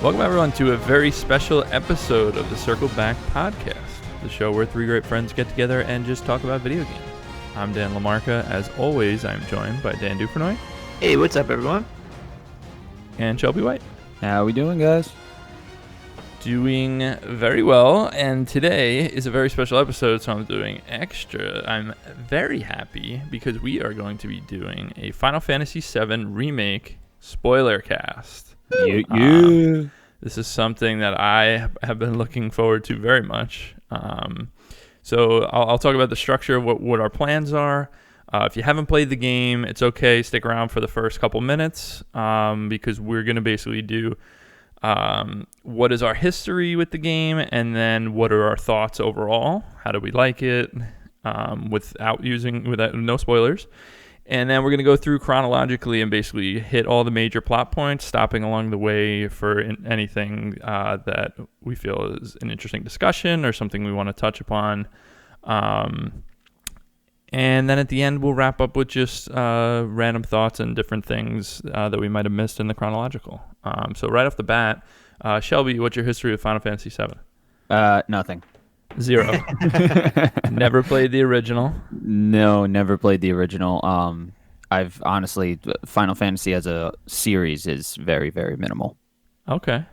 Welcome everyone to a very special episode of the Circle Back Podcast, the show where three great friends get together and just talk about video games. I'm Dan LaMarca. As always, I'm joined by Dan Dufresnoy. Hey, what's up, everyone? And Shelby White. How we doing, guys? Doing very well, and today is a very special episode, so I'm doing extra. I'm very happy because we are going to be doing a Final Fantasy VII Remake SPOILERCAST. Yeah. This is something that I have been looking forward to very much. So I'll talk about the structure of what our plans are. If you haven't played the game, it's okay. Stick around for the first couple minutes because we're going to basically do what is our history with the game, and then what are our thoughts overall. How do we like it without no spoilers. And then we're going to go through chronologically and basically hit all the major plot points, stopping along the way for anything that we feel is an interesting discussion or something we want to touch upon. And then at the end, we'll wrap up with just random thoughts and different things that we might have missed in the chronological. So right off the bat, Shelby, what's your history with Final Fantasy VII? Nothing. 0. Never played the original? No, never played the original. I've honestly, Final Fantasy as a series is very, very minimal. Okay.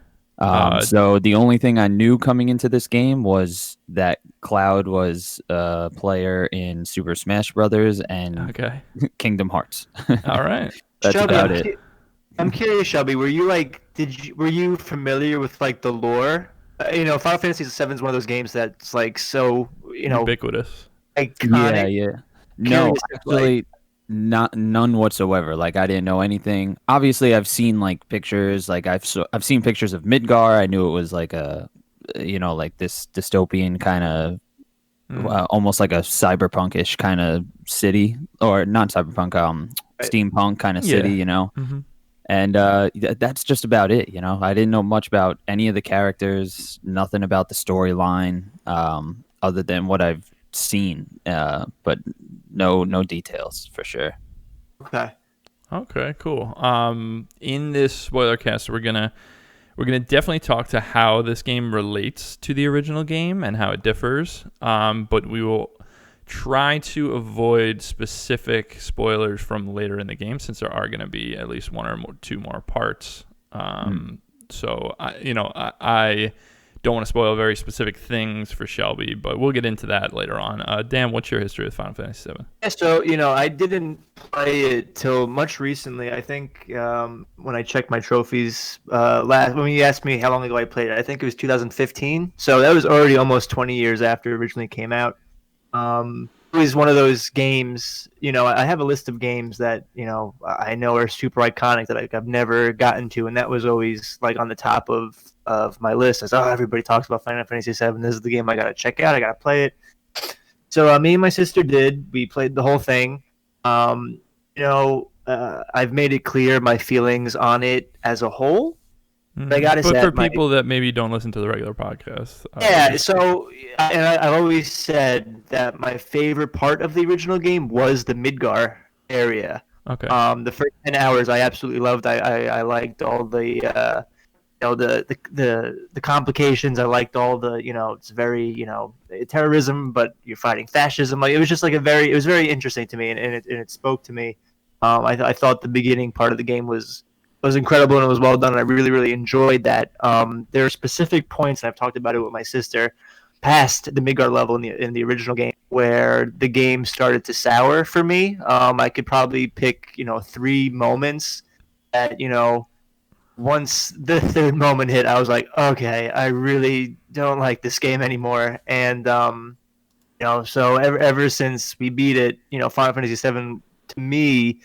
So the only thing I knew coming into this game was that Cloud was a player in Super Smash Brothers and Kingdom Hearts. All right. That's Shelby, about it. I'm curious, Shelby. Were you familiar with like the lore? Final Fantasy VII is one of those games that's like so ubiquitous. Iconic. Yeah. No, actually, none whatsoever. Like I didn't know anything. Obviously, I've seen like pictures. Like I've seen pictures of Midgar. I knew it was like a, like this dystopian kind of, almost like a cyberpunkish kind of city, or not cyberpunk, steampunk kind of city. Mm-hmm. And that's just about it. I didn't know much about any of the characters. Nothing about the storyline, other than what I've seen. But no details for sure. Okay, cool. In this spoiler cast, we're gonna definitely talk to how this game relates to the original game and how it differs. But we will try to avoid specific spoilers from later in the game, since there are going to be at least one or two more parts. So I don't want to spoil very specific things for Shelby, but we'll get into that later on. Dan, what's your history with Final Fantasy VII? Yeah, so I didn't play it till much recently. I think when I checked my trophies when you asked me how long ago I played it, I think it was 2015. So that was already almost 20 years after it originally came out. It was one of those games, I have a list of games that, I know are super iconic that I've never gotten to. And that was always like on the top of my list. As everybody talks about Final Fantasy VII. This is the game I got to check out. I got to play it. So me and my sister we played the whole thing. I've made it clear my feelings on it as a whole. I gotta say, for people that maybe don't listen to the regular podcast. I've always said that my favorite part of the original game was the Midgar area. Okay. The first 10 hours I absolutely loved. I liked all the the complications. I liked all the it's very terrorism, but you're fighting fascism. Like it was just like it was very interesting to me, and it spoke to me. I thought the beginning part of the game was incredible, and it was well done, and I really, really enjoyed that. There are specific points, and I've talked about it with my sister, past the Midgar level in the original game, where the game started to sour for me. I could probably pick 3 moments that once the third moment hit, I was like, okay, I really don't like this game anymore. And so ever since we beat it, Final Fantasy VII to me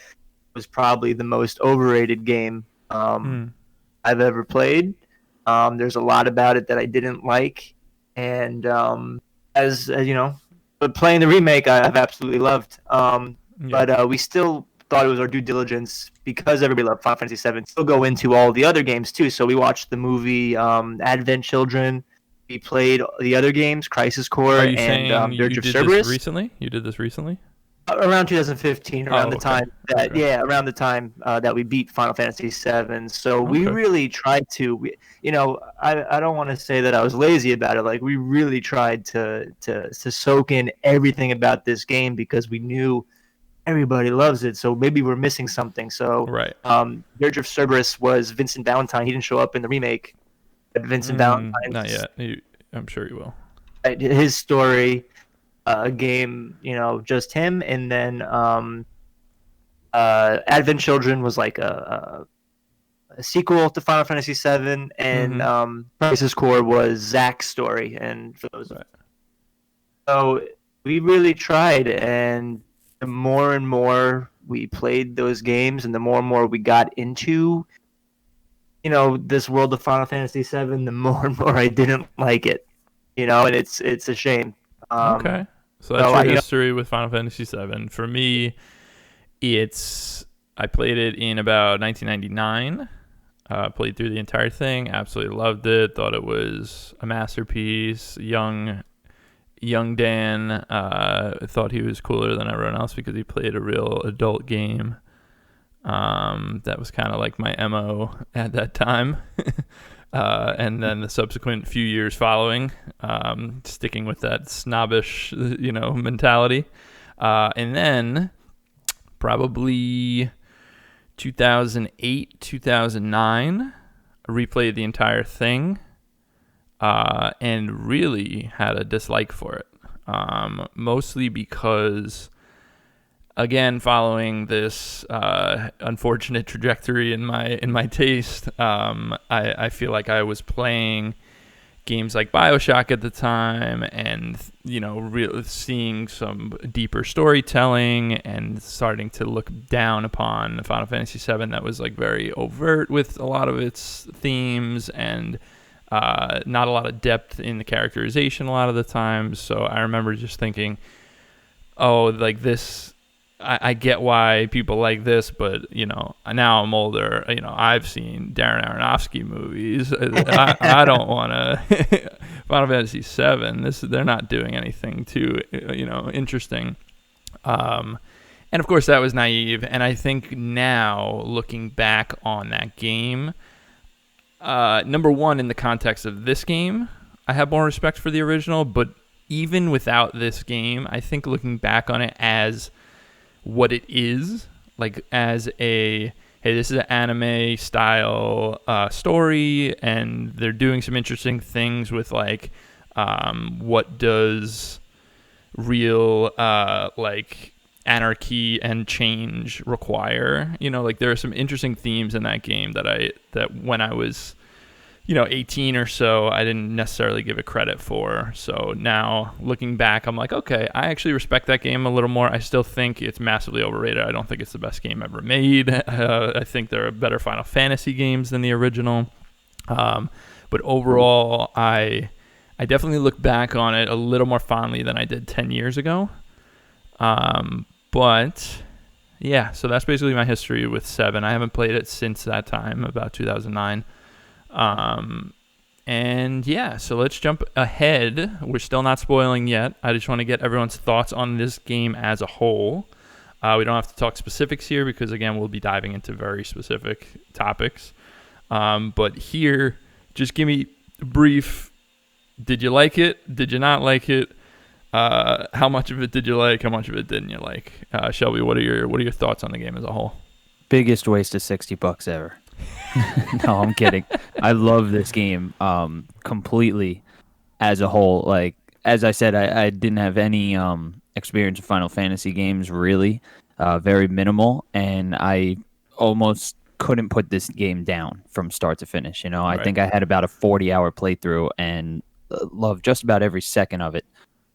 was probably the most overrated game I've ever played. There's a lot about it that I didn't like, and but playing the remake, I've absolutely loved. But we still thought it was our due diligence, because everybody loved Final Fantasy VII, still go into all the other games too. So we watched the movie Advent Children. We played the other games, Crisis Core and Dirge of Cerberus. You did this recently? Around 2015, Oh, around the okay. time that Okay. around the time that we beat Final Fantasy VII. So we Okay. really tried to, I don't want to say that I was lazy about it. Like we really tried to soak in everything about this game because we knew everybody loves it. So maybe we're missing something. So Right. Dirge of Cerberus was Vincent Valentine. He didn't show up in the remake, but Vincent Not Valentine's yet. I'm sure you will. his story game, just him, and then Advent Children was like a sequel to Final Fantasy VII, and Mm-hmm. Crisis Core was Zack's story. And for those, Right. so we really tried, and the more and more we played those games, and the more we got into, this world of Final Fantasy VII, the more and more I didn't like it. And it's a shame. Okay. So that's So your I, history with Final Fantasy VII. For me, it's I played it in about 1999. Played through the entire thing. Absolutely loved it. Thought it was a masterpiece. Young Dan thought he was cooler than everyone else because he played a real adult game. That was kind of like my MO at that time. And then the subsequent few years following, sticking with that snobbish, mentality. And then probably 2008, 2009, I replayed the entire thing and really had a dislike for it. Mostly because, again, following this unfortunate trajectory in my taste, I feel like I was playing games like BioShock at the time, and seeing some deeper storytelling, and starting to look down upon Final Fantasy VII that was like very overt with a lot of its themes, and not a lot of depth in the characterization a lot of the times. So I remember just thinking, oh, like this. I get why people like this, but now I'm older. I've seen Darren Aronofsky movies. I don't want to. Final Fantasy VII. They're not doing anything too interesting. And of course that was naive. And I think now looking back on that game, number one, in the context of this game, I have more respect for the original. But even without this game, I think looking back on it as what it is, like as a, hey, this is an anime style story, and they're doing some interesting things with like what does real like anarchy and change require. Like there are some interesting themes in that game that when I was 18 or so, I didn't necessarily give it credit for. So now looking back, I'm like, okay, I actually respect that game a little more. I still think it's massively overrated. I don't think it's the best game ever made. I think there are better Final Fantasy games than the original. But overall, I definitely look back on it a little more fondly than I did 10 years ago. But yeah, so that's basically my history with 7. I haven't played it since that time, about 2009. And yeah, so let's jump ahead. We're still not spoiling yet. I just want to get everyone's thoughts on this game as a whole. We don't have to talk specifics here because, again, we'll be diving into very specific topics. But here, just give me a brief. Did you like it? Did you not like it? How much of it did you like? How much of it didn't you like? Shelby, what are your thoughts on the game as a whole? Biggest waste of $60 ever. No, I'm kidding. I love this game completely as a whole. Like, as I said, I didn't have any experience with Final Fantasy games, really. Very minimal, and I almost couldn't put this game down from start to finish. I Right. think I had about a 40-hour playthrough and loved just about every second of it.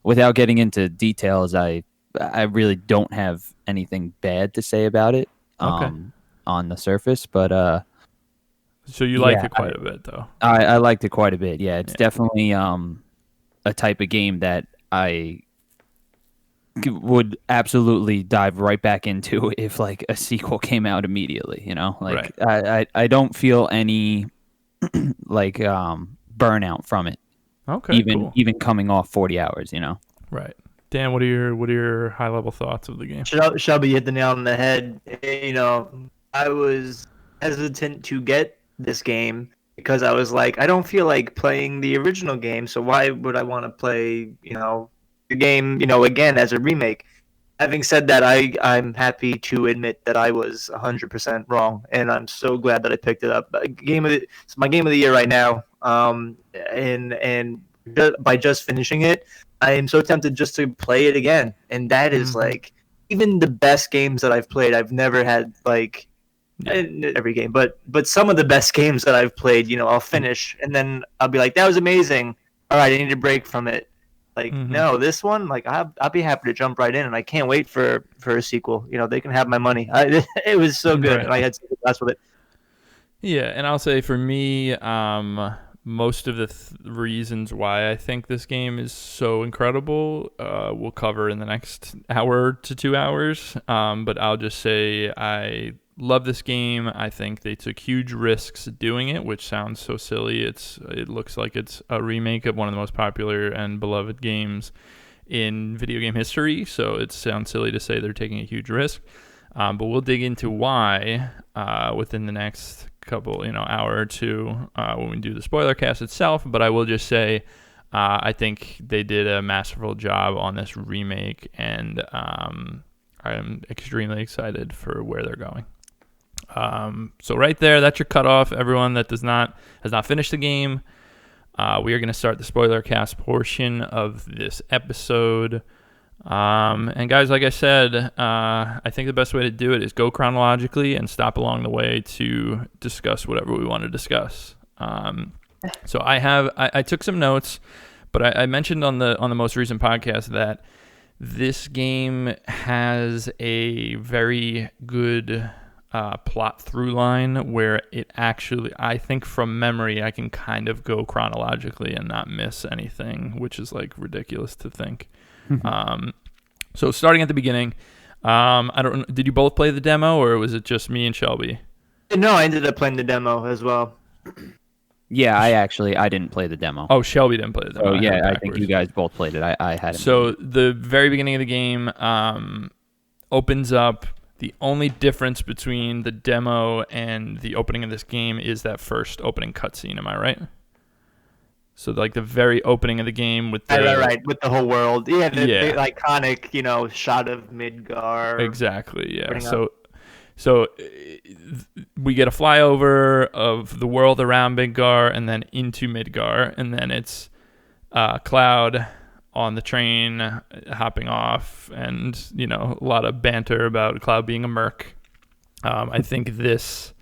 Without getting into details, I really don't have anything bad to say about it Okay. on the surface, but So you liked yeah, it quite a bit, though. I liked it quite a bit. Yeah, it's Yeah. definitely a type of game that I would absolutely dive right back into if like a sequel came out immediately. Like Right. I don't feel any like burnout from it, Okay. even Cool. even coming off 40 hours. Right. Dan, what are your high level thoughts of the game? Shelby hit the nail on the head. I was hesitant to get this game because I was like, I don't feel like playing the original game, so why would I want to play, the game, again as a remake? Having said that, I'm happy to admit that I was 100% wrong, and I'm so glad that I picked it up. It's my game of the year right now. And by just finishing it, I am so tempted just to play it again. And that is like even the best games that I've played. I've never had like every game, but some of the best games that I've played. I'll finish and then I'll be like, that was amazing. All right, I need a break from it. Like no, this one, like I'll be happy to jump right in, and I can't wait for a sequel. They can have my money. It was so good, and I had such a blast with it. Yeah, and I'll say for me, most of the reasons why I think this game is so incredible, we'll cover in the next hour to 2 hours. But I'll just say I love this game. I think they took huge risks doing it, which sounds so silly. It looks like it's a remake of one of the most popular and beloved games in video game history, so it sounds silly to say they're taking a huge risk. But we'll dig into why within the next couple, hour or two when we do the spoiler cast itself. But I will just say I think they did a masterful job on this remake, and I'm extremely excited for where they're going. So right there, that's your cutoff. Everyone that has not finished the game, we are going to start the spoiler cast portion of this episode. And guys, like I said, I think the best way to do it is go chronologically and stop along the way to discuss whatever we want to discuss. So I took some notes, but I mentioned on the most recent podcast that this game has a very good plot through line where it actually, I think from memory, I can kind of go chronologically and not miss anything, which is like ridiculous to think. So starting at the beginning, did you both play the demo or was it just me and Shelby? No, I ended up playing the demo as well. Yeah, I didn't play the demo. Oh, Shelby didn't play the demo. Oh, yeah, I think you guys both played it. I hadn't. So the very beginning of the game opens up. The only difference between the demo and the opening of this game is that first opening cutscene. Am I right? So like the very opening of the game with the right, with the whole world. Yeah, the iconic, shot of Midgar. Exactly. Yeah. So we get a flyover of the world around Midgar and then into Midgar, and then it's Cloud on the train hopping off, and a lot of banter about Cloud being a merc. I think this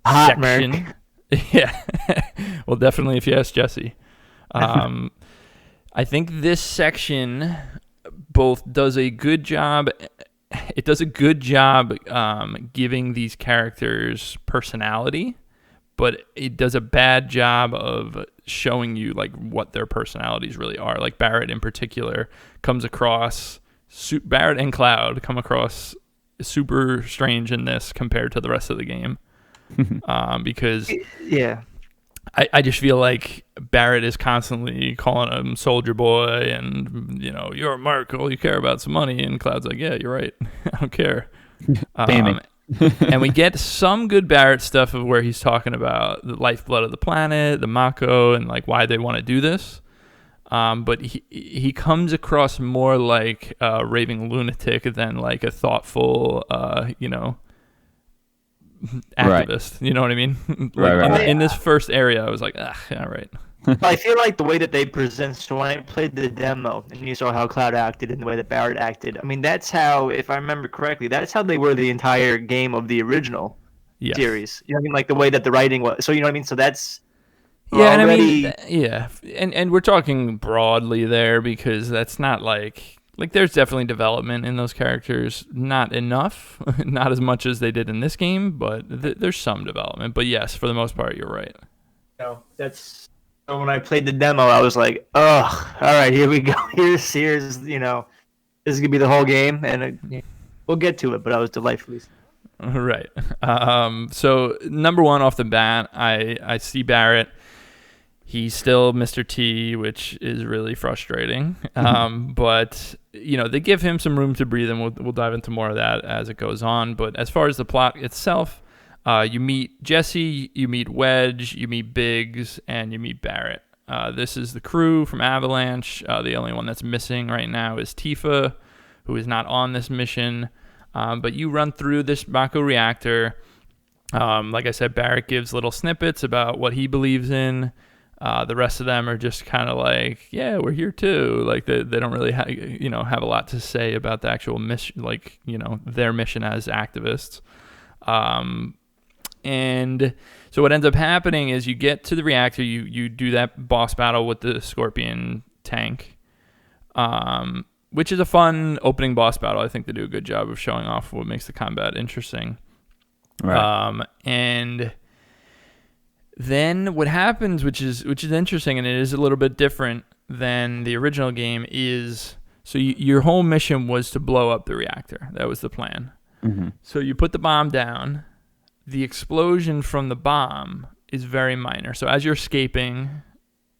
hot section, merc. Yeah, well, definitely if you ask Jesse. I think this section both does a good job. It does a good job giving these characters personality, but it does a bad job of showing you like what their personalities really are. Like Barrett in particular Barrett and Cloud come across super strange in this compared to the rest of the game. Because I just feel like Barrett is constantly calling him Soldier Boy and, you're a mark, all you care about some money. And Cloud's like, yeah, you're right. I don't care. And we get some good Barrett stuff of where he's talking about the lifeblood of the planet, the Mako, and like why they want to do this. But he comes across more like a raving lunatic than like a thoughtful, activist. Right. You know what I mean? Right. In this first area, I was like, all right. I feel like the way that they present, so when I played the demo and you saw how Cloud acted and the way that Barrett acted, I mean, that's how, if I remember correctly, that's how they were the entire game of the original series. You know what I mean? Like the way that the writing was. So, you know what I mean? So that's... Yeah, and I mean, yeah. And we're talking broadly there because that's not like there's definitely development in those characters. Not enough, not as much as they did in this game, but there's some development. But yes, for the most part, you're right. That's... So when I played the demo, I was like, "Oh, all right, here we go. Here's this is gonna be the whole game, and we'll get to it." But I was delightfully right. So number one off the bat, I see Barrett. He's still Mr. T, which is really frustrating. But they give him some room to breathe, and we'll dive into more of that as it goes on. But as far as the plot itself, you meet Jesse, you meet Wedge, you meet Biggs, and you meet Barrett. This is the crew from Avalanche. The only one that's missing right now is Tifa, who is not on this mission. But you run through this Mako reactor. Like I said, Barrett gives little snippets about what he believes in. The rest of them are just kind of like, yeah, we're here too. Like they don't really have a lot to say about the actual mission, like, their mission as activists. And so what ends up happening is you get to the reactor, you do that boss battle with the Scorpion tank, which is a fun opening boss battle. I think they do a good job of showing off what makes the combat interesting. Right. And then what happens, which is interesting, and it is a little bit different than the original game, is so your whole mission was to blow up the reactor. That was the plan. Mm-hmm. So you put the bomb down. The explosion from the bomb is very minor. So as you're escaping,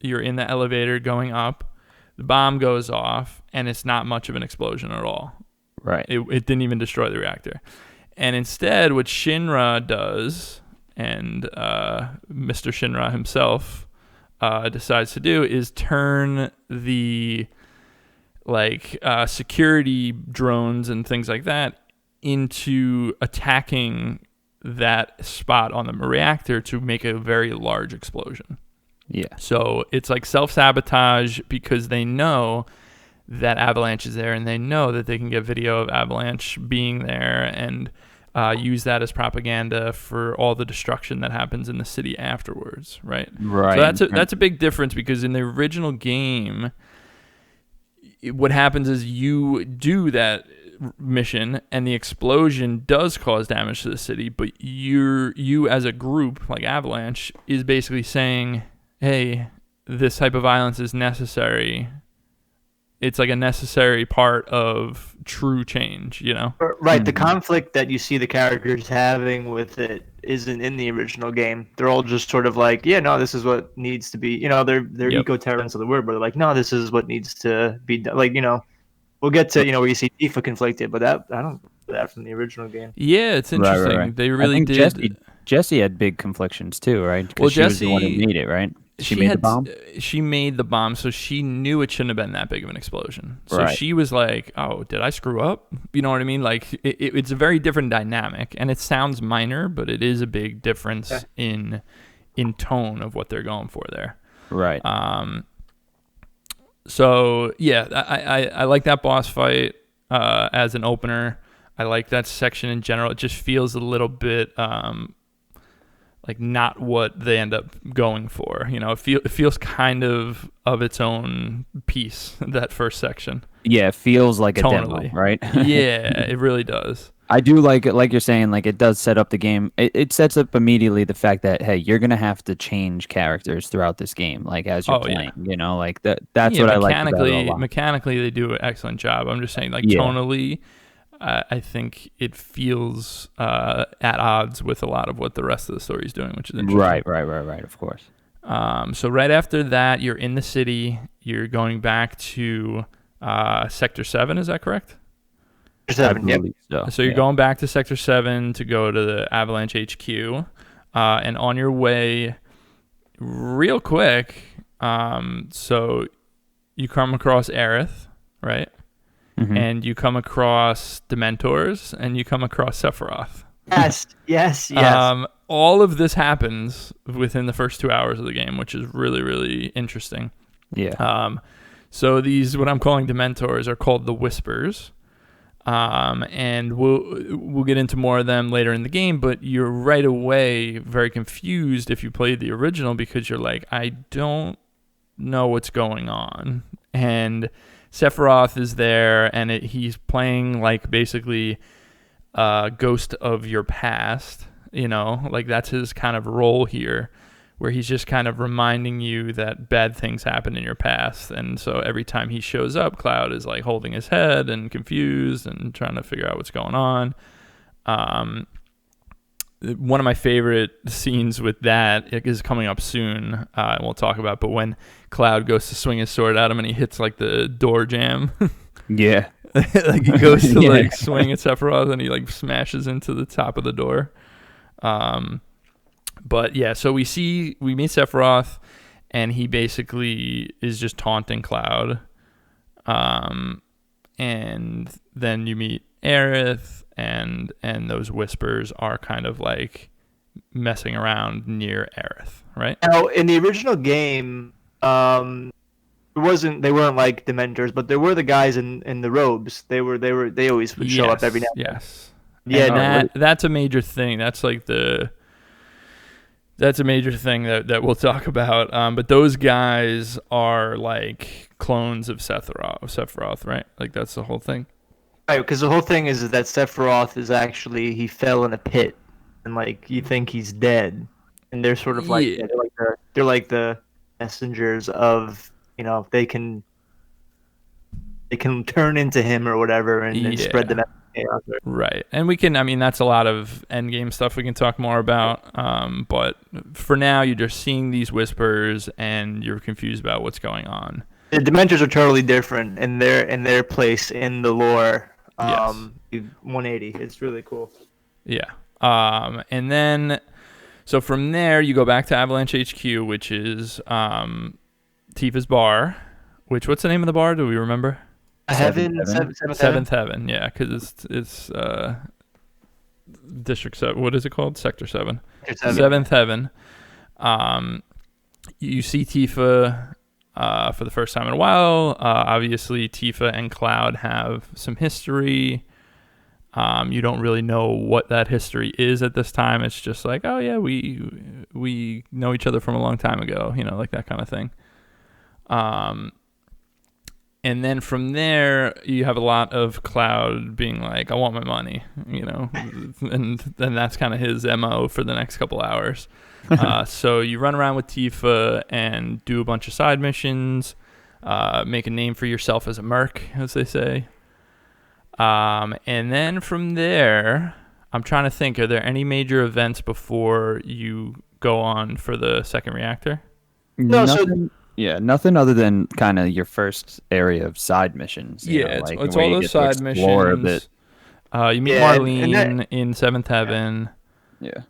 you're in the elevator going up, the bomb goes off, and it's not much of an explosion at all. Right. It didn't even destroy the reactor. And instead, what Shinra does, and Mr. Shinra himself decides to do, is turn the security drones and things like that into attacking that spot on the reactor to make a very large explosion. Yeah. So it's like self-sabotage because they know that Avalanche is there, and they know that they can get video of Avalanche being there and use that as propaganda for all the destruction that happens in the city afterwards, right? Right. So that's a big difference, because in the original game, what happens is you do that mission and the explosion does cause damage to the city, but you as a group like Avalanche is basically saying, hey, this type of violence is necessary. It's like a necessary part of true change, Right. The conflict that you see the characters having with it isn't in the original game. They're all just sort of like, yeah, no, this is what needs to be. They're eco-terrorists of the word, but they're like, no, this is what needs to be done. Like, we'll get to where you see Tifa conflicted, but I don't know that from the original game. Yeah, it's interesting. Right. They really did. Jesse had big conflictions too, right? Well, she was the one who made it, right? She made the bomb. She made the bomb, so she knew it shouldn't have been that big of an explosion. So Right. she was like, "Oh, did I screw up?" You know what I mean? Like it's a very different dynamic, and it sounds minor, but it is a big difference in tone of what they're going for there. Right. So yeah, I like that boss fight as an opener. I like that section in general. It just feels a little bit like not what they end up going for. It feels kind of its own piece, that first section. Yeah, it feels like Tonally. a demo, right? Yeah, it really does. I do like it, like you're saying, like it does set up the game. It sets up immediately the fact that, hey, you're gonna have to change characters throughout this game, like as you're playing. Like that's what I like about it a lot. Mechanically, they do an excellent job. I'm just saying, like tonally, I think it feels at odds with a lot of what the rest of the story is doing, which is interesting. Right. Of course. So right after that, you're in the city. You're going back to Sector 7. Is that correct? 7, yep. So you're going back to Sector 7 to go to the Avalanche HQ. And on your way, real quick, so you come across Aerith, right? Mm-hmm. And you come across Dementors, and you come across Sephiroth. Yes. All of this happens within the first 2 hours of the game, which is really, really interesting. Yeah. So these, what I'm calling Dementors, are called the Whispers. And we'll get into more of them later in the game, but you're right away very confused if you played the original, because you're like, I don't know what's going on. And Sephiroth is there, and he's playing like basically a ghost of your past, like that's his kind of role here, where he's just kind of reminding you that bad things happened in your past. And so every time he shows up, Cloud is like holding his head and confused and trying to figure out what's going on. one of my favorite scenes with that is coming up soon, and we'll talk about. But when Cloud goes to swing his sword at him and he hits like the door jam, Yeah. like he goes to like swing at Sephiroth and he like smashes into the top of the door. But yeah, so we meet Sephiroth, and he basically is just taunting Cloud. And then you meet Aerith, and those whispers are kind of like messing around near Aerith, right? Now, in the original game, they weren't like Dementors, but there were the guys in the robes. They always would show up every now and then. Yes. Yeah, and that's a major thing. That's like that's a major thing that we'll talk about. But those guys are like clones of Sephiroth, right? Like that's the whole thing. Right, because the whole thing is that Sephiroth is actually, he fell in a pit, and like you think he's dead, and they're sort of like they're like the messengers of, they can turn into him or whatever and spread the message out there. Right, and that's a lot of endgame stuff we can talk more about. But for now, you're just seeing these whispers, and you're confused about what's going on. The Dementors are totally different in their place in the lore. 180. It's really cool. Yeah. And then, so from there, you go back to Avalanche HQ, which is Tifa's bar. What's the name of the bar? Do we remember? Seventh Heaven. Yeah, because it's District 7. What is it called? Sector 7. Seventh Heaven. You see Tifa for the first time in a while. Obviously, Tifa and Cloud have some history. You don't really know what that history is at this time. It's just like, oh yeah, we know each other from a long time ago, like that kind of thing. And then from there, you have a lot of Cloud being like, I want my money, and then that's kind of his MO for the next couple hours. So you run around with Tifa and do a bunch of side missions, make a name for yourself as a merc, as they say. And then from there, I'm trying to think, are there any major events before you go on for the second reactor? No, nothing other than kind of your first area of side missions. It's all those side missions. You meet Marlene in Seventh Heaven. Yeah.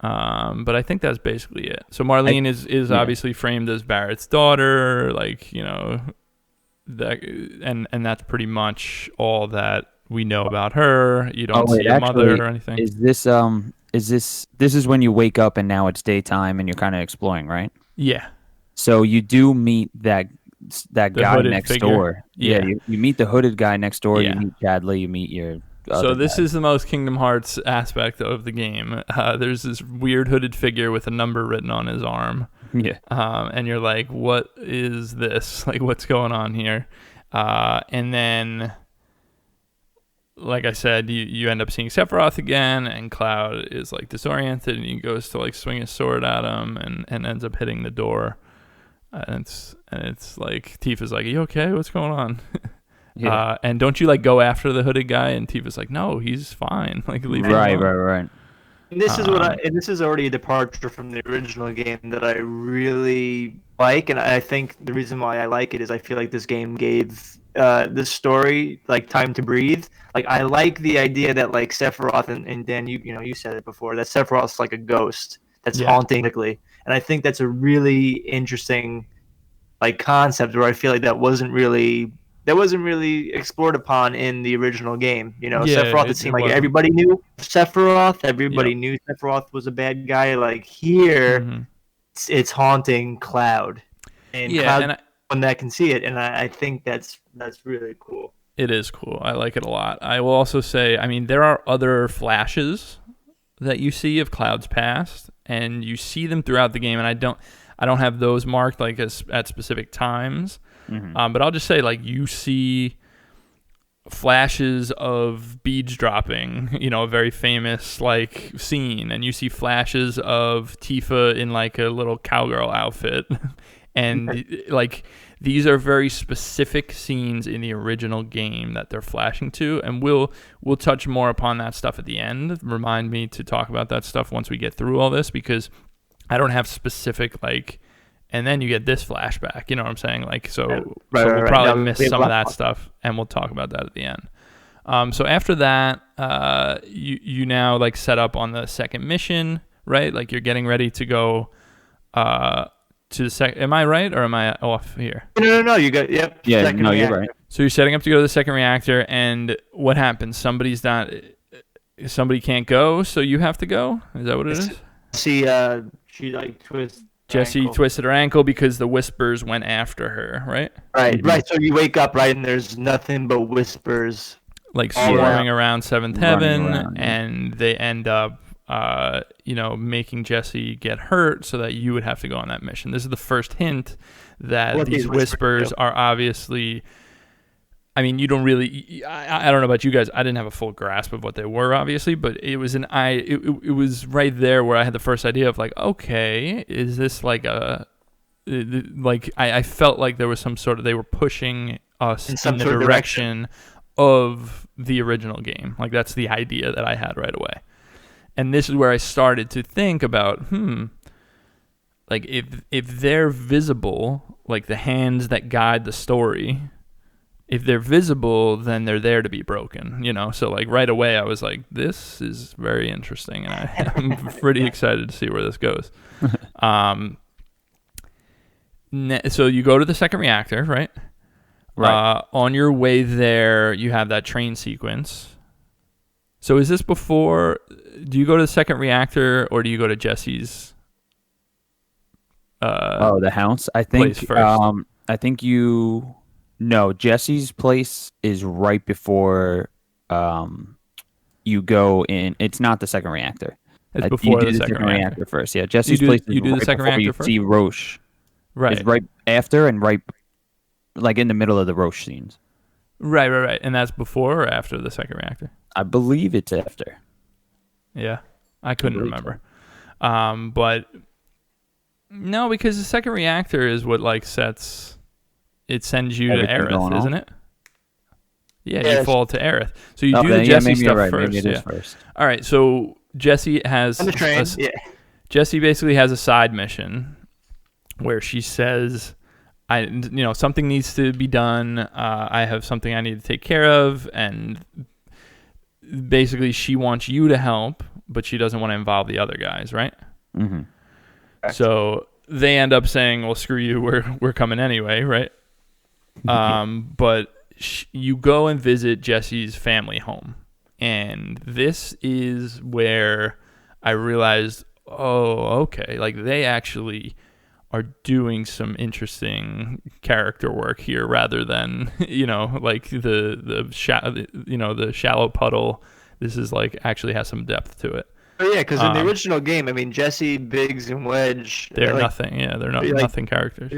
But I think that's basically it. So Marlene is obviously framed as Barrett's daughter, that, and that's pretty much all that we know about her. You don't see a mother or anything. Is this is when you wake up and now it's daytime and you're kind of exploring, right? Yeah. So you do meet that guy next door. Yeah. You meet the hooded guy next door. Yeah. You meet Chadley. You meet your So this is the most Kingdom Hearts aspect of the game. There's this weird hooded figure with a number written on his arm. Yeah. And you're like, what is this? Like, what's going on here? And then, like I said, you end up seeing Sephiroth again, and Cloud is like disoriented, and he goes to like swing his sword at him, and ends up hitting the door. And it's like Tifa's like, "Are you okay? What's going on?" Yeah. And don't you like go after the hooded guy? And Tifa's like, "No, he's fine. Like, leave him alone." Right. And this is already a departure from the original game that I really like, and I think the reason why I like it is I feel like this game gave this story like time to breathe. Like, I like the idea that like Sephiroth and Dan, you said it before, that Sephiroth's like a ghost that's haunting, and I think that's a really interesting like concept where I feel like that wasn't really explored upon in the original game. Sephiroth, it seemed like everybody knew Sephiroth. Everybody knew Sephiroth was a bad guy. Like here, it's haunting Cloud, and Cloud one that can see it, and I think that's really cool. It is cool. I like it a lot. I will also say, there are other flashes that you see of Cloud's past, and you see them throughout the game, and I don't have those marked like at specific times. But I'll just say, like, you see flashes of beads dropping, a very famous like scene, and you see flashes of Tifa in like a little cowgirl outfit, and like these are very specific scenes in the original game that they're flashing to, and we'll touch more upon that stuff at the end. Remind me to talk about that stuff once we get through all this, because I don't have specific like, and then you get this flashback. You know what I'm saying? Like, so we'll probably miss some of that stuff, and we'll talk about that at the end. So after that, you now like set up on the second mission, right? Like you're getting ready to go to the second. Am I right or am I off here? No. You got yep. Yeah, no, you're right. So you're setting up to go to the second reactor, and what happens? Somebody can't go, so you have to go. Is that what it is? She like twists. Jessie twisted her ankle because the whispers went after her, right? Right. So you wake up, right, and there's nothing but whispers. Like swarming around Seventh Heaven, and they end up, making Jessie get hurt so that you would have to go on that mission. This is the first hint that these whispers are obviously. I mean, you don't really. I don't know about you guys. I didn't have a full grasp of what they were, obviously, but it was it was right there where I had the first idea of like, okay, is this like I felt like there was some sort of they were pushing us in the direction of the original game. Like that's the idea that I had right away. And this is where I started to think about, like if they're visible, like the hands that guide the story, if they're visible, then they're there to be broken, So like right away I was like, this is very interesting, and I'm pretty excited to see where this goes. So you go to the second reactor, right? Right. On your way there, you have that train sequence. So is this before? Do you go to the second reactor, or do you go to Jessie's? The house. I think. First? I think you. No, Jessie's place is right before. You go in. It's not the second reactor. It's before the second reactor first. Yeah, Jesse's place. You do the second reactor first. See Roche. Right. It's right after and right. Like in the middle of the Roche scenes. Right. And that's before or after the second reactor? I believe it's after. Yeah. I couldn't remember. But no, because the second reactor is what like sends you to Aerith, isn't it? Yeah, you fall to Aerith. So you do the Jessie stuff first. Maybe it is first. All right, so Jessie has on the train. Jessie basically has a side mission where she says, something needs to be done. I have something I need to take care of, and basically she wants you to help, but she doesn't want to involve the other guys, right? Mm-hmm. So they end up saying, "Well, screw you. We're coming anyway," right? But you go and visit Jessie's family home, and this is where I realized, oh, okay, like they actually are doing some interesting character work here rather than, like the shallow puddle. This is like actually has some depth to it. Oh yeah, because in the original game, I mean, Jessie, Biggs, and Wedge, they're like, nothing. Yeah, they're nothing characters.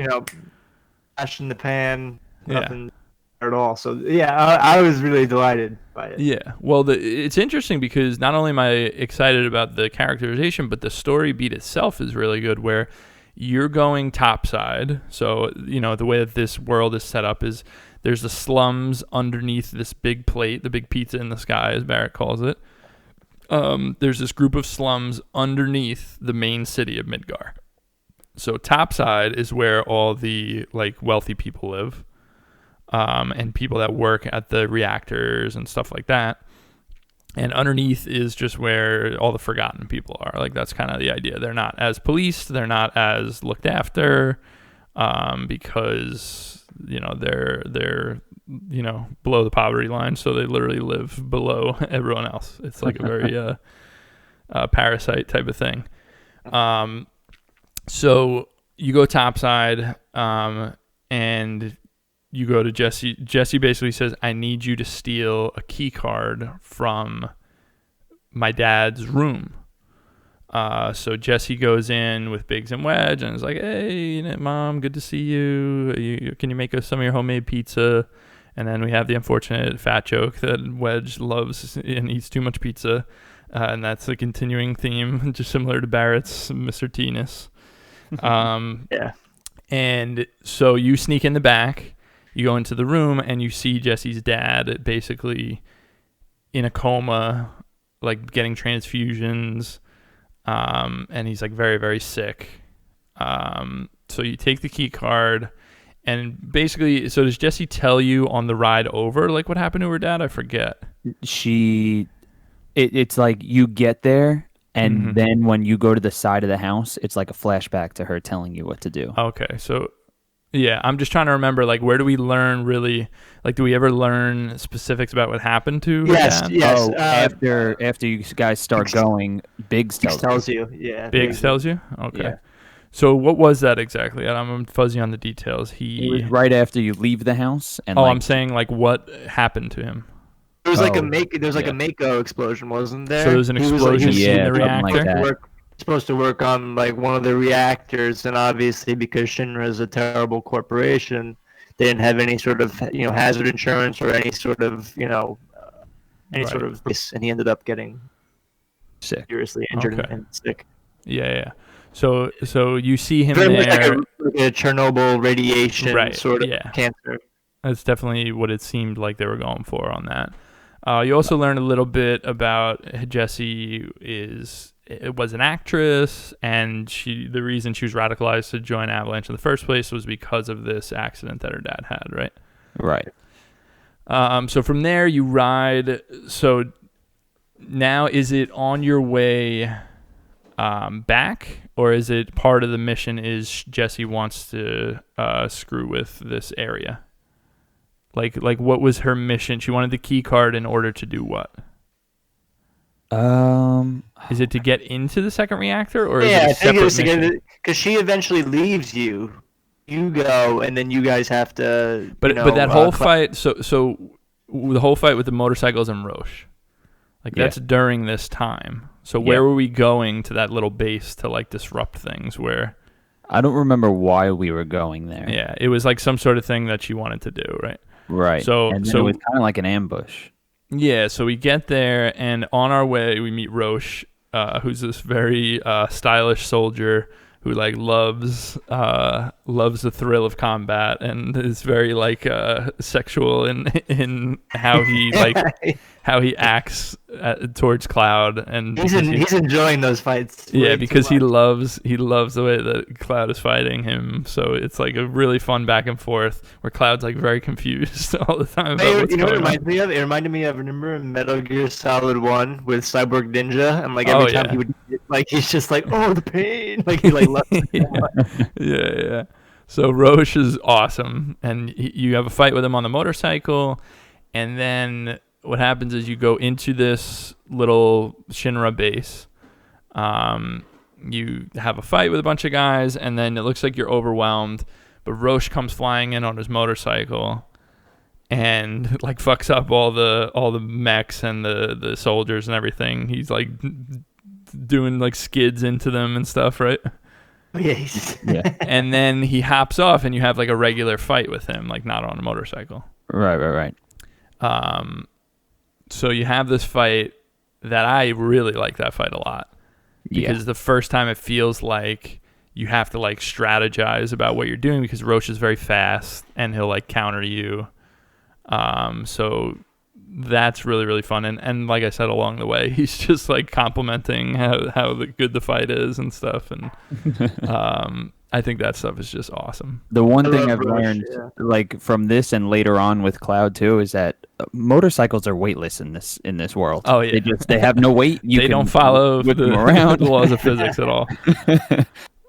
Flash in the pan, nothing at all. So yeah, I was really delighted by it. Yeah, well, it's interesting because not only am I excited about the characterization, but the story beat itself is really good. Where you're going topside. So, the way that this world is set up is there's the slums underneath this big plate, the big pizza in the sky, as Barrett calls it. There's this group of slums underneath the main city of Midgar. So topside is where all the like wealthy people live, and people that work at the reactors and stuff like that. And underneath is just where all the forgotten people are. Like that's kind of the idea. They're not as policed. They're not as looked after, because they're below the poverty line. So they literally live below everyone else. It's like a very parasite type of thing. So you go topside, and you go to Jessie. Jessie basically says, I need you to steal a key card from my dad's room. So Jessie goes in with Biggs and Wedge and is like, hey, Mom, good to see you. Can you make us some of your homemade pizza? And then we have the unfortunate fat joke that Wedge loves and eats too much pizza. And that's a continuing theme, just similar to Barrett's Mr. T-ness. Yeah. And so you sneak in the back, you go into the room, and you see Jesse's dad basically in a coma, like getting transfusions, and he's like very, very sick. So you take the key card, and basically, so does Jesse tell you on the ride over like what happened to her dad? I forget. It's like you get there, and then when you go to the side of the house, it's like a flashback to her telling you what to do. Okay, so yeah, I'm just trying to remember, like, where do we learn really, like, do we ever learn specifics about what happened to her dad? Yes. Oh, after you guys start going, Biggs tells you. Yeah. Biggs tells you? Okay. Yeah. So what was that exactly? I'm fuzzy on the details. It was right after you leave the house. And I'm saying, like, what happened to him? There was a Mako explosion, wasn't there? So there was an explosion in the reactor? Like supposed to work on like one of the reactors, and obviously because Shinra is a terrible corporation, they didn't have any sort of hazard insurance or any sort of sort of, and he ended up getting sick, seriously injured and sick. Yeah. So you see him very there, much like a Chernobyl radiation sort of cancer. That's definitely what it seemed like they were going for on that. You also learn a little bit about Jessie was an actress, and the reason she was radicalized to join Avalanche in the first place was because of this accident that her dad had, right? Right. So from there you ride. So now is it on your way back, or is it part of the mission is Jessie wants to screw with this area? Like what was her mission? She wanted the key card in order to do what? Is it to get into the second reactor, or is it a separate mission? Because she eventually leaves you. You go, and then you guys have to. But that whole fight. So the whole fight with the motorcycles and Roche, like that's during this time. So where were we going to that little base to like disrupt things? Where I don't remember why we were going there. Yeah, it was like some sort of thing that she wanted to do, right? Right. So it was kind of like an ambush. Yeah, so we get there, and on our way, we meet Roche, who's this very stylish soldier who like loves the thrill of combat and is very like sexual in how he how he acts towards Cloud, and he's enjoying those fights. Yeah, because he loves the way that Cloud is fighting him. So it's like a really fun back and forth where Cloud's like very confused all the time. It reminded me of remember Metal Gear Solid 1 with Cyborg Ninja, and like every time he would like he's just like, oh, the pain, like he like loves it so much. Yeah. So Roche is awesome, and you have a fight with him on the motorcycle, and then what happens is you go into this little Shinra base. You have a fight with a bunch of guys, and then it looks like you're overwhelmed. But Roche comes flying in on his motorcycle, and like fucks up all the mechs and the soldiers and everything. He's like doing like skids into them and stuff, right? Yeah. And then he hops off, and you have like a regular fight with him, like not on a motorcycle. Right. So you have this fight that I really like that fight a lot, because the first time it feels like you have to like strategize about what you're doing, because Roche is very fast and he'll like counter you. So that's really, really fun. And like I said, along the way, he's just like complimenting how good the fight is and stuff. And I think that stuff is just awesome. The one thing I've learned, like from this and later on with Cloud too, is that motorcycles are weightless in this world. Oh yeah, they have no weight. They don't follow the laws of physics at all.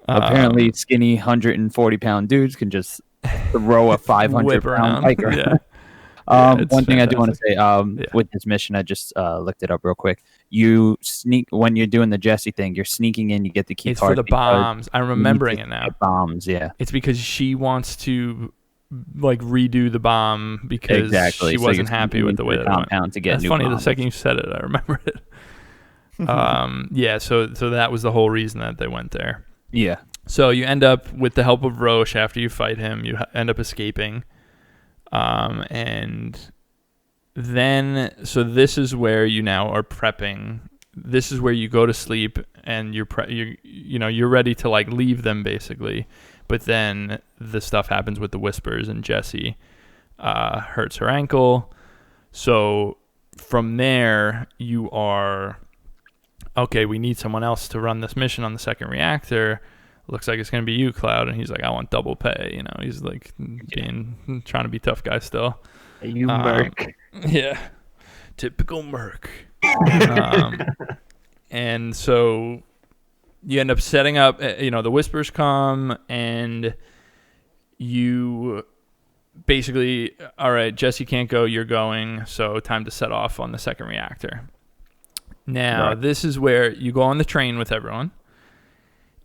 Apparently, skinny 140-pound dudes can just throw a 500-pound biker. Yeah. One thing I do want to say, with this mission, I just looked it up real quick. You sneak when you're doing the Jessie thing. You're sneaking in. You get the key It's card for the bombs. I'm remembering it now. Bombs, yeah. It's because she wants to like redo the bomb because she wasn't happy with the way that it went. To get That's new funny. bombs. The second you said it, I remember it. So that was the whole reason that they went there. Yeah. So you end up with the help of Roche after you fight him. You end up escaping. And then, so this is where you now are prepping. This is where you go to sleep, and you're ready to like leave them basically. But then the stuff happens with the whispers, and Jessie hurts her ankle. So from there, you are, okay, we need someone else to run this mission on the second reactor. Looks like it's going to be you, Cloud. And he's like, I want double pay. You know, he's like trying to be tough guy still. You merc. Yeah. Typical merc. And so you end up setting up, the whispers come, and you basically, all right, Jessie can't go, you're going, so time to set off on the second reactor. Now, This is where you go on the train with everyone,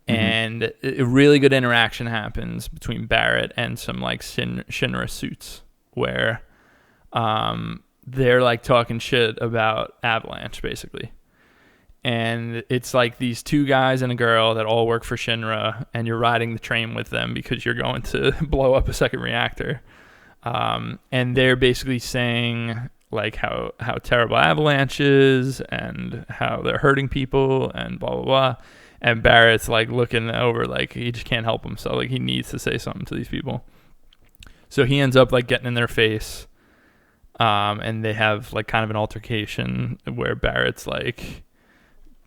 and a really good interaction happens between Barrett and some like Shinra suits, where they're like talking shit about Avalanche, basically. And it's like these two guys and a girl that all work for Shinra, and you're riding the train with them because you're going to blow up a second reactor. And they're basically saying like how terrible Avalanche is and how they're hurting people and blah, blah, blah. And Barrett's like looking over like he just can't help himself. Like he needs to say something to these people. So he ends up like getting in their face. And they have like kind of an altercation where Barrett's like,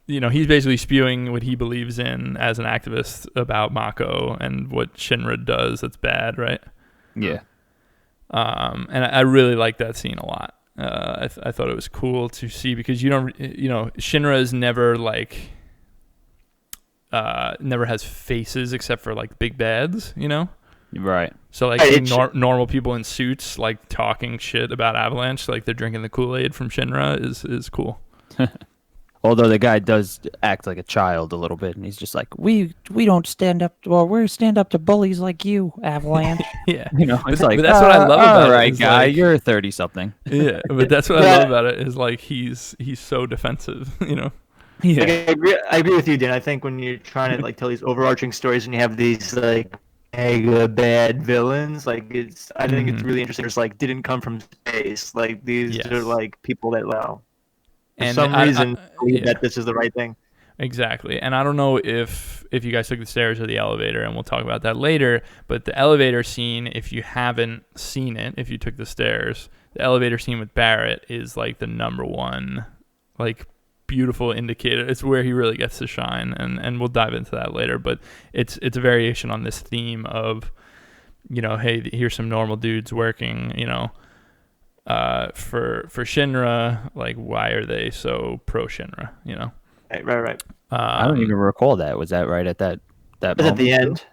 he's basically spewing what he believes in as an activist about Mako and what Shinra does that's bad, right? Yeah. And I really like that scene a lot. I thought it was cool to see because Shinra is never like, never has faces except for like big bads, Right. So like normal people in suits like talking shit about Avalanche, like they're drinking the Kool-Aid from Shinra is cool. Although the guy does act like a child a little bit, and he's just like, we don't stand up. Well, we stand up to bullies like you, Avalanche. Yeah, it's like, but that's what I love about it. All right, guy, like, you're 30-something. Yeah, but that's what I love about it is like he's so defensive, Yeah, like, I agree with you, Dan. I think when you're trying to like tell these overarching stories and you have these like mega bad villains, like I think it's really interesting. It's like didn't come from space. Like these are like people that for some reason believe that this is the right thing. Exactly. And I don't know if you guys took the stairs or the elevator, and we'll talk about that later, but the elevator scene, if you haven't seen it, if you took the stairs, the elevator scene with Barrett is like the number one like beautiful indicator. It's where he really gets to shine, and we'll dive into that later, but it's a variation on this theme of hey, here's some normal dudes working for Shinra, like why are they so pro Shinra, Right. I don't even recall that. Was that right at that It's at the end.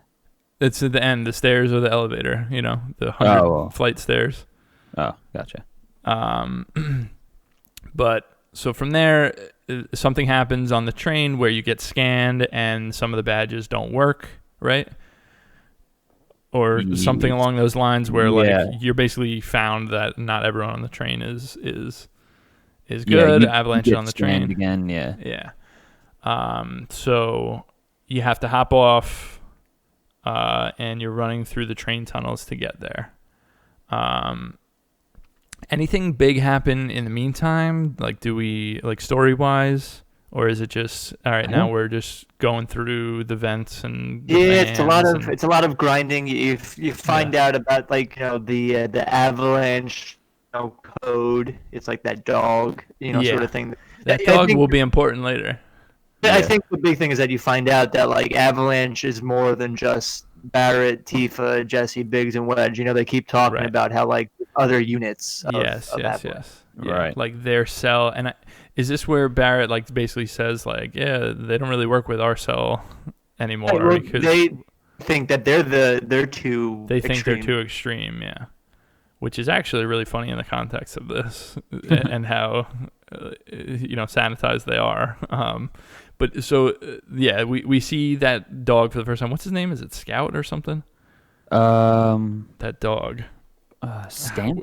It's at the end, the stairs or the elevator, the 100 flight stairs. Oh, gotcha. But so from there, something happens on the train where you get scanned and some of the badges don't work, right? Or something along those lines where like you're basically found that not everyone on the train is good. Avalanche on the train again. Yeah. So you have to hop off, and you're running through the train tunnels to get there. Anything big happen in the meantime? Like, do we like story wise? Or is it just all right? Now we're just going through the vents and it's a lot of grinding. You find out about like the Avalanche code. It's like that dog sort of thing. That dog will be important later. I think the big thing is that you find out that like Avalanche is more than just Barrett, Tifa, Jessie, Biggs, and Wedge. They keep talking about how like other units. Yes. Yeah, right. Like their cell, and is this where Barrett like basically says like, yeah, they don't really work with our cell anymore because they think that they're too. They think they're too extreme, yeah. Which is actually really funny in the context of this and how sanitized they are. But so we see that dog for the first time. What's his name? Is it Scout or something? That dog. Stamp.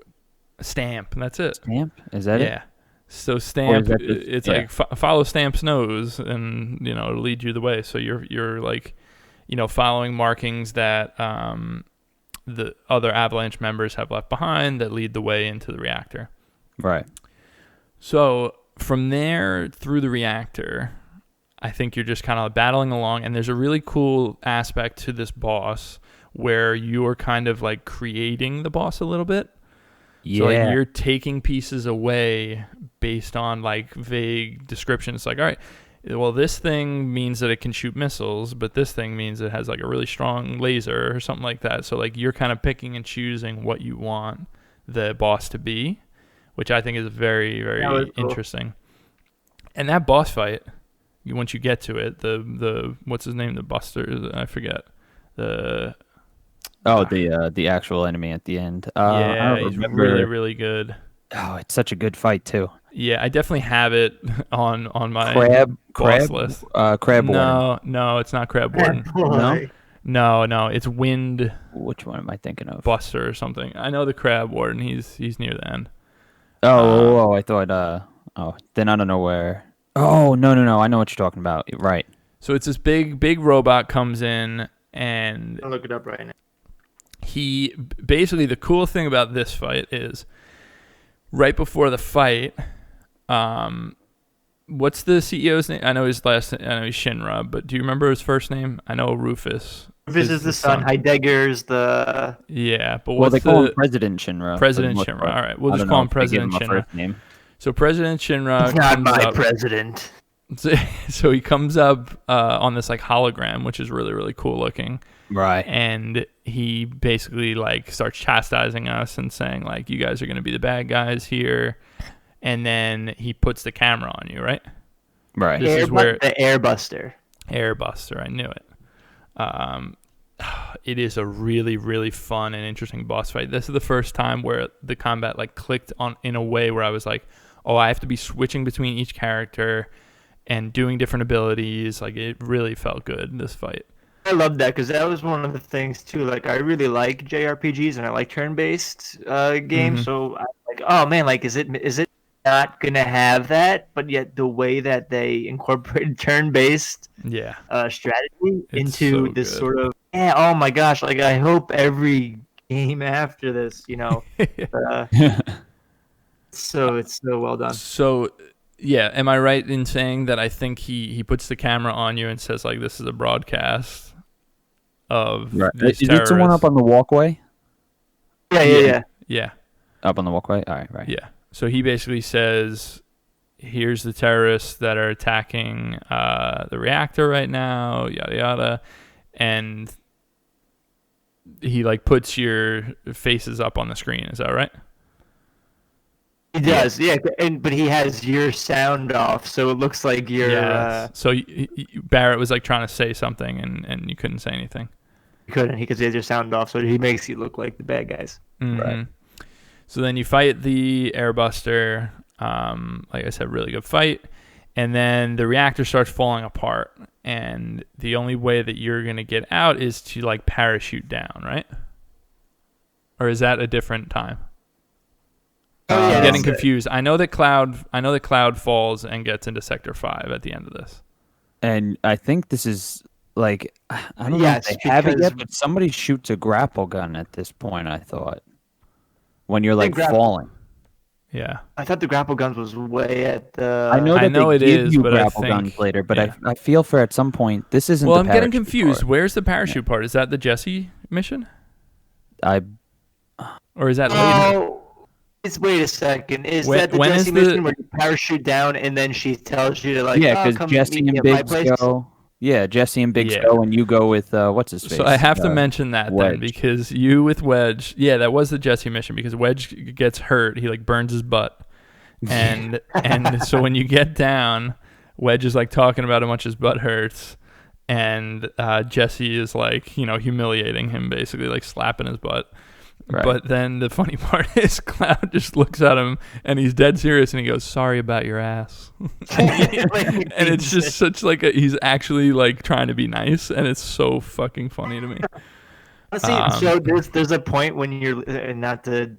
Stamp. That's it. Stamp. Is that it? Yeah. So Stamp, it's like follow Stamp's nose, and it'll lead you the way. So you're like, following markings that the other Avalanche members have left behind that lead the way into the reactor. Right. So from there through the reactor, I think you're just kind of battling along, and there's a really cool aspect to this boss where you're kind of like creating the boss a little bit. Yeah. So like you're taking pieces away based on like vague descriptions. It's like, all right, well, this thing means that it can shoot missiles, but this thing means it has like a really strong laser or something like that. So like you're kind of picking and choosing what you want the boss to be, which I think is very, very interesting. And that boss fight, once you get to it, the what's his name, the Buster, I forget. The actual enemy at the end. He's really, really good. Oh, it's such a good fight too. Yeah, I definitely have it on my crab list. Crab Warden. No, it's not Crab Warden. No, it's Wind. Which one am I thinking of? Buster or something. I know the Crab Warden. He's near the end. I thought. Then I don't know where. Oh no! I know what you're talking about. Right. So it's this big robot comes in and I'll look it up right now. He basically, the cool thing about this fight is right before the fight, what's the CEO's name? I know his last name. I know he's Shinra, but do you remember his first name? I know Rufus. Rufus is the son. Heidegger's the... Yeah, but they call him President Shinra. President Shinra. All right, we'll just call him President Shinra. Name. So President Shinra not my president. So he comes up on this like hologram, which is really, really cool looking. Right. And he basically like starts chastising us and saying like, you guys are going to be the bad guys here. And then he puts the camera on you, right? Right. This is where the Airbuster. Airbuster, I knew it. It is a really, really fun and interesting boss fight. This is the first time where the combat like clicked on in a way where I was like, oh, I have to be switching between each character and doing different abilities. Like it really felt good, this fight. I love that because that was one of the things too. Like I really like JRPGs and I like turn-based games. So I'm like, oh man, like is it not gonna have that? But yet the way that they incorporated turn-based strategy into this sort of oh my gosh, like I hope every game after this, so it's so well done. So yeah, am I right in saying that I think he puts the camera on you and says like this is a broadcast of these terrorists? Is it the one up on the walkway? Yeah. Up on the walkway? All right, right. Yeah. So he basically says, here's the terrorists that are attacking the reactor right now, yada yada, and he like puts your faces up on the screen. Is that right? He does, yeah. But he has your sound off, so it looks like you're... Yes. So Barrett was like trying to say something, and you couldn't say anything. You couldn't, because he has your sound off, so he makes you look like the bad guys. Mm-hmm. Right. So then you fight the Airbuster. Like I said, really good fight. And then the reactor starts falling apart, and the only way that you're going to get out is to like parachute down, right? Or is that a different time? I'm getting confused. I know that Cloud falls and gets into Sector 5 at the end of this. And I think this is like I don't know if they have it yet, but somebody shoots a grapple gun at this point, I thought. When you're like falling. Yeah. I thought the grapple guns was way at the... I know it give is, you but grapple I think, guns later, but I feel for at some point this isn't Well, the I'm getting confused. part. Where's the parachute part? Is that the Jesse mission? Or is that later? Oh, wait a second. Is that the Jesse mission where you parachute down and then she tells you to like... Yeah, because Jesse and Biggs go... Yeah, Jesse and Biggs go, and you go with what's his face. So I have to mention that Wedge. Then, because you with Wedge, that was the Jesse mission, because Wedge gets hurt, he like burns his butt, and so when you get down, Wedge is like talking about how much his butt hurts, and Jesse is like humiliating him, basically like slapping his butt. Right. But then the funny part is Cloud just looks at him and he's dead serious and he goes, "Sorry about your ass." And it's just such like he's actually like trying to be nice, and it's so fucking funny to me. So there's a point when you're, not to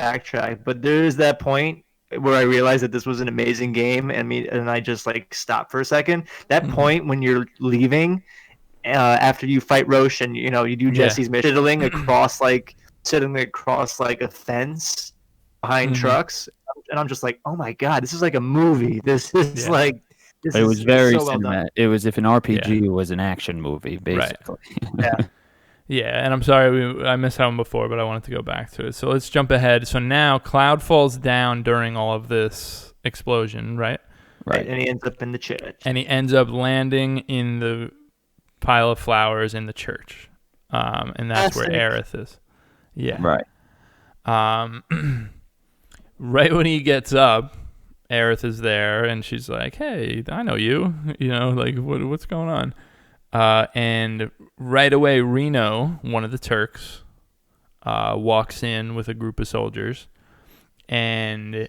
backtrack, but there's that point where I realized that this was an amazing game, and I just like stopped for a second. That point when you're leaving after you fight Roche and you do Jesse's mission, sitting across like a fence behind trucks, and I'm just like, oh my god, this is like a movie. This is like this. It was very so cinematic. It was if an RPG was an action movie, basically. Right. Yeah, and I'm sorry I missed that one before, but I wanted to go back to it. So let's jump ahead. So now Cloud falls down during all of this explosion, right? Right. And he ends up in the church. And he ends up landing in the pile of flowers in the church. And that's where Aerith is. Yeah. Right. Right when he gets up, Aerith is there, and she's like, "Hey, I know you. You know, like, what's going on?" And right away, Reno, one of the Turks, walks in with a group of soldiers, and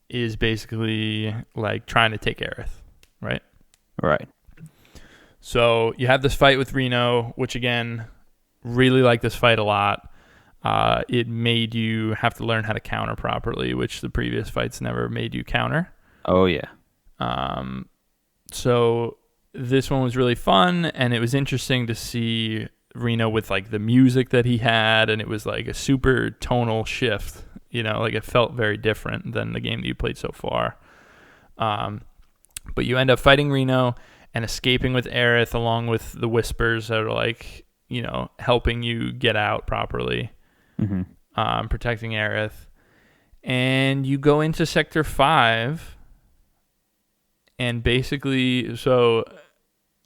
is basically like trying to take Aerith, right? Right. So you have this fight with Reno, which again, really like this fight a lot. It made you have to learn how to counter properly, which the previous fights never made you counter. Oh yeah. So this one was really fun, and it was interesting to see Reno with like the music that he had, and it was like a super tonal shift. You know, like it felt very different than the game that you played so far. But you end up fighting Reno and escaping with Aerith, along with the Whispers that are like, you know, helping you get out properly, protecting Aerith. And you go into Sector 5, and basically, so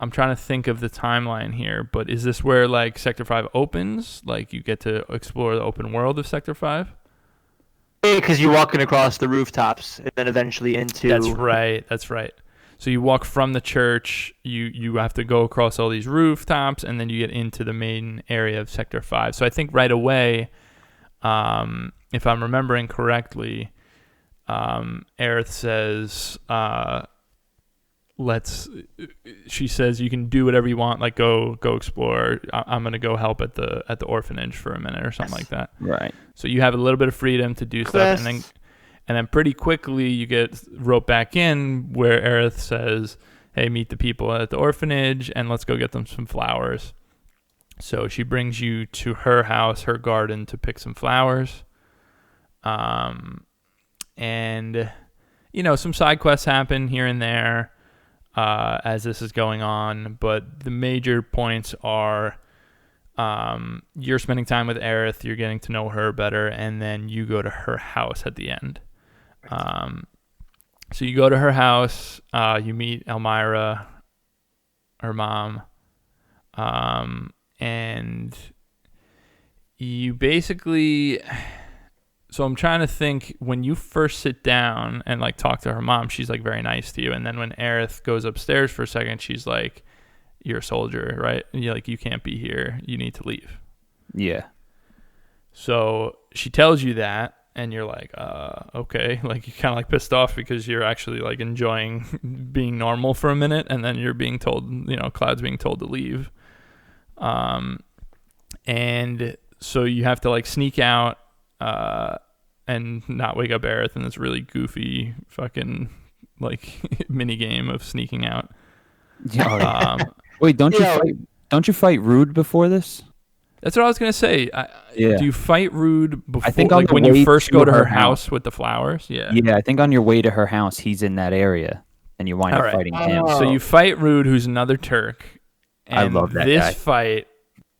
I'm trying to think of the timeline here, but is this where like Sector 5 opens? Like you get to explore the open world of Sector 5? Because you're walking across the rooftops and then eventually into... That's right. So you walk from the church, you have to go across all these rooftops, and then you get into the main area of Sector 5. So I think right away, if I'm remembering correctly, Aerith says, she says you can do whatever you want, like go explore. I'm gonna go help at the orphanage for a minute or something like that. Right. So you have a little bit of freedom to do stuff, and then pretty quickly you get roped back in where Aerith says, "Hey, meet the people at the orphanage, and let's go get them some flowers." So she brings you to her house, her garden, to pick some flowers. And you know, some side quests happen here and there as this is going on, but the major points are you're spending time with Aerith, you're getting to know her better, and then you go to her house at the end. So you go to her house, you meet Elmira, her mom, and you basically... So I'm trying to think, when you first sit down and like talk to her mom, she's like very nice to you. And then when Aerith goes upstairs for a second, she's like, "You're a soldier, right? And you're like, you can't be here. You need to leave." Yeah. So she tells you that, and you're like, okay. Like you're kind of like pissed off because you're actually like enjoying being normal for a minute, and then you're being told, you know, Cloud's being told to leave. And so you have to like sneak out and not wake up Aerith in this really goofy fucking like mini game of sneaking out. Wait, don't you fight Rude before this? That's what I was gonna say. Do you fight Rude before? I think like when you first go to her house house with the flowers. Yeah. Yeah, I think on your way to her house, he's in that area, and you wind up fighting him. So you fight Rude, who's another Turk. And I love that this guy. fight,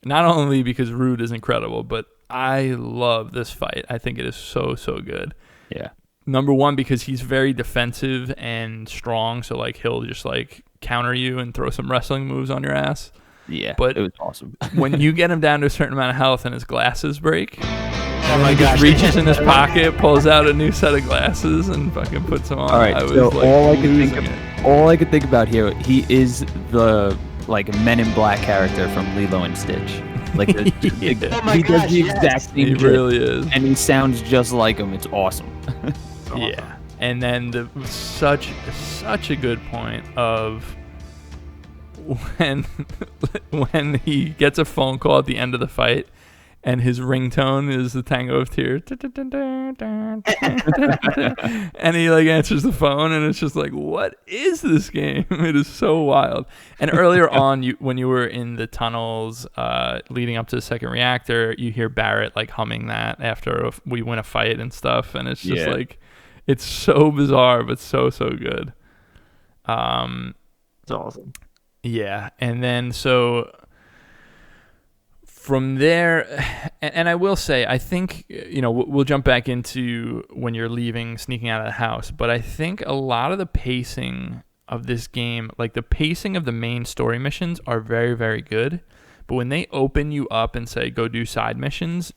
not only because Rude is incredible, but I love this fight. I think it is so good. Yeah. Number one, because he's very defensive and strong, so like he'll just like counter you and throw some wrestling moves on your ass. Yeah, but it was awesome. When you get him down to a certain amount of health and his glasses break, oh my gosh, he reaches in his pocket, pulls out a new set of glasses, and fucking puts them on. All right, so all I could think about here, he is the like Men in Black character from Lilo and Stitch. Like oh my he gosh, does the exact same. He really is, and he sounds just like him. It's awesome. Yeah, and then such a good point of when he gets a phone call at the end of the fight, and his ringtone is the Tango of Tears, and he like answers the phone, and it's just like, what is this game? It is so wild. And earlier on, when you were in the tunnels leading up to the second reactor, you hear Barrett like humming that after we win a fight and stuff, and it's just like, it's so bizarre but so good. It's awesome. Yeah, and then so from there, and I will say, I think, we'll jump back into when you're leaving, sneaking out of the house, but I think a lot of the pacing of this game, like the pacing of the main story missions, are very, very good. But when they open you up and say, go do side missions,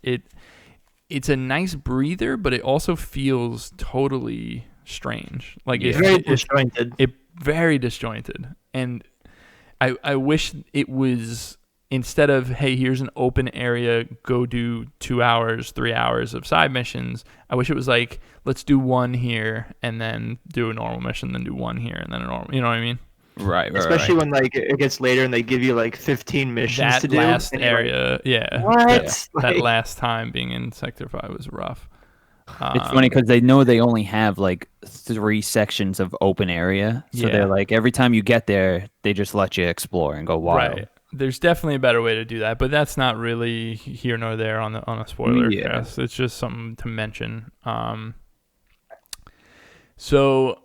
it's a nice breather, but it also feels totally strange. Like it's very disjointed. Very disjointed. And I wish it was, instead of, hey, here's an open area, go do 2 hours, 3 hours of side missions, I wish it was like, let's do one here and then do a normal mission, then do one here and then a normal, you know what I mean? Right. Especially when like it gets later and they give you like 15 missions to do. That last area, yeah. What? That last time being in Sector 5 was rough. It's funny because they know they only have like 3 sections of open area. So they're like, every time you get there, they just let you explore and go wild. Right. There's definitely a better way to do that, but that's not really here nor there on a spoiler cast. It's just something to mention. So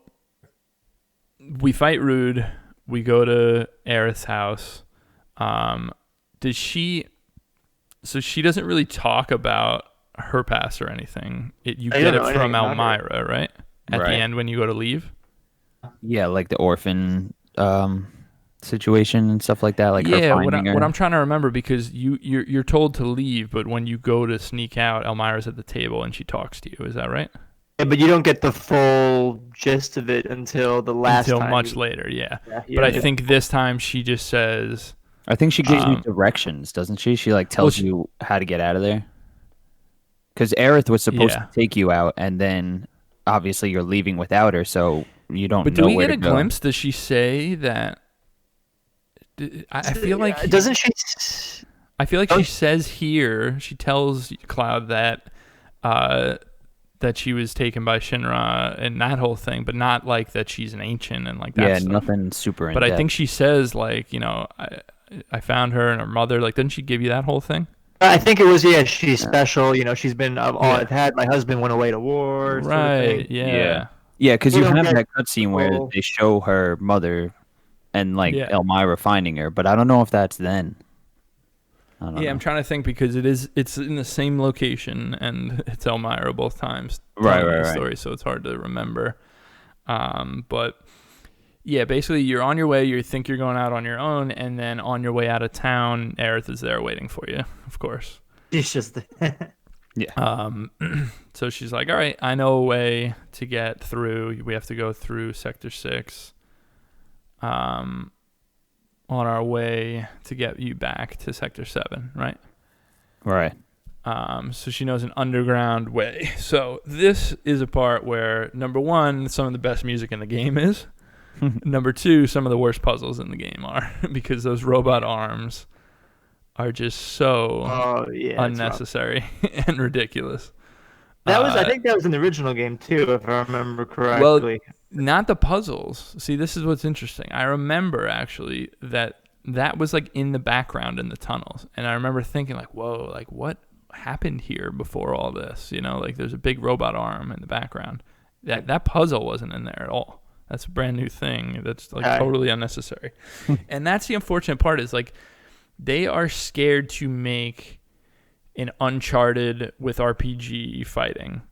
we fight Rude. We go to Aerith's house. So she doesn't really talk about her past or anything. You get it from Elmira, right? At the end when you go to leave? Yeah, like the orphan situation and stuff like that. Like her finding her. What I'm trying to remember, because you're told to leave, but when you go to sneak out, Elmira's at the table and she talks to you. Is that right? Yeah, but you don't get the full gist of it until the last time. Until much later, yeah. But I think this time she just says... I think she gives you directions, doesn't she? She like tells you how to get out of there. Because Aerith was supposed to take you out, and then obviously you're leaving without her, so you don't know where to go. But do we get a glimpse? Does she say that... I feel like... Doesn't she... I feel like she says here, she tells Cloud that she was taken by Shinra and that whole thing, but not like that she's an ancient and like that Yeah, stuff. Nothing super in But depth. I think she says like, I found her and her mother. Like, didn't she give you that whole thing? I think it was, she's special. She's been, I've had, my husband went away to war. Right, sort of thing. yeah. Yeah, because you have that cutscene where they show her mother and like Elmira finding her, but I don't know if that's then. I don't know. I'm trying to think because it's in the same location and it's Elmira both times. Right. Story, so it's hard to remember. But yeah, basically you're on your way. You think you're going out on your own, and then on your way out of town, Aerith is there waiting for you. Of course. She's just. Yeah. So she's like, all right, I know a way to get through. We have to go through Sector 6. On our way to get you back to Sector 7, right? Right. So she knows an underground way. So this is a part where, number one, some of the best music in the game is. Number two, some of the worst puzzles in the game are, because those robot arms are just so unnecessary and ridiculous. I think that was in the original game too, if I remember correctly. Well, not the puzzles. See, this is what's interesting. I remember actually that was like in the background in the tunnels, and I remember thinking like, "Whoa, like what happened here before all this?" Like there's a big robot arm in the background. That puzzle wasn't in there at all. That's a brand new thing. That's like totally unnecessary. And that's the unfortunate part, is like they are scared to make an Uncharted with RPG fighting.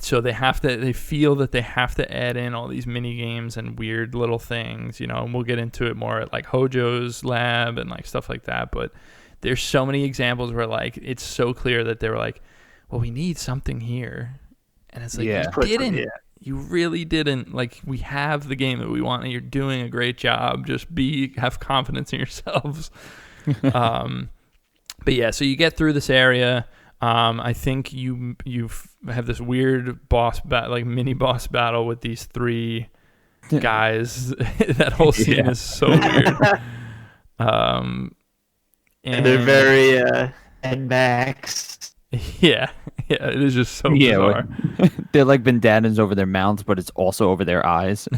So they feel that they have to add in all these mini games and weird little things, and we'll get into it more at like Hojo's lab and like stuff like that. But there's so many examples where like it's so clear that they were like, well, we need something here. And it's like, you really didn't. Like, we have the game that we want and you're doing a great job. Just have confidence in yourselves. But yeah, so you get through this area. I think you have this weird mini boss battle with these 3 guys. That whole scene is so weird. And they're very Mad Max. Yeah, it is just so bizarre. They're like bandanas over their mouths, but it's also over their eyes.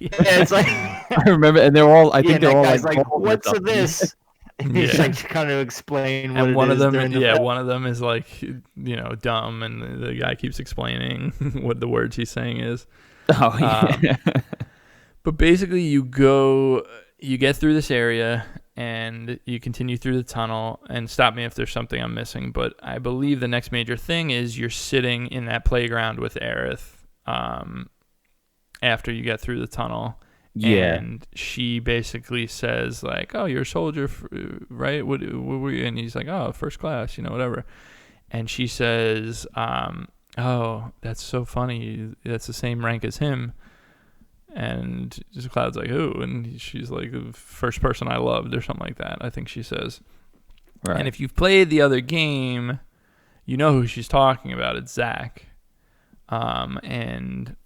It's like I remember, and they're all. I think they're all like, "What's this?" He's like trying to explain what and one it of is. them, one of them is like, dumb, and the guy keeps explaining what the words he's saying is. Oh yeah. But basically, you get through this area, and you continue through the tunnel, and stop me if there's something I'm missing, but I believe the next major thing is you're sitting in that playground with Aerith after you get through the tunnel. Yeah. And she basically says, like, oh, you're a soldier, right? What were you? And he's like, oh, first class, whatever. And she says, oh, that's so funny. That's the same rank as him. And Cloud's like, who? And she's like, the first person I loved, or something like that, I think she says. Right. And if you've played the other game, you know who she's talking about. It's Zack. And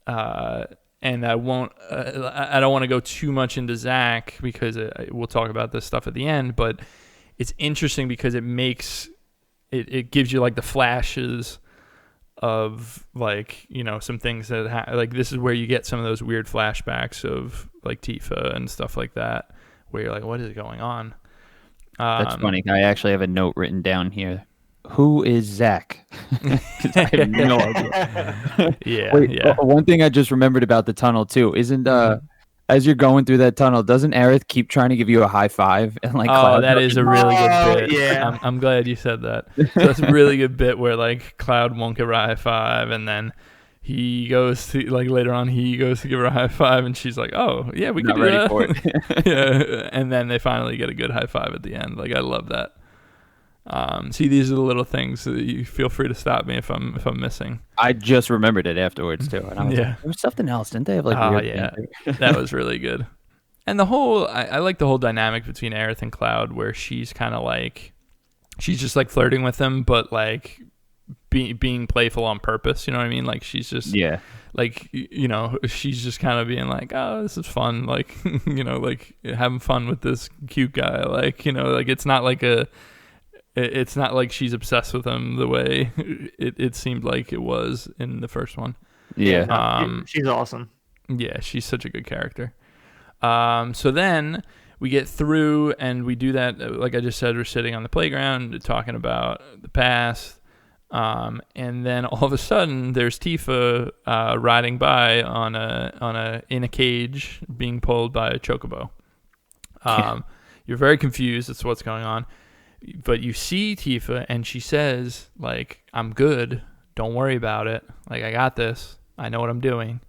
I won't. I don't want to go too much into Zack because we'll talk about this stuff at the end. But it's interesting because it makes it gives you like the flashes of like some things that like this is where you get some of those weird flashbacks of like Tifa and stuff like that, where you're like, what is going on? That's funny. I actually have a note written down here. Who is Zack? I have no idea. Yeah. Wait, yeah. One thing I just remembered about the tunnel too isn't as you're going through that tunnel, doesn't Aerith keep trying to give you a high five and like? Oh, that is a really good bit. Yeah. I'm glad you said that. So that's a really good bit where like Cloud won't give her a high five, and then he goes to like later on he goes to give her a high five, and she's like, oh yeah, we can do ready that. for it. Yeah, and then they finally get a good high five at the end. Like I love that. See, these are the little things that you feel free to stop me if I'm missing. I just remembered it afterwards too, and I was like, there was something else, didn't they have like? Oh weird yeah, things? that was really good. And the whole, I like the whole dynamic between Aerith and Cloud, where she's kind of like, she's just like flirting with him, but like being playful on purpose. You know what I mean? Like she's just like she's just kind of being like, oh, this is fun, like like having fun with this cute guy, like like it's not like it's not like she's obsessed with him the way it seemed like it was in the first one. Yeah. She's awesome. Yeah, she's such a good character. So then we get through and we do that. Like I just said, we're sitting on the playground talking about the past. And then all of a sudden there's Tifa riding by in a cage being pulled by a chocobo. You're very confused as to what's going on. But you see Tifa, and she says, like, I'm good. Don't worry about it. Like, I got this. I know what I'm doing.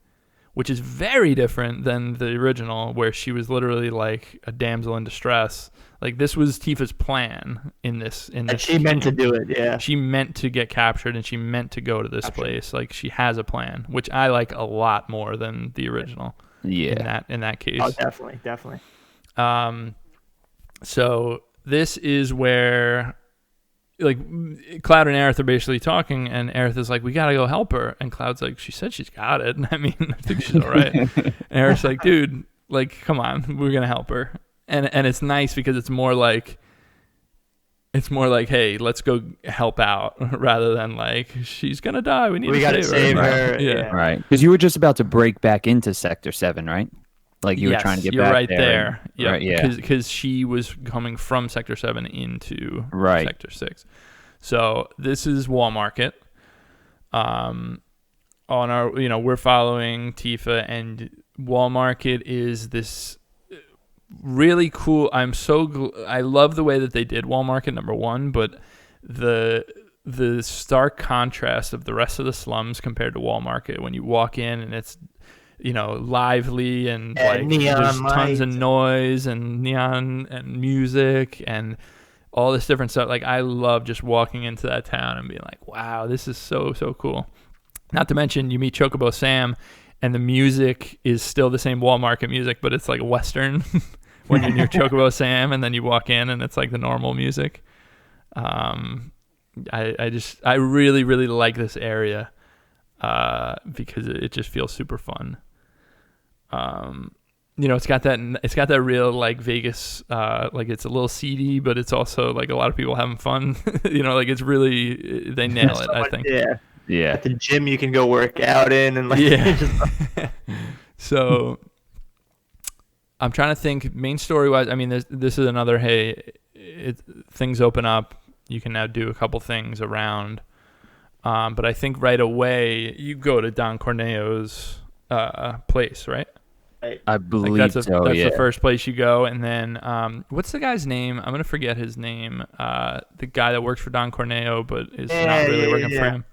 Which is very different than the original, where she was literally, like, a damsel in distress. Like, this was Tifa's plan in this And she meant to do it, yeah. She meant to get captured, and she meant to go to this place. Like, she has a plan, which I like a lot more than the original. Yeah. In that case. Oh, definitely. So this is where, like, Cloud and Aerith are basically talking, and Aerith is like, we gotta go help her. And Cloud's like, she said she's got it. I mean, I think she's all right. And Aerith's like, dude, like, come on, we're gonna help her. And it's nice because it's more like, hey, let's go help out, rather than like, she's gonna die, we gotta save her. Right. Yeah. Right. Because you were just about to break back into Sector 7, right? Like you were trying to get you're back right there. Yeah, right, yeah. Because she was coming from Sector 7 into Right. Sector 6. So this is Wall Market. On our, we're following Tifa, and Wall Market is this really cool. I love the way that they did Wall Market, number one, but the stark contrast of the rest of the slums compared to Wall Market when you walk in and it's lively and like there's tons of noise and neon and music and all this different stuff. Like I love just walking into that town and being like, wow, this is so cool. Not to mention you meet Chocobo Sam and the music is still the same Wall Market music, but it's like Western when you're near Chocobo Sam, and then you walk in and it's like the normal music. I really, really like this area because it just feels super fun. It's got that real like Vegas, like it's a little seedy, but it's also like a lot of people having fun. Like it's really, they nail it, I think. Yeah. At the gym you can go work out in and like. Yeah. So I'm trying to think main story wise. I mean, this is another, things open up. You can now do a couple things around. But I think right away you go to Don Corneo's place, right? I Like believe that's so. Yeah. the first place you go, and then what's the guy's name? I'm gonna forget his name. The guy that works for Don Corneo, but is not really working for him.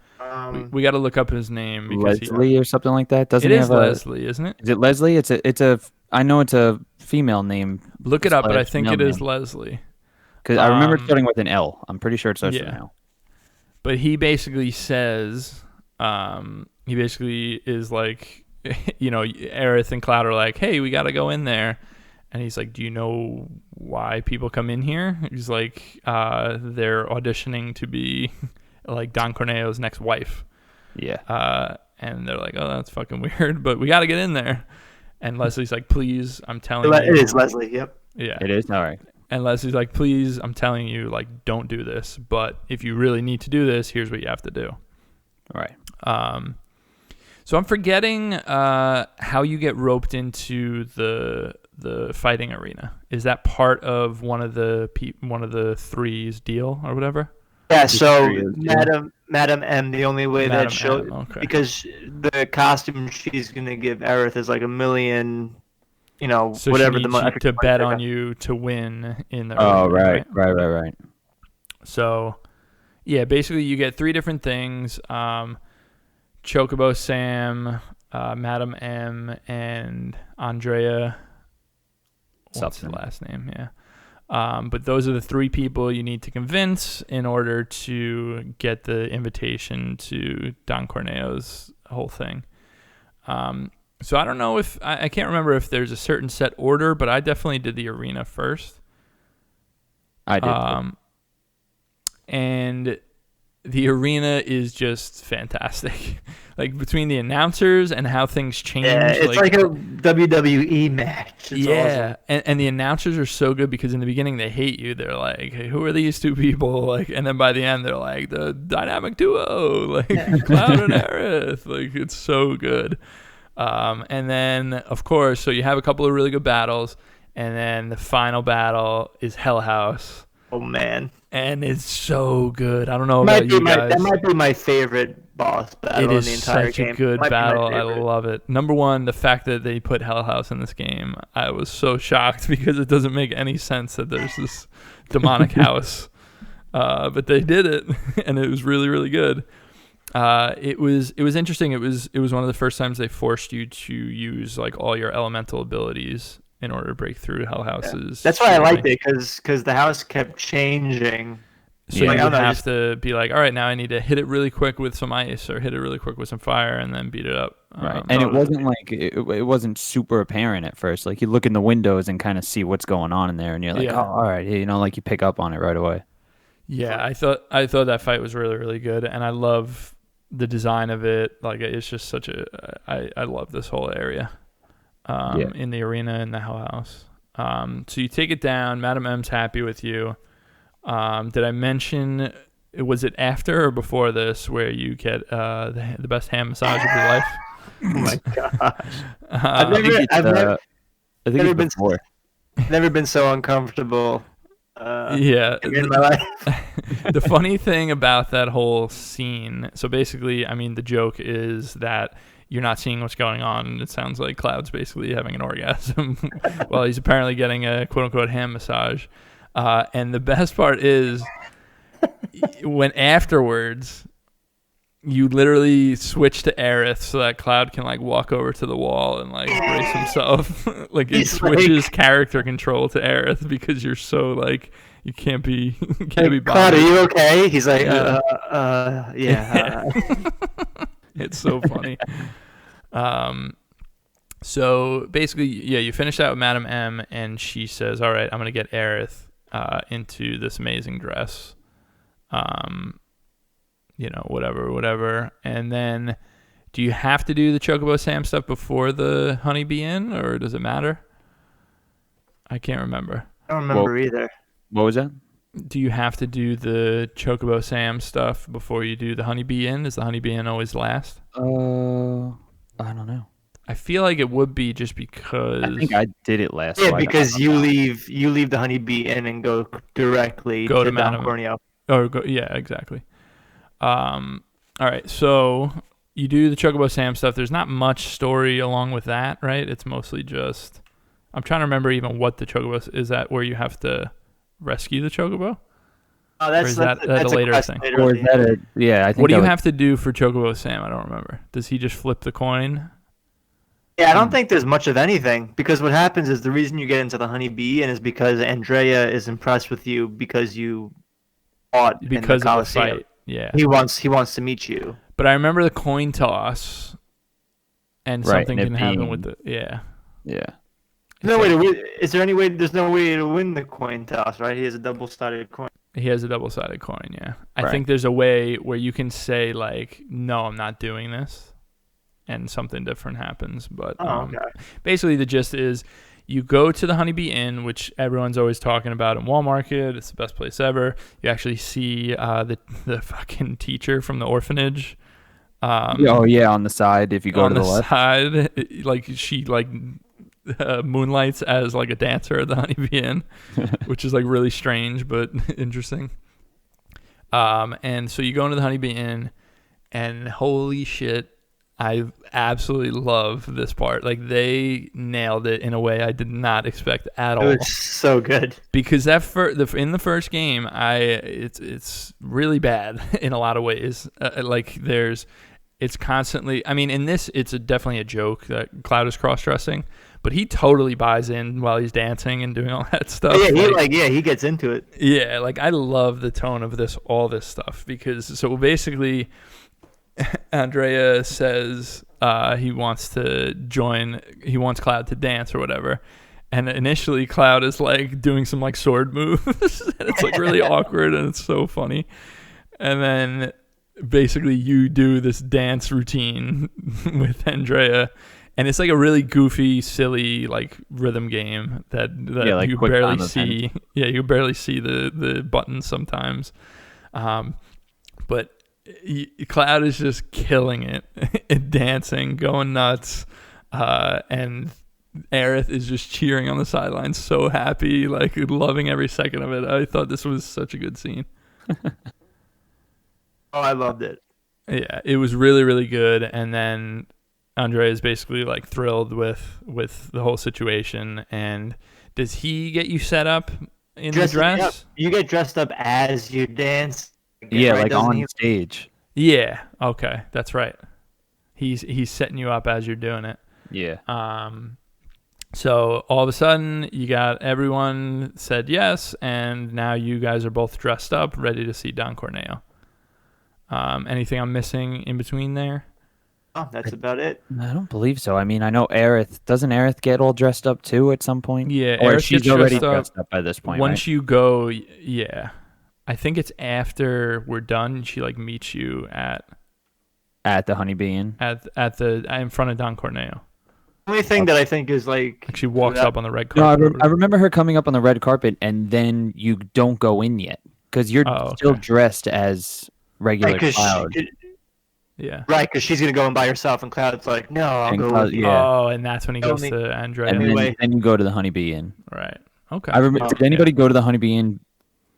We got to look up his name because Leslie or something like that. Doesn't it he is have Leslie, isn't it? Is it Leslie? It's a. I know it's a female name. Look it up, but I It's a think male it is name. Leslie. Because I remember it starting with an L. I'm pretty sure it starts with an L. But he basically says, he basically is like, Aerith and Cloud are like, hey, we got to go in there. And he's like, do you know why people come in here? He's like, they're auditioning to be like Don Corneo's next wife. Yeah. And they're like, oh, that's fucking weird, but we got to get in there. And Leslie's like, please, I'm telling you. It is Leslie, yep. Yeah. It is? All right. And Leslie's like, please, I'm telling you, like, don't do this. But if you really need to do this, here's what you have to do. All right. So I'm forgetting how you get roped into the fighting arena. Is that part of one of the three's deal or whatever? Yeah. So Madam M, the only way Madam that showed M, okay. because the costume she's gonna give Aerith is like $1 million. So whatever she the needs money you to bet on you to win in the Oh, arena, right. So, yeah, basically you get 3 different things: Chocobo Sam, Madam M, and Andrea. What's the last name? Yeah. But those are the 3 people you need to convince in order to get the invitation to Don Corneo's whole thing. So I don't know if I can't remember if there's a certain set order, but I definitely did the arena first. I did. And the arena is just fantastic. Like between the announcers and how things change. Yeah, it's like a WWE match. It's awesome. And the announcers are so good because in the beginning they hate you. They're like, hey, who are these 2 people? Like, and then by the end they're like the dynamic duo, like Cloud and Aerith. Like it's so good. And then of course, so you have a couple of really good battles, and then the final battle is Hell House. Oh man. And it's so good. I don't know about you guys. That might be my favorite boss battle in the entire game. It is such a good battle. I love it. Number one, the fact that they put Hell House in this game, I was so shocked because it doesn't make any sense that there's this demonic house. But they did it, and it was really, really good. It was interesting. It was one of the first times they forced you to use like all your elemental abilities in order to break through Hell Houses. That's why I liked it, because the house kept changing. So you would have to be like, all right, now I need to hit it really quick with some ice or hit it really quick with some fire and then beat it up. Right. And it wasn't like it wasn't super apparent at first. Like you look in the windows and kind of see what's going on in there, and you're like, oh, all right, like you pick up on it right away. Yeah, I thought that fight was really, really good, and I love the design of it. Like it's just such I love this whole area. In the arena in the Hell House. So you take it down. Madam M's happy with you. Did I mention, was it after or before this where you get the best hand massage of your life? Oh my gosh. I've never been so uncomfortable in my life. The funny thing about that whole scene, so basically, I mean, the joke is that you're not seeing what's going on. It sounds like Cloud's basically having an orgasm while he's apparently getting a quote-unquote hand massage. And the best part is when afterwards you literally switch to Aerith so that Cloud can like walk over to the wall and like brace himself. Like it switches character control to Aerith because you're so like you can't be bothered. Cloud, are you okay? He's like, It's so funny. So basically, you finish that with Madam M, and she says, all right, I'm going to get Aerith into this amazing dress. Whatever. And then do you have to do the Chocobo Sam stuff before the Honeybee Inn, or does it matter? I can't remember. I don't remember either. What was that? Do you have to do the Chocobo Sam stuff before you do the Honeybee Inn? Is the Honeybee Inn always last? I don't know. I feel like it would be just because I think I did it last. Yeah, because you leave the Honeybee Inn and go directly to Don Corneo. Yeah, exactly. All right, so you do the Chocobo Sam stuff. There's not much story along with that, right? It's mostly just. I'm trying to remember even what the Chocobo is. That where you have to rescue the Chocobo? Oh, that's Or is that a later quest thing? later Or in is the that game. yeah, I think What do that you was- have to do for Chocobo Sam? I don't remember. Does he just flip the coin? Yeah, I don't think there's much of anything because what happens is the reason you get into the Honeybee Inn is because Andrea is impressed with you because you fought in the Because of the Coliseum. fight. Yeah. He wants to meet you. But I remember the coin toss, and Right, something and it can happen being- with the yeah. Yeah. No way to win. Is there any way? There's no way to win the coin toss, right? He has a double-sided coin. He has a double-sided coin. Yeah, I Right. think there's a way where you can say like, "No, I'm not doing this," and something different happens. But Okay. basically, the gist is you go to the Honeybee Inn, which everyone's always talking about in Wall Market. It's the best place ever. You actually see the fucking teacher from the orphanage. Oh yeah, on the side if you go on to the left. side, like she moonlights as like a dancer at the Honeybee Inn, which is like really strange but interesting. And so you go into the Honeybee Inn, and holy shit, I absolutely love this part. Like they nailed it in a way I did not expect at all. It was so good. Because in the first game, it's really bad in a lot of ways. It's constantly. I mean, in this, it's definitely a joke that Cloud is cross-dressing, but he totally buys in while he's dancing and doing all that stuff. He gets into it. Yeah, like I love the tone of all this stuff because so basically, Andrea says he wants to join. He wants Cloud to dance or whatever. And initially, Cloud is like doing some like sword moves, and it's like really awkward, and it's so funny. And then basically, you do this dance routine with Andrea, and it's like a really goofy, silly like rhythm game that like you quick barely time see. event. Yeah, you barely see the buttons sometimes, but Cloud is just killing it, dancing, going nuts, and Aerith is just cheering on the sidelines, so happy, like loving every second of it. I thought this was such a good scene. Oh, I loved it. Yeah, it was really, really good. And then Andrea is basically like thrilled with the whole situation. And does he get you set up in the dress? Yep. You get dressed up as you dance. Yeah, right? like Doesn't on he? stage. Yeah. Okay, that's right. He's setting you up as you're doing it. Yeah. So all of a sudden, you got everyone said yes, and now you guys are both dressed up, ready to see Don Corneo. Anything I'm missing in between there? Oh, that's about it. I don't believe so. I mean, I know Aerith. Doesn't Aerith get all dressed up too at some point? Yeah, Or Aerith she's gets already dressed up. dressed up by this point, Once right? you go, yeah. I think it's after we're done. She like meets you at At the Honeybee Inn. in front of Don Corneo. The only thing that I think is like Like she walks up on the red No, carpet. I remember her coming up on the red carpet, and then you don't go in yet because you're Oh, still okay. dressed as regular because Cloud. Yeah. she's gonna go in by herself, and Cloud's like, no, I'll And go Cloud- with you. yeah. Oh, and that's when he goes Only- to Andrea. And Anyway. then you go to the Honeybee Inn. Right. Okay. I remember. Did Yeah. anybody go to the Honeybee Inn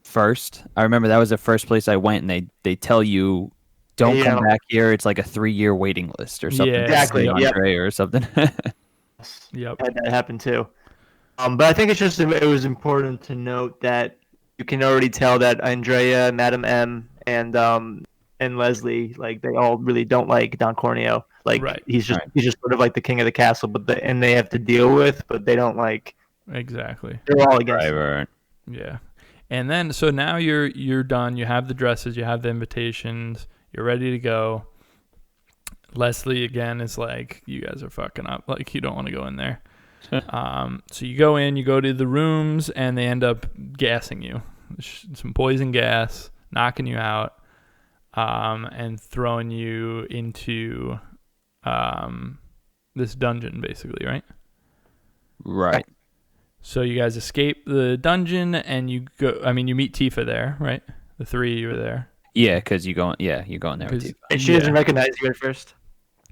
first? I remember that was the first place I went, and they tell you, don't Yeah. come back here. It's like a 3-year waiting list or something. Yeah, Exactly, On yep. Andrea or something. Yep. Had that happen too. But I think it was important to note that you can already tell that Andrea, Madam M, and Leslie, like they all really don't like Don Corneo. Like Right. he's just sort of like the king of the castle, and they have to deal with, but they don't like. Exactly. They're all against. him. right. Yeah. And then so now you're done. You have the dresses, you have the invitations, you're ready to go. Leslie again is like, you guys are fucking up. Like you don't want to go in there. So you go in, you go to the rooms, and they end up gassing you. Some poison gas, knocking you out, and throwing you into this dungeon, basically, right? Right. So you guys escape the dungeon, and you go. I mean, you meet Tifa there, right? The three of you are there. Yeah, because you go in there with 'Cause- Tifa. And she doesn't recognize you at first.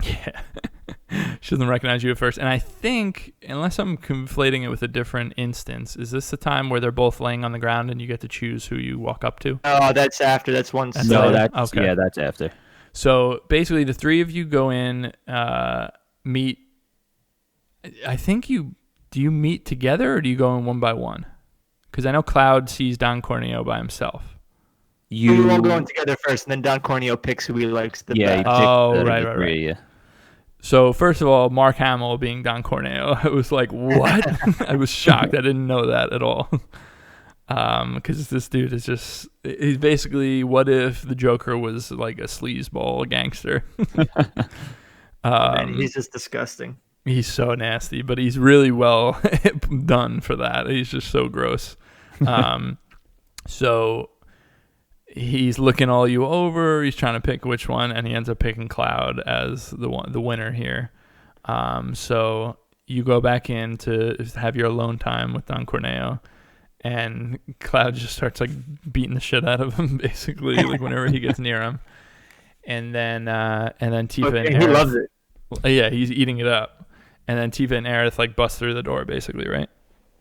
Yeah. She doesn't recognize you at first. And I think, unless I'm conflating it with a different instance, is this the time where they're both laying on the ground and you get to choose who you walk up to? Oh, that's after. That's one. That's No, later? that's Okay. yeah, that's after. So basically, the three of you go in, meet. I think do you meet together or do you go in one by one? Because I know Cloud sees Don Corneo by himself. We all go in together first, and then Don Corneo picks who he likes the best. Oh, right. Yeah. So first of all, Mark Hamill being Don Corneo, I was like, what? I was shocked. I didn't know that at all. Because this dude is he's basically, what if the Joker was like a sleazeball gangster? Man, he's just disgusting. He's so nasty, but he's really well done for that. He's just so gross. So he's looking all you over. He's trying to pick which one, and he ends up picking Cloud as the winner here. So you go back in to have your alone time with Don Corneo, and Cloud just starts like beating the shit out of him, basically, like whenever he gets near him. And then Tifa and Aerith, he loves it. Yeah, he's eating it up. And then Tifa and Aerith like bust through the door, basically, right?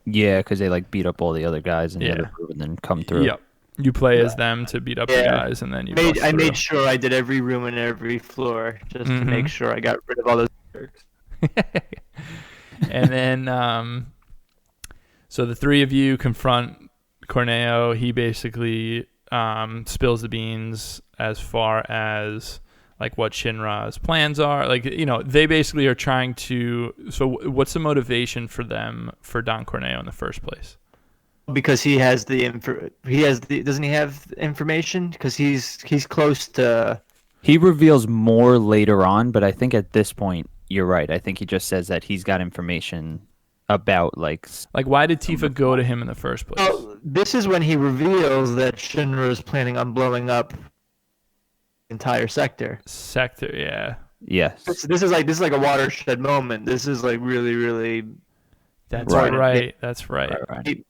Yeah, because they like beat up all the other guys in the other group and then come through. Yep. You play as them to beat up the guys, and then I made sure I did every room and every floor just to make sure I got rid of all those jerks. And then, so the three of you confront Corneo. He basically spills the beans as far as like what Shinra's plans are. Like, you know, they basically are trying to. So, what's the motivation for them for Don Corneo in the first place? Because he has doesn't he have information? Because he's close to. He reveals more later on, but I think at this point you're right. I think he just says that he's got information about like why did Tifa go to him in the first place? Well, this is when he reveals that Shinra is planning on blowing up the entire sector. Yeah. Yes. This is like a watershed moment. This is like really. That's right. That's right.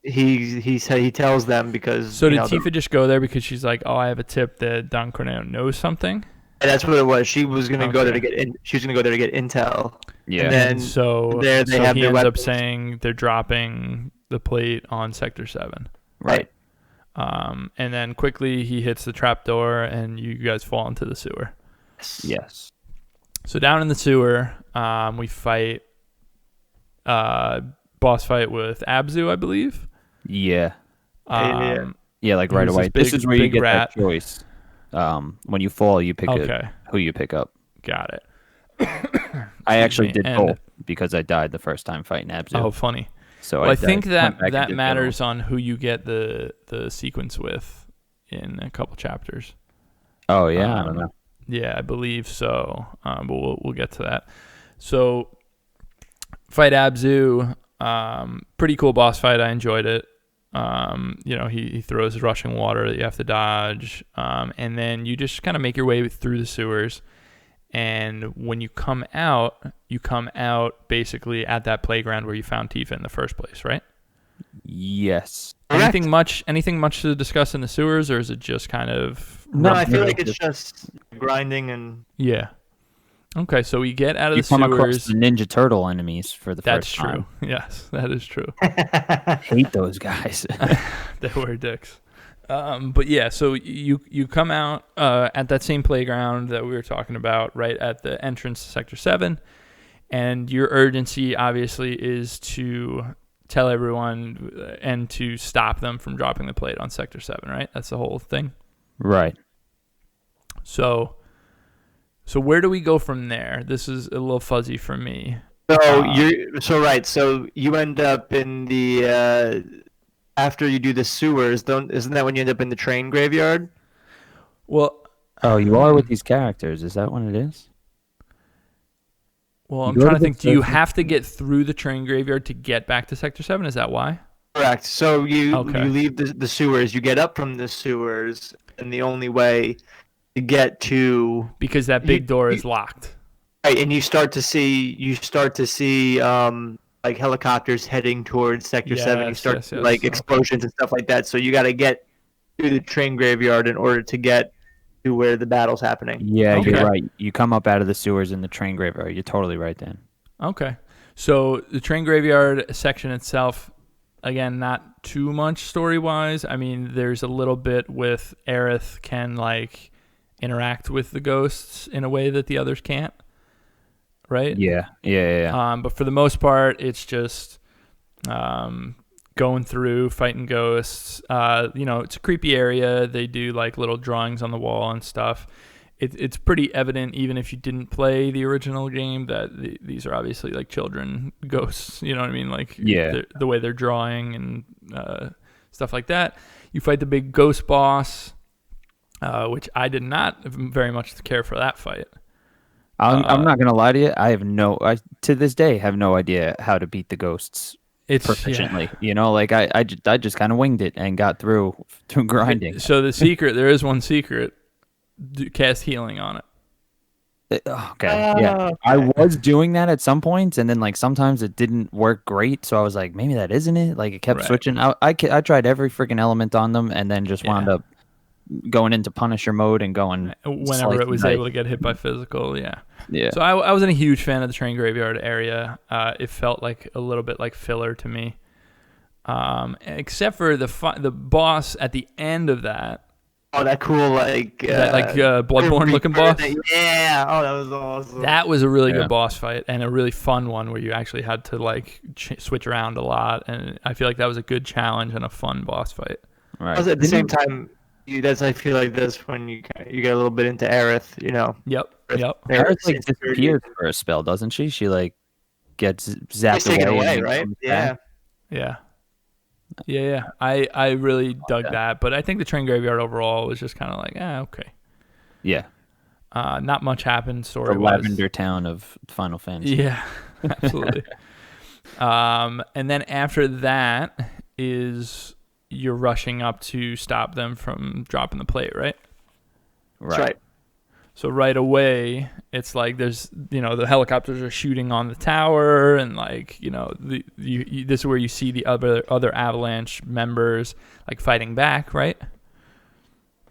He tells them because. So did Tifa just go there because she's like, oh, I have a tip that Don Corneo knows something? And that's what it was. She was gonna go there to get She was gonna go there to get intel. Yeah. And then so there they have he their ends up weapons. saying they're dropping the plate on Sector 7. Right. And then quickly he hits the trapdoor and you guys fall into the sewer. Yes. So down in the sewer, we fight. Boss fight with Abzu, I believe. Yeah. Yeah, like right away. This is where you get that choice. When you fall, you pick who you pick up. Got it. I actually did both because I died the first time fighting Abzu. Oh, funny. So I think that matters on who you get the sequence with in a couple chapters. Oh yeah, I don't know. Yeah, I believe so. But we'll get to that. So fight Abzu. Pretty cool boss fight. I enjoyed it. You know, he throws rushing water that you have to dodge, and then you just kind of make your way through the sewers. And when you come out basically at that playground where you found Tifa in the first place, right? Yes. Anything much to discuss in the sewers, or is it just kind of? No, I feel like it's just grinding and. Yeah. Okay, so we get out of the sewers. You come across the Ninja Turtle enemies for the first time. That's true. Yes, that is true. Hate those guys. They were dicks. But yeah, so you come out at that same playground that we were talking about, right at the entrance to Sector 7, and your urgency obviously is to tell everyone and to stop them from dropping the plate on Sector 7, right? That's the whole thing. Right. Oh. So where do we go from there? This is a little fuzzy for me. So you end up in the after you do the sewers. Isn't that when you end up in the train graveyard? Well, you are with these characters. Is that what it is? Well, I'm trying to think. Do you have to get through the train graveyard to get back to Sector 7? Is that why? Correct. So you leave the sewers. You get up from the sewers, and the only way to get to because that big door is locked. Right, and you start to see like helicopters heading towards Sector 7. You start to like explosions and stuff like that. So you got to get to the train graveyard in order to get to where the battle's happening. Yeah, you're right. You come up out of the sewers in the train graveyard. You're totally right, Dan. Okay. So the train graveyard section itself, again, not too much story-wise. I mean, there's a little bit with Aerith can like interact with the ghosts in a way that the others can't. Right? Yeah. But for the most part, it's just going through, fighting ghosts. It's a creepy area. They do like little drawings on the wall and stuff. It's pretty evident, even if you didn't play the original game, that these are obviously like children ghosts. You know what I mean? Like the way they're drawing and stuff like that. You fight the big ghost boss, which I did not very much care for that fight. I'm not gonna lie to you. I to this day have no idea how to beat the ghosts proficiently. Like I just kind of winged it and got through grinding. So there is one secret. Cast healing on it. Okay. Yeah. I was doing that at some points, and then like sometimes it didn't work great, so I was like, maybe that isn't it. Like it kept switching. I tried every freaking element on them, and then just wound up going into Punisher mode and going whenever it was able to get hit by physical. Yeah. So I wasn't a huge fan of the train graveyard area. It felt like a little bit like filler to me, except for the boss at the end of that. Oh, that cool Bloodborne looking boss. Yeah. Oh, that was awesome. That was a really good boss fight and a really fun one where you actually had to like switch around a lot, and I feel like that was a good challenge and a fun boss fight. Right. At the same time, I feel like this when you get a little bit into Aerith, Yep. Aerith like disappears for a spell, doesn't she? She like gets zapped away, right? Yeah. I really dug that, but I think the train graveyard overall was just kind of like, okay. Yeah. Not much happened story-wise. The lavender town of Final Fantasy. Yeah, absolutely. And then after that is you're rushing up to stop them from dropping the plate, right? Right. So right away, it's like there's, the helicopters are shooting on the tower, and like, this is where you see the other Avalanche members like fighting back, right?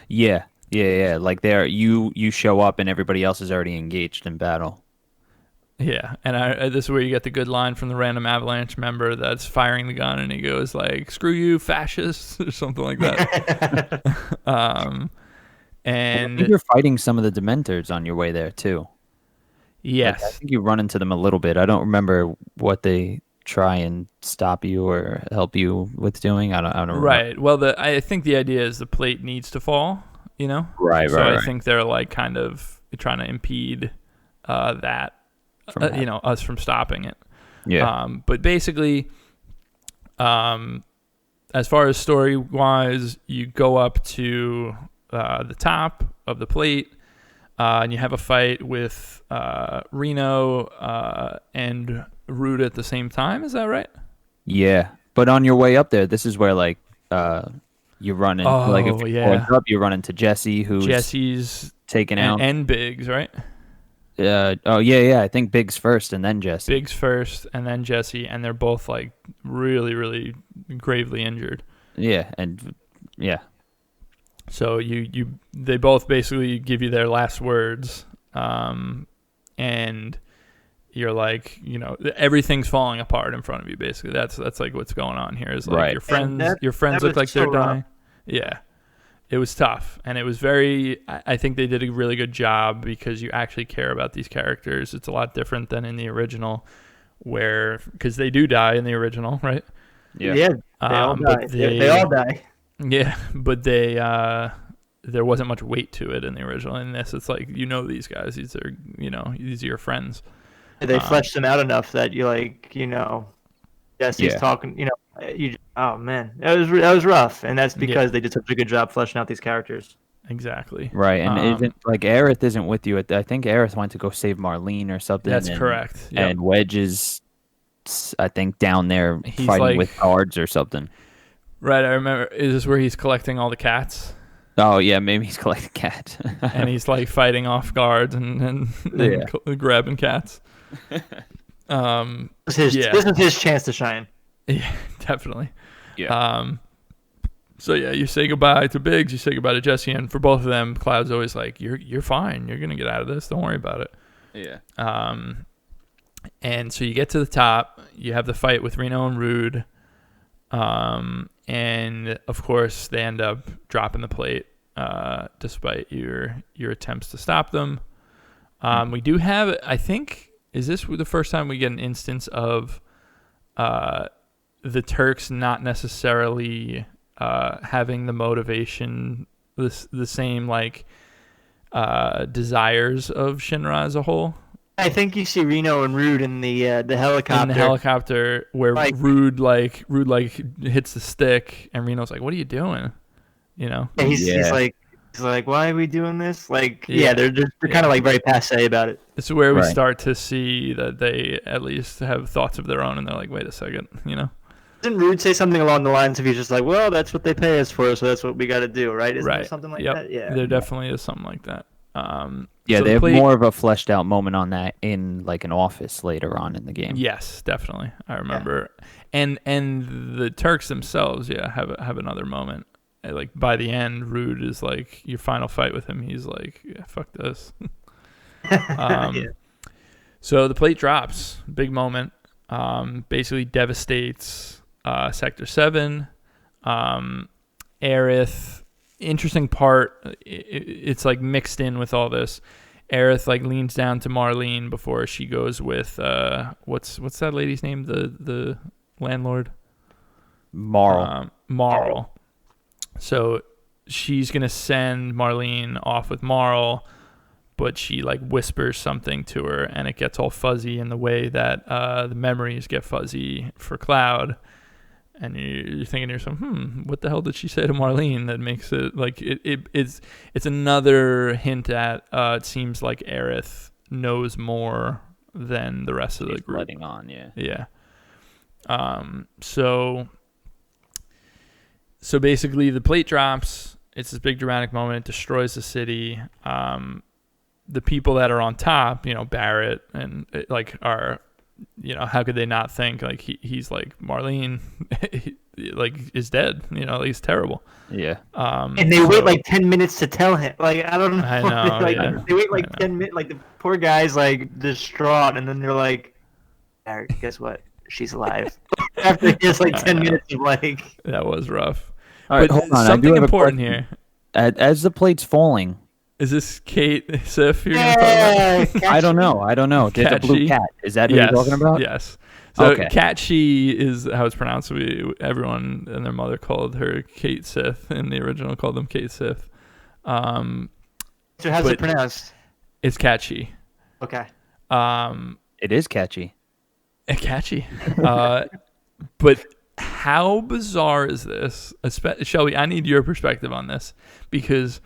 Yeah. Like you show up and everybody else is already engaged in battle. Yeah, and this is where you get the good line from the random Avalanche member that's firing the gun, and he goes like, "Screw you, fascists," or something like that. And you're fighting some of the Dementors on your way there too. Yes. Like, I think you run into them a little bit. I don't remember what they try and stop you or help you with doing. I don't remember. Right. Well, I think the idea is the plate needs to fall, Right, so I think they're like kind of trying to impede that, us from stopping it. Yeah. But basically, as far as story-wise, you go up to the top of the plate, and you have a fight with Reno and Rude at the same time. Is that right? Yeah, but on your way up there, this is where like you run into you run into Jesse, Jesse's taken out, and Biggs, right? I think Biggs first and then Jesse. Biggs first and then Jesse, and they're both like really, really gravely injured. Yeah, and yeah. So they both basically give you their last words, and you're like, everything's falling apart in front of you. Basically, that's like what's going on here. Is like your friends look like they're dying. Yeah, it was tough, and it was very. I think they did a really good job because you actually care about these characters. It's a lot different than in the original, because they do die in the original, right? Yeah. They all die. They all die. Yeah, but there wasn't much weight to it in the original. In this, it's like these guys. These are your friends. They fleshed them out enough that you like Jesse's talking. Oh man, that was rough, and that's because they did such a good job fleshing out these characters. Exactly. Right, and isn't like Aerith isn't with you. I think Aerith went to go save Marlene or something. That's correct. Yep. And Wedge is, I think, down there fighting with guards or something. Right, I remember. Is this where he's collecting all the cats? Oh yeah, maybe he's collecting cats. And he's like fighting off guards and grabbing cats. This is his chance to shine. Yeah, definitely. Yeah. So yeah, you say goodbye to Biggs, you say goodbye to Jesse, and for both of them, Cloud's always like, "You're fine. You're gonna get out of this. Don't worry about it." Yeah. And so you get to the top. You have the fight with Reno and Rude. And of course they end up dropping the plate. despite your attempts to stop them. We do have, I think, is this the first time we get an instance of the Turks not necessarily having the motivation, the same like desires of Shinra as a whole? I think you see Reno and Rude in the helicopter. In the helicopter, where Like- Rude hits the stick, and Reno's like, "What are you doing?" You know? Yeah, he's Yeah. like, why are we doing this? Like, Yeah. they're kind of like very passe about it. This is where we Right. start to see that they at least have thoughts of their own, and they're like, "Wait a second," you know? Didn't Rude say something along the lines of he's just like, well, that's what they pay us for, so that's what we got to do, right? Isn't there something like that? Yeah. There definitely is something like that. Yeah, so they have play- more of a fleshed out moment on that in like an office later on in the game. Yes, definitely. I remember, and the Turks themselves, have another moment. Like by the end, Rude is like your final fight with him. He's like, yeah, "Fuck this." Yeah. So the plate drops, big moment. Basically devastates Sector 7. Aerith, interesting part. It's like mixed in with all this. Aerith like leans down to Marlene before she goes with what's that lady's name? The landlord. Moral. Marl. So she's gonna send Marlene off with Marl, but she like whispers something to her, and it gets all fuzzy in the way that the memories get fuzzy for Cloud. And you're thinking to yourself, what the hell did she say to Marlene that makes it like it's another hint at it seems like Aerith knows more than the rest of the group. Letting on, yeah. Yeah. So basically the plate drops. It's this big dramatic moment. It destroys the city. The people that are on top, Barrett and are, how could they not think like he's like Marlene is dead, he's terrible. Yeah. And they wait like 10 minutes to tell him. Like, I don't know. I know, like, yeah. They wait like 10 minutes. Like, the poor guy's like distraught. And then they're like, Eric, guess what? She's alive. After just like 10 minutes of like. That was rough. All right, But hold on. something I do have a important question. here. As the plate's falling, Is this Kate Sif you're going to talk about? I don't know. There's a blue Catchy. cat. Is that who you're talking about? Yes. So Okay. Catchy is how it's pronounced. Everyone and their mother called her Kate Sith, and the original called them Kate Sith. So how's But- it pronounced? It's Catchy. Okay. It is catchy. Catchy. But how bizarre is this? Shelby, I need your perspective on this, because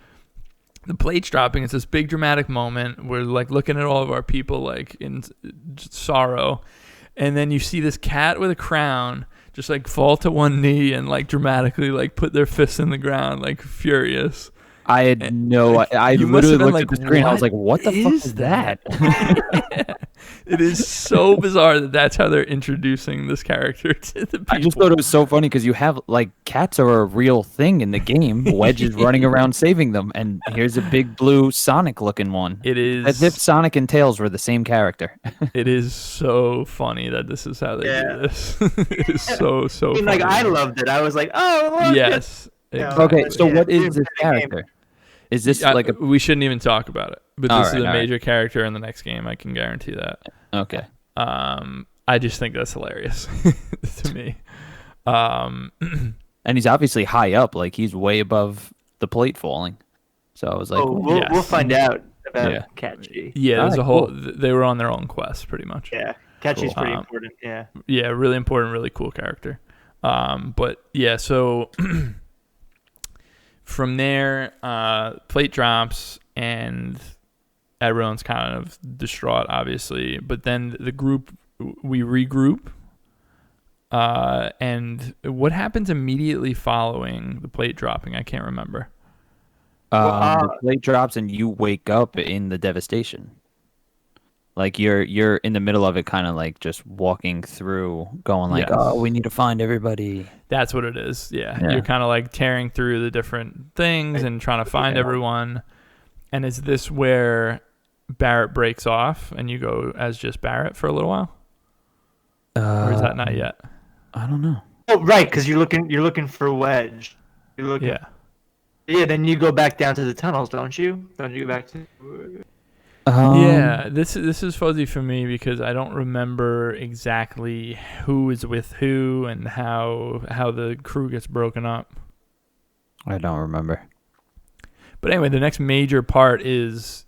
the plate's dropping. It's this big dramatic moment. We're like looking at all of our people like in sorrow, and then you see this cat with a crown just like fall to one knee and like dramatically like put their fists in the ground like furious. I had no. I You must literally have been looked like, at the screen. I was like, "What the fuck is is that?" It is so bizarre that that's how they're introducing this character to the people. I just thought it was so funny because you have like cats are a real thing in the game. Wedge is running around saving them, and here's a big blue Sonic looking one. It is As if Sonic and Tails were the same character. It is so funny that this is how they do this. It is so I mean, like, funny. I loved it. I was like, oh, look. Yes. Yeah. exactly. Okay, so Yeah, what is dude, this that game- character? Is this like a we shouldn't even talk about it. But All this is right, a all right. major character in the next game. I can guarantee that. okay? I just think that's hilarious to me. And he's obviously high up, like he's way above the plate falling. So I was like, Oh, well, Yes. we'll find out about Yeah. Catchy. Yeah, there's Alright, a whole. cool. They were on their own quest, pretty much. Yeah. Catchy's Cool. pretty important. Yeah. Yeah, really important, really cool character. But yeah, so from there, plate drops and everyone's kind of distraught, obviously. But then the group, we regroup. And what happens immediately following the plate dropping? I can't remember. the plate drops and you wake up in the devastation. Like you're in the middle of it, kind of like just walking through, going like, Yes. "Oh, we need to find everybody." That's what it is. Yeah. Yeah. You're kind of like tearing through the different things and trying to find everyone. And is this where Barrett breaks off and you go as just Barrett for a little while? Or is that not yet? I don't know. Oh, right, because you're looking for Wedge. You're looking. Yeah. Yeah, then you go back down to the tunnels, don't you? Don't you go back to? Yeah, this is fuzzy for me because I don't remember exactly who is with who and how the crew gets broken up. I don't remember. But anyway, the next major part is,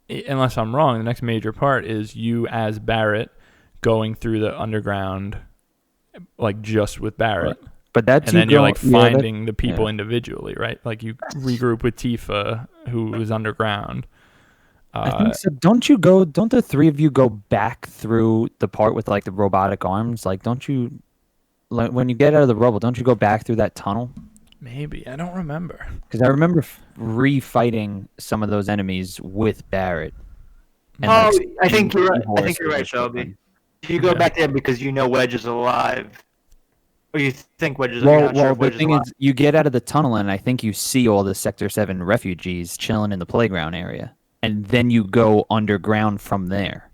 unless I'm wrong, the next major part is you as Barrett going through the underground, like just with Barrett. But that's and then you're like finding the people yeah. individually, right? Like you regroup with Tifa, who was underground. I think so. Don't the three of you go back through the part with like the robotic arms? Like, don't you, like, when you get out of the rubble, don't you go back through that tunnel? Maybe. I don't remember. Because I remember refighting some of those enemies with Barrett. And I think you're right. I think you're right, Shelby. You go back there because you know Wedge is alive. Or you think Wedge is alive. Well, the thing is, you get out of the tunnel and I think you see all the Sector 7 refugees chilling in the playground area. And then you go underground from there.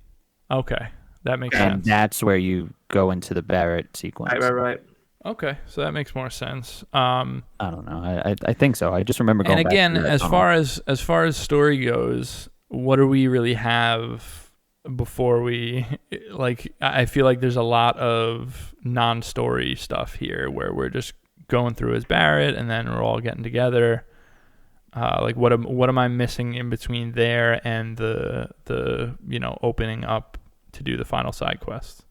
Okay. That makes sense. And that's where you go into the Barrett sequence. Right. Okay, so that makes more sense. I don't know. I think so. I just remember going. And again, back as far as story goes, what do we really have before we like? I feel like there's a lot of non-story stuff here where we're just going through as Barrett, and then we're all getting together. Like what am I missing in between there and the opening up to do the final side quest?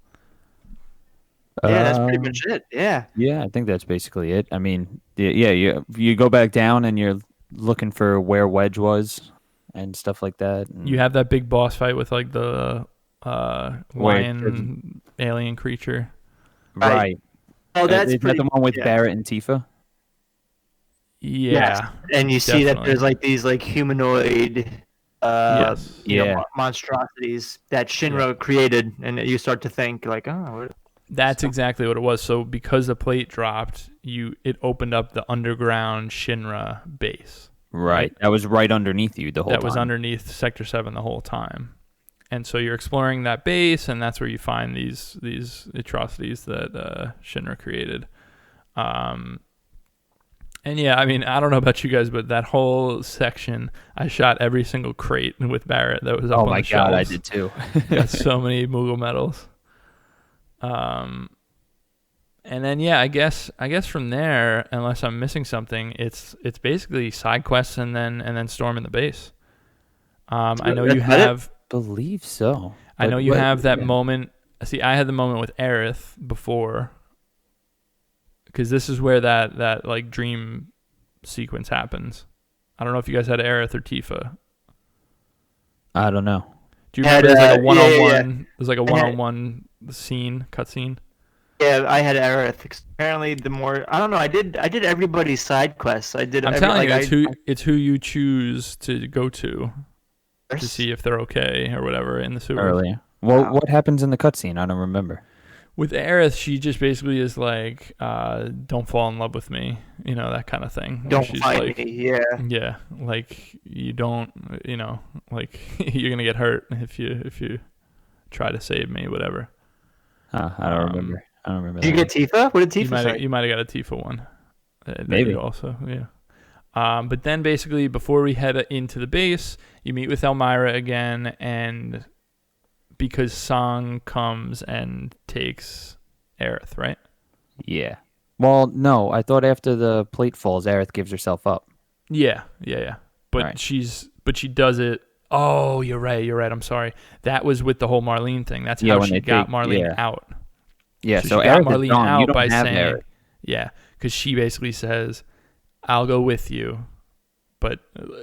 Yeah, that's pretty much it. Yeah. Yeah, I think that's basically it. I mean, you go back down and you're looking for where Wedge was and stuff like that. And you have that big boss fight with like the lion alien creature. Right. Oh, that's is that the one with Barrett and Tifa? Yeah. Yes. And you see that there's like these like humanoid monstrosities that Shinra created, and you start to think like, oh, that's exactly what it was. So because the plate dropped, it opened up the underground Shinra base. Right. That was right underneath you the whole time. That was underneath Sector 7 the whole time. And so you're exploring that base, and that's where you find these atrocities that Shinra created. And yeah, I mean, I don't know about you guys, but that whole section, I shot every single crate with Barrett that was up on the shelves. Oh my god, I did too. Got so many Moogle medals. And then yeah, I guess from there, unless I'm missing something, it's basically side quests and then storm in the base. I know you have. Believe so. I know you have that moment. See, I had the moment with Aerith before, because this is where that like dream sequence happens. I don't know if you guys had Aerith or Tifa. I don't know. Do you remember there's like a one-on-one? There's like a one-on-one cutscene. Yeah, I had Aerith. Apparently, I don't know. I did everybody's side quests. I'm telling you, it's who you choose to go to see if they're okay or whatever in the sewer. Earlier. Well, what happens in the cutscene? I don't remember. With Aerith, she just basically is like, don't fall in love with me, that kind of thing. Don't fight me, yeah. Yeah, like you don't, like you're gonna get hurt if you try to save me, whatever. I don't remember. I don't remember. Did you get Tifa? What did Tifa say? You might have got a Tifa one. Maybe also, yeah. But then basically before we head into the base, you meet with Elmira again, and because Song comes and takes Aerith, right? Yeah. Well, no, I thought after the plate falls, Aerith gives herself up. Yeah. But right. she does it. Oh, you're right. I'm sorry. That was with the whole Marlene thing. That's how she got Marlene out. Yeah. So she got Aerith Marlene out by saying, Aerith. yeah, because she basically says, "I'll go with you," but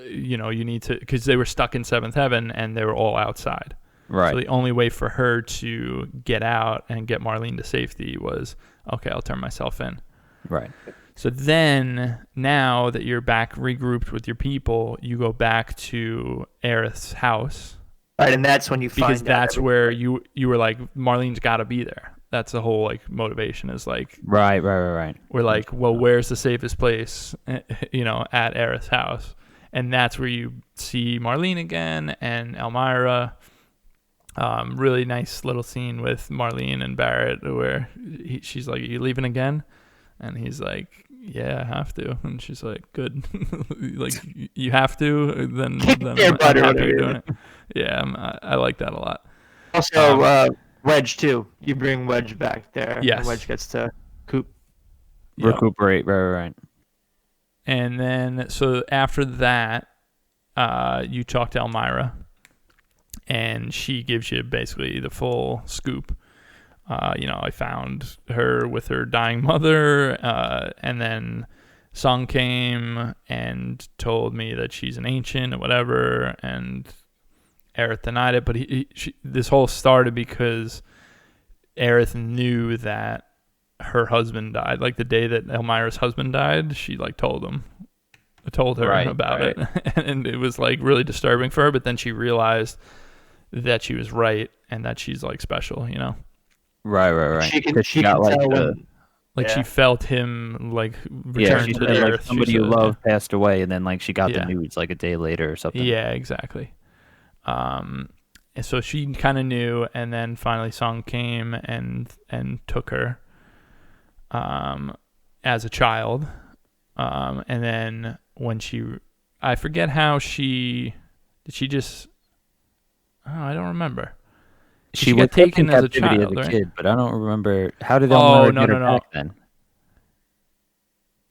you need to, because they were stuck in Seventh Heaven and they were all outside. Right. So the only way for her to get out and get Marlene to safety was, okay, I'll turn myself in. Right. So then, now that you're back regrouped with your people, you go back to Aerith's house. Right, and that's when you find out. Because that's where you were like, Marlene's got to be there. That's the whole like motivation is like. Right. We're like, well, where's the safest place, at Aerith's house? And that's where you see Marlene again and Elmira. Really nice little scene with Marlene and Barrett where she's like, "Are you leaving again?" And he's like, yeah, I have to. And she's like, good. Like, you have to, then Yeah, I'm butter, happy whatever. you're doing it. Yeah, I like that a lot. Also, Wedge too. You bring Wedge back there, Yes. and Wedge gets to coop. Yep. Recuperate, right. And then, so after that, you talk to Elmira, and she gives you basically the full scoop. I found her with her dying mother, and then Sung came and told me that she's an ancient or whatever, and Aerith denied it. But this whole started because Aerith knew that her husband died. Like the day that Elmira's husband died, she like told her about it, and it was like really disturbing for her. But then she realized that she was right and that she's like special, Right. She can She got tell like when, she felt him like return she to said, the like, earth. somebody she you said, love passed away, and then like she got Yeah. the news like a day later or something. Yeah, exactly. And so she kind of knew, and then finally Song came and took her as a child. And then when I forget how did she just, I don't remember. She got was taken in as a captivity child, as a right? kid, but I don't remember how did Oh, Elmira no, get her no. back then.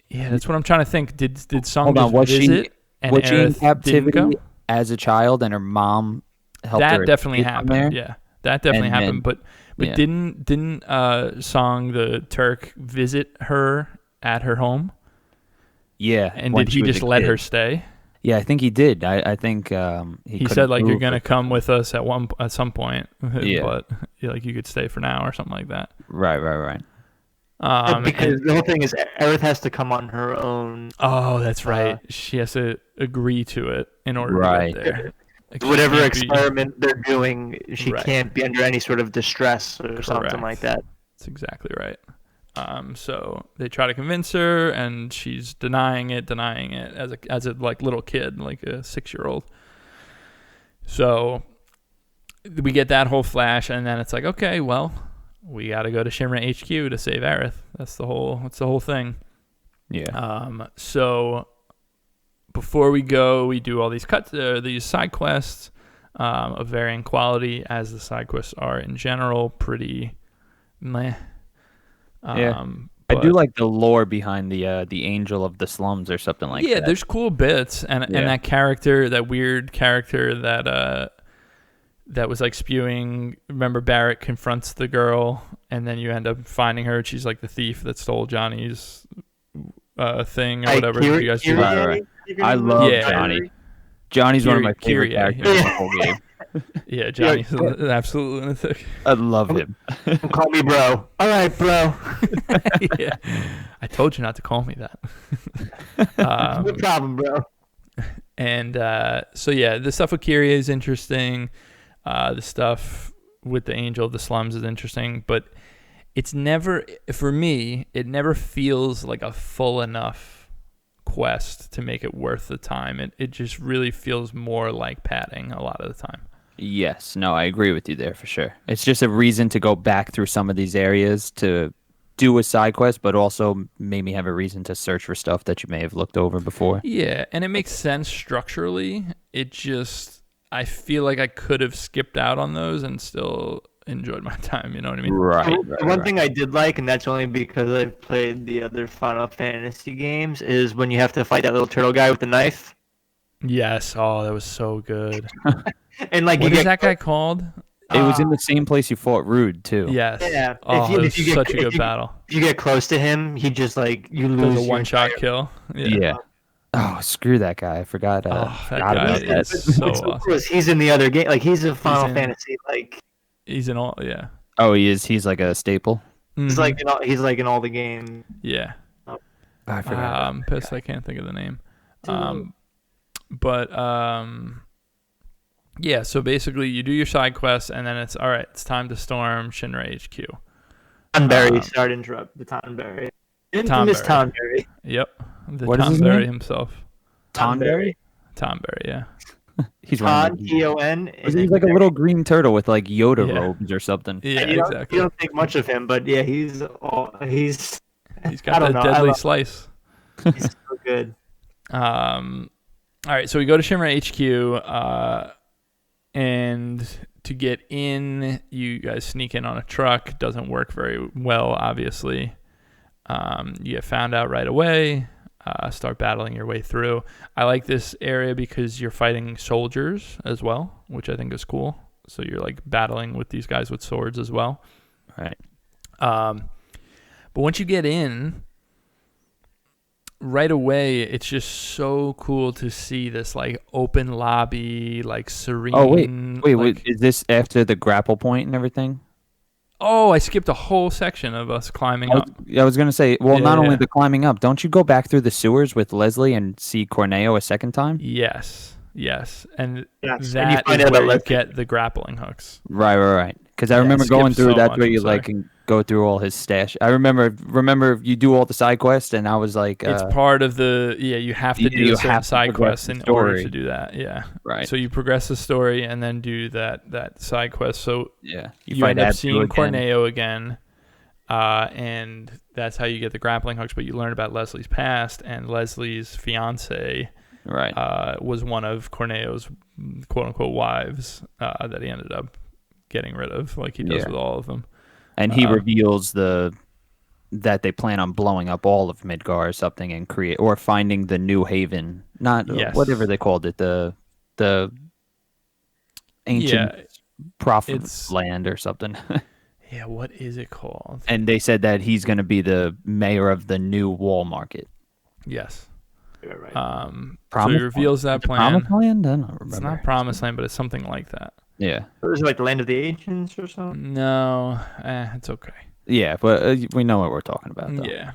Yeah, that's what I'm trying to think. Did Song Hold on, just was visit and was she in Aerith captivity didn't go? as a child, and her mom helped her? That definitely escape from happened. there? Yeah, that definitely And happened. then- But yeah. didn't Song the Turk visit her at her home? Yeah, And when did she he was just a let kid. her stay? Yeah, I think he did. I think He couldn't said like you're move gonna or come something. with us at some point, Yeah. but like you could stay for now or something like that. Right. because And- the whole thing is Aerith has to come on her own. oh, that's right. She has to agree to it in order Right. to get there. Like, she Whatever can't be- experiment they're doing, she Right. can't be under any sort of distress or something like that. That's exactly right. So they try to convince her, and she's denying it as a like little kid, like a 6-year-old. So we get that whole flash, and then it's like, okay, well, we got to go to Shinra HQ to save Aerith. That's the whole thing. Yeah. So before we go, we do all these these side quests of varying quality, as the side quests are in general pretty meh. Yeah. I do like the lore behind the angel of the slums or something like that. Yeah, there's cool bits, and that character, that weird character that was like spewing. Remember, Barrett confronts the girl, and then you end up finding her. She's like the thief that stole Johnny's thing or whatever. You guys do that. Right. I love Yeah. Johnny. Johnny's one of my favorite Kyrie, characters in the whole game. Yeah, Johnny's an absolute lunatic. I love him. Call me bro. All right, bro. Yeah, I told you not to call me that. No problem, bro. And so yeah, the stuff with Kyrie is interesting. The stuff with the Angel of the Slums is interesting, but it's never, for me, it never feels like a full enough quest to make it worth the time. It just really feels more like padding a lot of the time. Yes, no, I agree with you there for sure. It's just a reason to go back through some of these areas to do a side quest, but also made me have a reason to search for stuff that you may have looked over before. Yeah, and it makes sense structurally. It just, I feel like I could have skipped out on those and still enjoyed my time. You know what I mean? Right. One thing I did like, and that's only because I've played the other Final Fantasy games, is when you have to fight that little turtle guy with the knife. Yes. Oh, that was so good. And like What you is get that guy called? It was in the same place you fought Rude too. Yes. Yeah. Oh, If you- it if was you get- such a if good you- battle. If you get close to him, he just like you Does lose a your one-shot entire- kill. Yeah. Oh, screw that guy. I forgot. Oh, that forgot guy about that. is so What's cool awesome. is he's in the other game. Like he's a Final in- Fantasy. Like He's in all. Yeah. Oh, he is. He's like a staple. he's Mhm. like in all the games. Yeah. Oh, I forgot. I'm pissed I can't think of the name. But yeah, so basically you do your side quests, and then it's all right, it's time to storm Shinra HQ. Tonberry. Sorry to interrupt. The Tonberry. Infamous Tonberry. Yep. The What is his Tonberry name? himself. Tonberry? Tonberry, yeah. He's one of Ton, the- T-O-N. He's like a little green turtle with like Yoda Yeah. robes or something. Yeah, You exactly. don't think much of him, but yeah, he's He's I got don't that know, I deadly love- slice. He's so good. All right, so we go to Shimmer HQ, and to get in, you guys sneak in on a truck. Doesn't work very well, obviously. You get found out right away. Start battling your way through. I like this area because you're fighting soldiers as well, which I think is cool. So you're like battling with these guys with swords as well. Right. But once you get in, right away, it's just so cool to see this like open lobby, like serene. Oh wait, like, is this after the grapple point and everything? Oh, I skipped a whole section of us climbing up. I was gonna say, well, not only Yeah. the climbing up, don't you go back through the sewers with Leslie and see Corneo a second time? Yes, and Yes, and you that find is out about where you Leslie. get the grappling hooks. Right. Because I Yeah, remember skip going through. so That's much, where I'm you sorry. like can go through all his stash. I remember you do all the side quests, and I was like, It's part of the you have to do you certain have to side progress quests the in order story. to do that. Yeah, right. so you progress the story and then do that side quest. So Yeah, you end up seeing Corneo again. And that's how you get the grappling hooks, but you learn about Leslie's past, and Leslie's fiance was one of Corneo's quote-unquote wives that he ended up getting rid of, like he does with all of them. And he reveals that they plan on blowing up all of Midgar or something and finding the New Haven, whatever they called it, the ancient prophet land or something. Yeah, what is it called? And they said that he's going to be the mayor of the new wall market. Yes. Right. So he reveals that plan. Promised Land? I don't remember. It's not Promised Land, but it's something like that. Yeah. Was it like the land of the ancients or something? No, it's okay. Yeah, but we know what we're talking about, though. Yeah.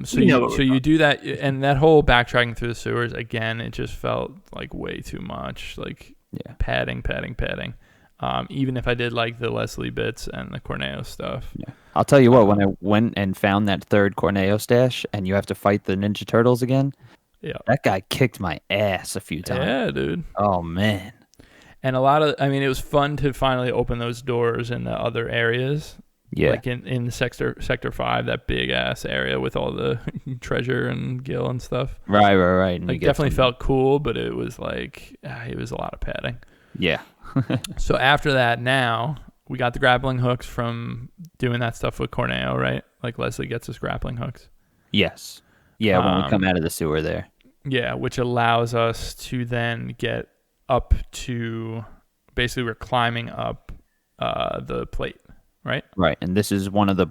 So you do that, and that whole backtracking through the sewers again. It just felt like way too much. Like padding. Even if I did like the Leslie bits and the Corneo stuff. Yeah. I'll tell you what, when I went and found that third Corneo stash and you have to fight the Ninja Turtles again, that guy kicked my ass a few times. Yeah, dude. Oh, man. And it was fun to finally open those doors in the other areas. Yeah. Like in Sector 5, that big ass area with all the treasure and Gil and stuff. Right. And like definitely felt cool, but it was like, it was a lot of padding. Yeah. So after that, now we got the grappling hooks from doing that stuff with Corneo, right? Like Leslie gets us grappling hooks. Yes. Yeah, when we come out of the sewer there. Yeah, which allows us to then get up to, basically we're climbing up the plate, right? Right, and this is one of the,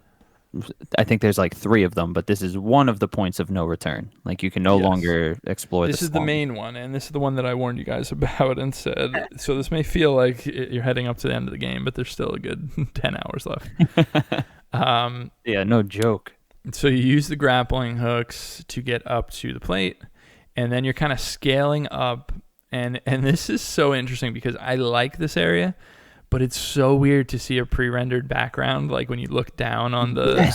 I think there's like 3 of them, but this is one of the points of no return. Like you can no longer explore this is the main one, and this is the one that I warned you guys about and said, so this may feel like you're heading up to the end of the game, but there's still a good 10 hours left. Yeah, no joke. So you use the grappling hooks to get up to the plate, and then you're kind of scaling up, and this is so interesting because I like this area, but it's so weird to see a pre-rendered background, like when you look down on the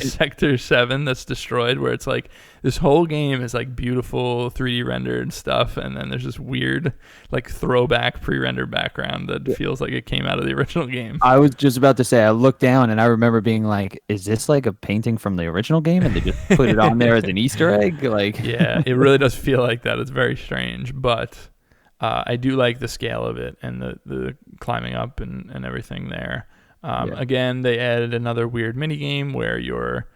Sector 7 that's destroyed, where it's like this whole game is like beautiful 3D rendered stuff, and then there's this weird like throwback pre-rendered background that feels like it came out of the original game. I was just about to say, I looked down and I remember being like, is this like a painting from the original game and they just put it on there as an Easter egg? Like, yeah, it really does feel like that. It's very strange, but I do like the scale of it and the climbing up and everything there. Again, they added another weird mini game where you're,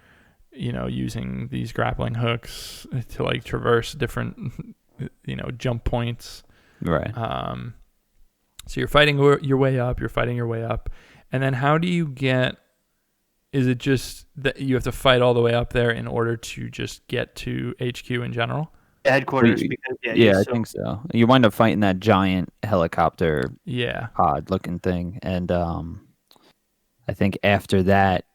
using these grappling hooks to like traverse different, jump points. Right. So you're fighting your way up. And then how do you get? Is it just that you have to fight all the way up there in order to just get to HQ in general? Headquarters. I think so. You wind up fighting that giant helicopter pod looking thing, and I think after that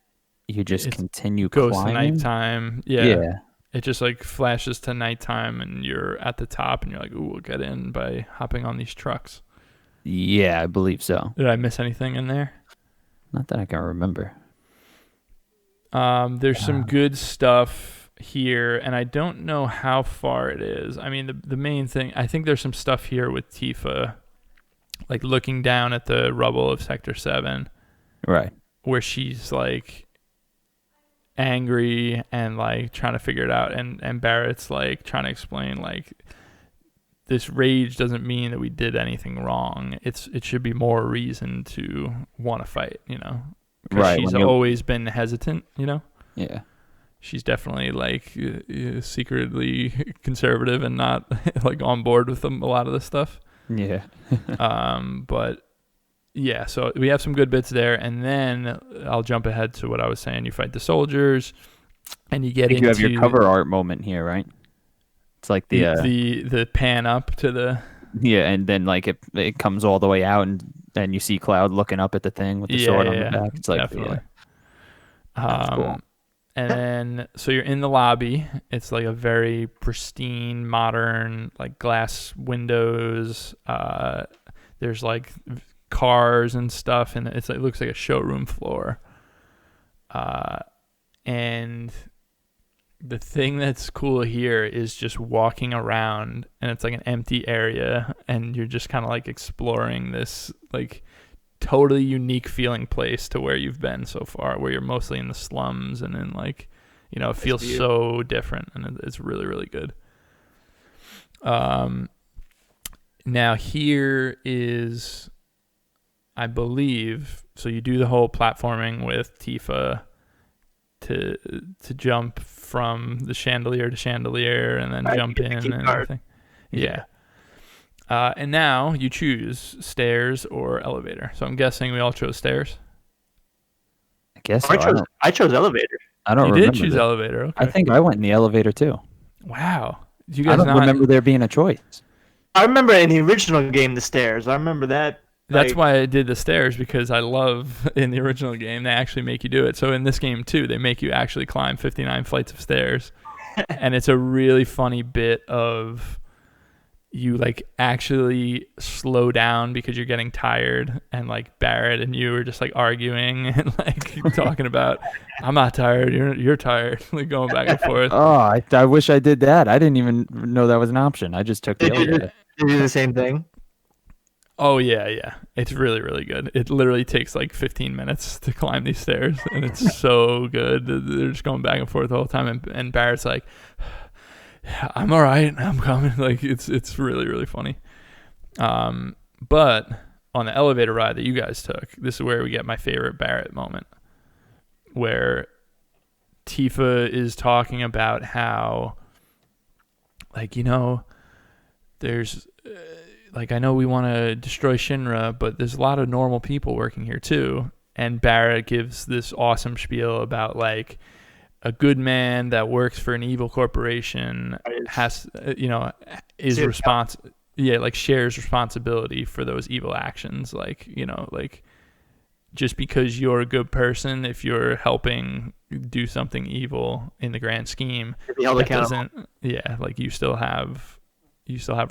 you just continue goes climbing. To nighttime. Yeah. It just like flashes to nighttime and you're at the top and you're like, ooh, we'll get in by hopping on these trucks. Yeah, I believe so. Did I miss anything in there? Not that I can remember. There's some good stuff here, and I don't know how far it is. I mean, the main thing, I think there's some stuff here with Tifa, like looking down at the rubble of Sector 7. Right. Where she's like, angry and like trying to figure it out, and Barrett's like trying to explain like this rage doesn't mean that we did anything wrong. It should be more reason to want to fight, you know. Right. She's always been hesitant, you know. Yeah. She's definitely like secretly conservative and not like on board with them a lot of this stuff. Yeah. But yeah, so we have some good bits there, and then I'll jump ahead to what I was saying. You fight the soldiers, and you get into. You have your cover art moment here, right? It's like the pan up to the. Yeah, and then like it comes all the way out, and then you see Cloud looking up at the thing with the sword on the back. It's like definitely. That's cool. And then so you're in the lobby. It's like a very pristine, modern, like glass windows. There's like cars and stuff, and it looks like a showroom floor. And the thing that's cool here is just walking around, and it's like an empty area, and you're just kind of like exploring this like totally unique feeling place to where you've been so far, where you're mostly in the slums, and then like, you know, it feels so different, and it's really, really good. Now here is, I believe, so you do the whole platforming with Tifa to jump from the chandelier to chandelier, and then jump in and everything. Yeah. And now you choose stairs or elevator. So I'm guessing we all chose stairs. I guess I chose elevator. I don't you remember. You did choose elevator. Okay. I think I went in the elevator too. Wow. Did you guys I don't remember there being a choice. I remember in the original game the stairs. I remember that. That's why I did the stairs, because I love in the original game they actually make you do it. So in this game too, they make you actually climb 59 flights of stairs. And it's a really funny bit of you like actually slow down because you're getting tired, and like Barrett and you are just like arguing and like talking about, I'm not tired, you're tired, like going back and forth. Oh, I wish I did that. I didn't even know that was an option. I just took the elevator. Did you do the same thing? Oh yeah. It's really, really good. It literally takes like 15 minutes to climb these stairs, and it's so good. They're just going back and forth the whole time, and Barrett's like, I'm all right, I'm coming. Like it's really, really funny. But on the elevator ride that you guys took, this is where we get my favorite Barrett moment, where Tifa is talking about how, like, you know, there's like, I know we want to destroy Shinra, but there's a lot of normal people working here too. And Barrett gives this awesome spiel about like a good man that works for an evil corporation has, you know, is responsible. Yeah, like shares responsibility for those evil actions. Like, you know, like just because you're a good person, if you're helping do something evil in the grand scheme, that doesn't. Yeah, like you still have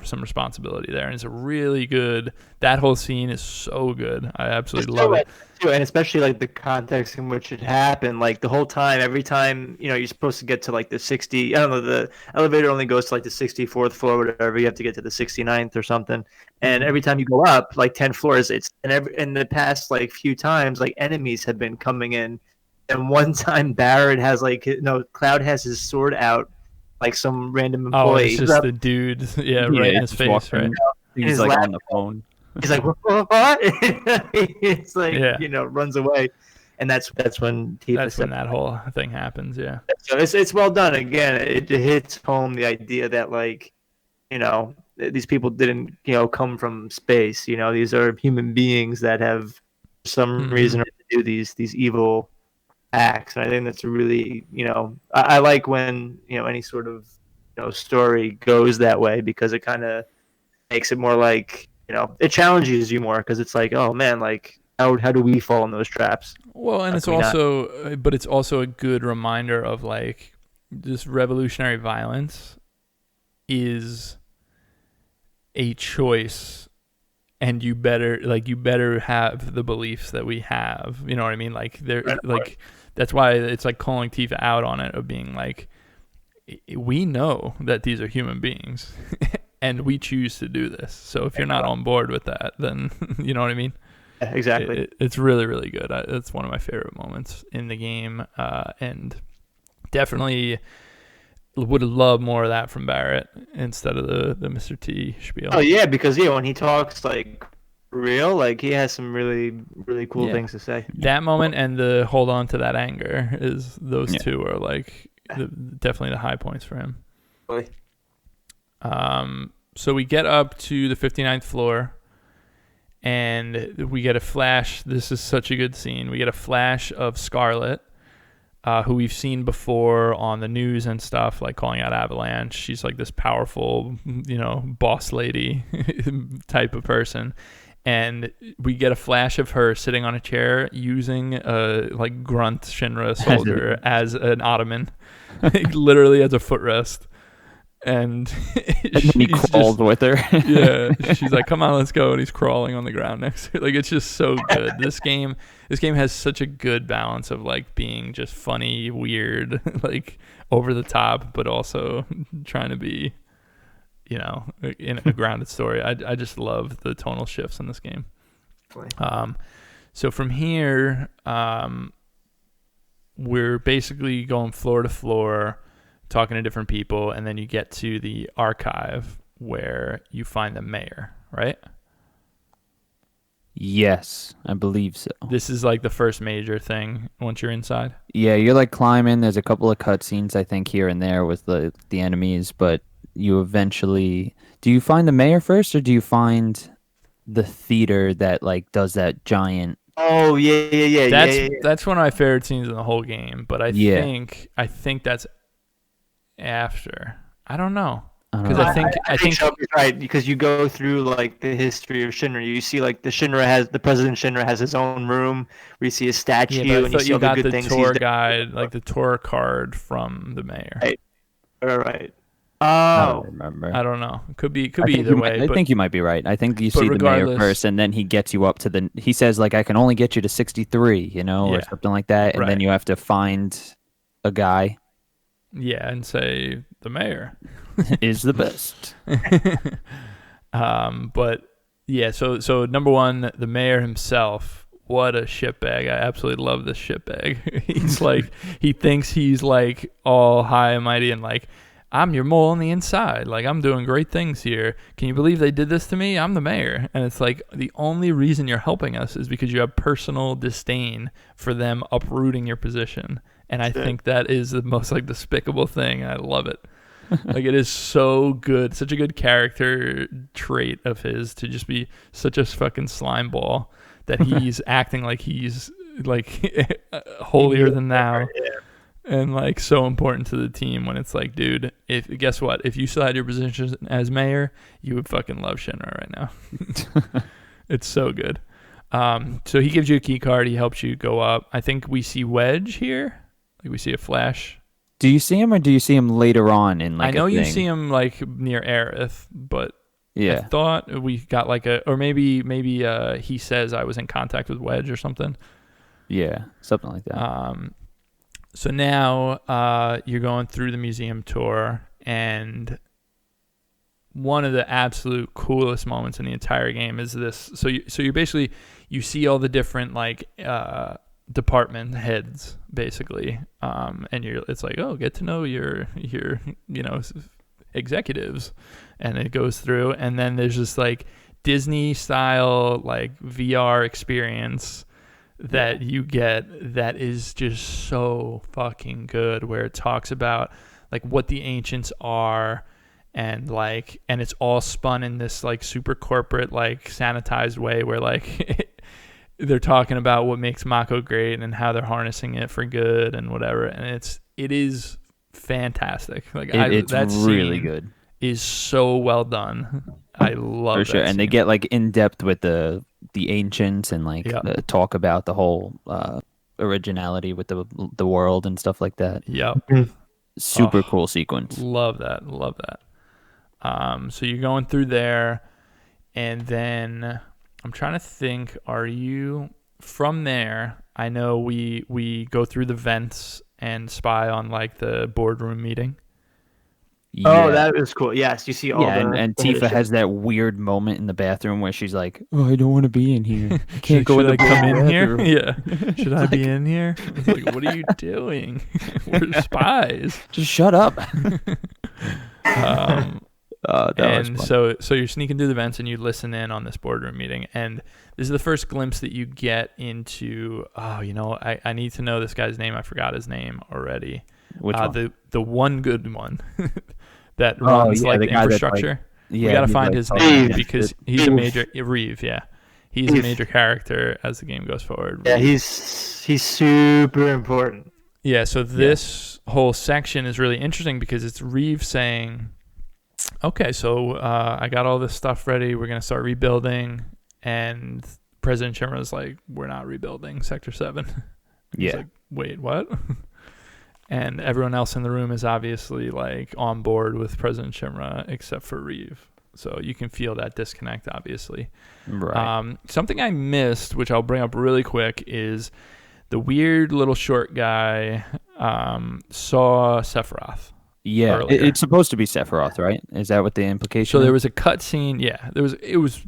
some responsibility there, and it's a really good. That whole scene is so good. I absolutely love it. Too, and especially like the context in which it happened. Like the whole time, every time, you know, you're supposed to get to like the 60. I don't know. The elevator only goes to like the 64th floor, or whatever. You have to get to the 69th or something. And every time you go up like 10 floors, it's in the past like few times, like enemies have been coming in. And one time, Barrett has Cloud has his sword out. Like some random employee. Oh, it's just the dude, right in his face, right? He's like on the phone. He's like, what? It's like, you know, runs away, and that's when Tifa. That's when that whole thing happens, yeah. So it's well done. Again, it hits home the idea that, like, you know, these people didn't, you know, come from space. You know, these are human beings that have for some reason to do these evil acts. And I think that's really, you know, I like when, you know, any sort of, you know, story goes that way, because it kind of makes it more like, you know, it challenges you more, because it's like, oh man, like how do we fall in those traps? Well, and it's also, but it's also a good reminder of like this revolutionary violence is a choice, and you better have the beliefs that we have. You know what I mean? Like they're like. That's why it's like calling Tifa out on it, of being like, we know that these are human beings and we choose to do this. So if you're not on board with that, then you know what I mean? Exactly. It's really, really good. It's one of my favorite moments in the game. And definitely would love more of that from Barrett instead of the Mr. T spiel. Oh yeah, because when he talks like real, like he has some really really cool things to say. That moment and the hold on to that anger is those Yeah. two are like definitely the high points for him. Boy. So we get up to the 59th floor and we get a flash. This is such a good scene. We get a flash of Scarlet, who we've seen before on the news and stuff, like calling out Avalanche. She's like this powerful, boss lady type of person. And we get a flash of her sitting on a chair using a like grunt Shinra soldier as an ottoman, literally as a footrest. And he crawled with her. Yeah, she's like, "Come on, let's go," and he's crawling on the ground next to her. Like, it's just so good. This game has such a good balance of like being just funny, weird, like over the top, but also trying to be, in a grounded story. I just love the tonal shifts in this game. So from here, we're basically going floor to floor, talking to different people, and then you get to the archive where you find the mayor, right? Yes, I believe so. This is like the first major thing once you're inside. Yeah, you're like climbing. There's a couple of cutscenes, I think, here and there with the enemies, but you eventually... Do you find the mayor first, or do you find the theater that like does that giant... Oh yeah. That's one of my favorite scenes in the whole game, but I think that's after. I don't know. Because I think Shelby's right, because you go through like the history of Shinra. You see like the President Shinra has his own room where you see a statue, but I and you see you all the got good the things tour he's done. guide, like the tour card from the mayor. Right. I Oh, don't remember. I don't know. Could be I think either way. I think you might be right. I think you see the mayor regardless- first, and then he gets you up to the... He says like, "I can only get you to 63," or something like that, and then you have to find a guy. Yeah, and say the mayor is the best. But yeah, so number one, the mayor himself. What a shitbag. I absolutely love this shitbag. He's like, he thinks he's like all high and mighty and like, "I'm your mole on the inside. Like, I'm doing great things here. Can you believe they did this to me? I'm the mayor." And it's like, the only reason you're helping us is because you have personal disdain for them uprooting your position. And I think that is the most like despicable thing. I love it. Like, it is so good. Such a good character trait of his to just be such a fucking slime ball that he's acting like he's like holier than thou. And like so important to the team when it's like, dude, guess what? If you still had your position as mayor, you would fucking love Shinra right now. It's so good. So he gives you a key card. He helps you go up. I think we see Wedge here. Like, we see a flash. Do you see him, or do you see him later on in like? I know a you thing? see him like near Aerith, but Yeah. I thought we got like or maybe he says I was in contact with Wedge or something. Yeah, something like that. So now you're going through the museum tour, and one of the absolute coolest moments in the entire game is this. So you basically, you see all the different like department heads basically, and it's like, oh, get to know your executives, and it goes through, and then there's this like Disney style like VR experience that you get that is just so fucking good, where it talks about like what the ancients are, and it's all spun in this like super corporate like sanitized way where like they're talking about what makes Mako great and how they're harnessing it for good and whatever, and it is fantastic. Like, it's that really scene good. Is so well done. I love for that sure, and scene. they get like in depth with the ancients and like talk about the whole originality with the world and stuff like that. Yep. Super cool sequence. Love that. So you're going through there, and then I'm trying to think, are you from there? I know we go through the vents and spy on like the boardroom meeting. Oh, Yeah. that was cool. Yes, you see all Yeah, the and the hidden Tifa shit. has that weird moment in the bathroom where she's like, "Oh, I don't want to be in here. I She's can't like, go in should the I come in here? bathroom." Yeah. Should I be Like, in here? It's like, what are you doing? We're spies. just shut up. Um, That was and fun. so you're sneaking through the vents and you listen in on this boardroom meeting, and this is the first glimpse that you get into. Oh, I need to know this guy's name. I forgot his name already. Which one? The one good one that Oh, runs yeah, like the the guy that's, like, infrastructure. We yeah, gotta he's, find like, his totally name Reeve. because against he's a Reeve. major Reeve. Yeah, he's a Reeve. major character as the game goes forward. Yeah, Reeve. he's super important. Yeah, so this whole section is really interesting because it's Reeve saying, okay, so I got all this stuff ready. We're going to start rebuilding. And President Shinra's like, we're not rebuilding Sector 7. He's Yeah. like, wait, what? And everyone else in the room is obviously like on board with President Shinra except for Reeve. So you can feel that disconnect, obviously. Right. Something I missed, which I'll bring up really quick, is the weird little short guy saw Yeah, Sephiroth. earlier. it's supposed to be Sephiroth, right? Is that what the implication So there is? was a cut scene. Yeah, it was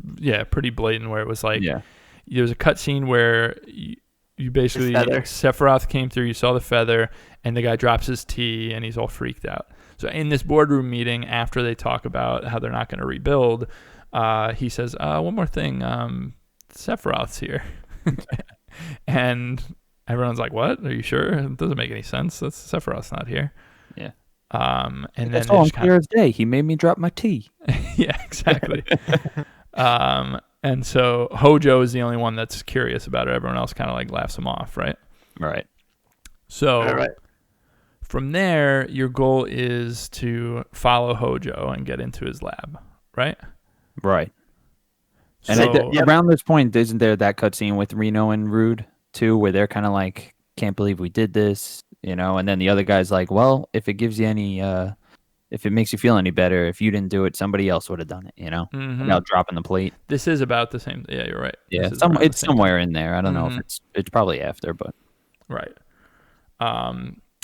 pretty blatant where it was like Yeah. there was a cut scene where you basically feather. Sephiroth came through. You saw the feather, and the guy drops his tea, and he's all freaked out. So in this boardroom meeting, after they talk about how they're not going to rebuild, he says, "One more thing, Sephiroth's here," and everyone's like, "What? Are you sure? It doesn't make any sense. That's Sephiroth's not here." Yeah. And then That's they all just clear as day. He made me drop my tea. yeah, exactly. And so Hojo is the only one that's curious about it. Everyone else kind of like laughs him off, right? Right. So All right. from there, your goal is to follow Hojo and get into his lab, right? Right. And So Yep. around this point, isn't there that cutscene with Reno and Rude too, where they're kind of like, "Can't believe we did this," and then the other guy's like, "Well, if it gives you any, if it makes you feel any better, if you didn't do it, somebody else would have done it," mhm. about dropping the plate. This is about the same. Yeah, you're right. Yeah, This is around the it's same somewhere in there. I don't know if Mhm. it's probably after, but Right.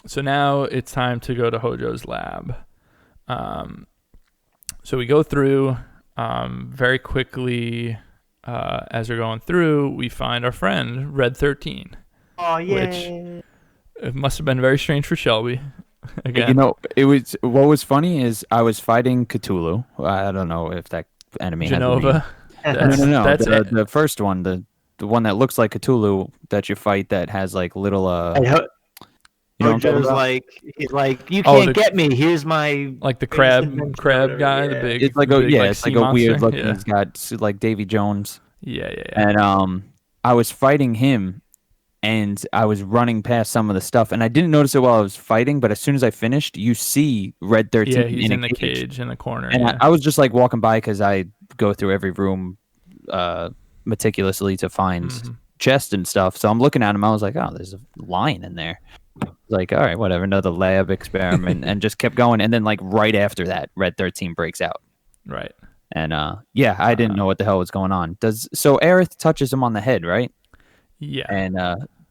So now it's time to go to Hojo's lab. So we go through very quickly. As we're going through, we find our friend Red 13. Oh yeah. It must have been very strange for Shelby. Again, it was what was funny is I was fighting Cthulhu. I don't know if that enemy has a name. Genova. No. That's it. The first one, the one that looks like Cthulhu that you fight that has like little And you know what I'm talking Hojo's about? he's like, you Oh, can't get me. Here's my Like the biggest invention or crab whatever, guy, yeah. the big. It's like the a big, it's sea like a weird monster. looking. Yeah. He's got like Davy Jones, Yeah. and I was fighting him, and I was running past some of the stuff, and I didn't notice it while I was fighting, but as soon as I finished, you see Red 13 Yeah, he's in in a the cage. cage in the corner. And Yeah. I was just like walking by because I go through every room meticulously to find Mhm. chests and stuff. So I'm looking at him. I was like, oh, there's a lion in there. Like, all right, whatever, another lab experiment, and just kept going. And then like right after that, Red 13 breaks out. Right. And yeah, I didn't know what the hell was going on. So Aerith touches him on the head, right? Yeah. And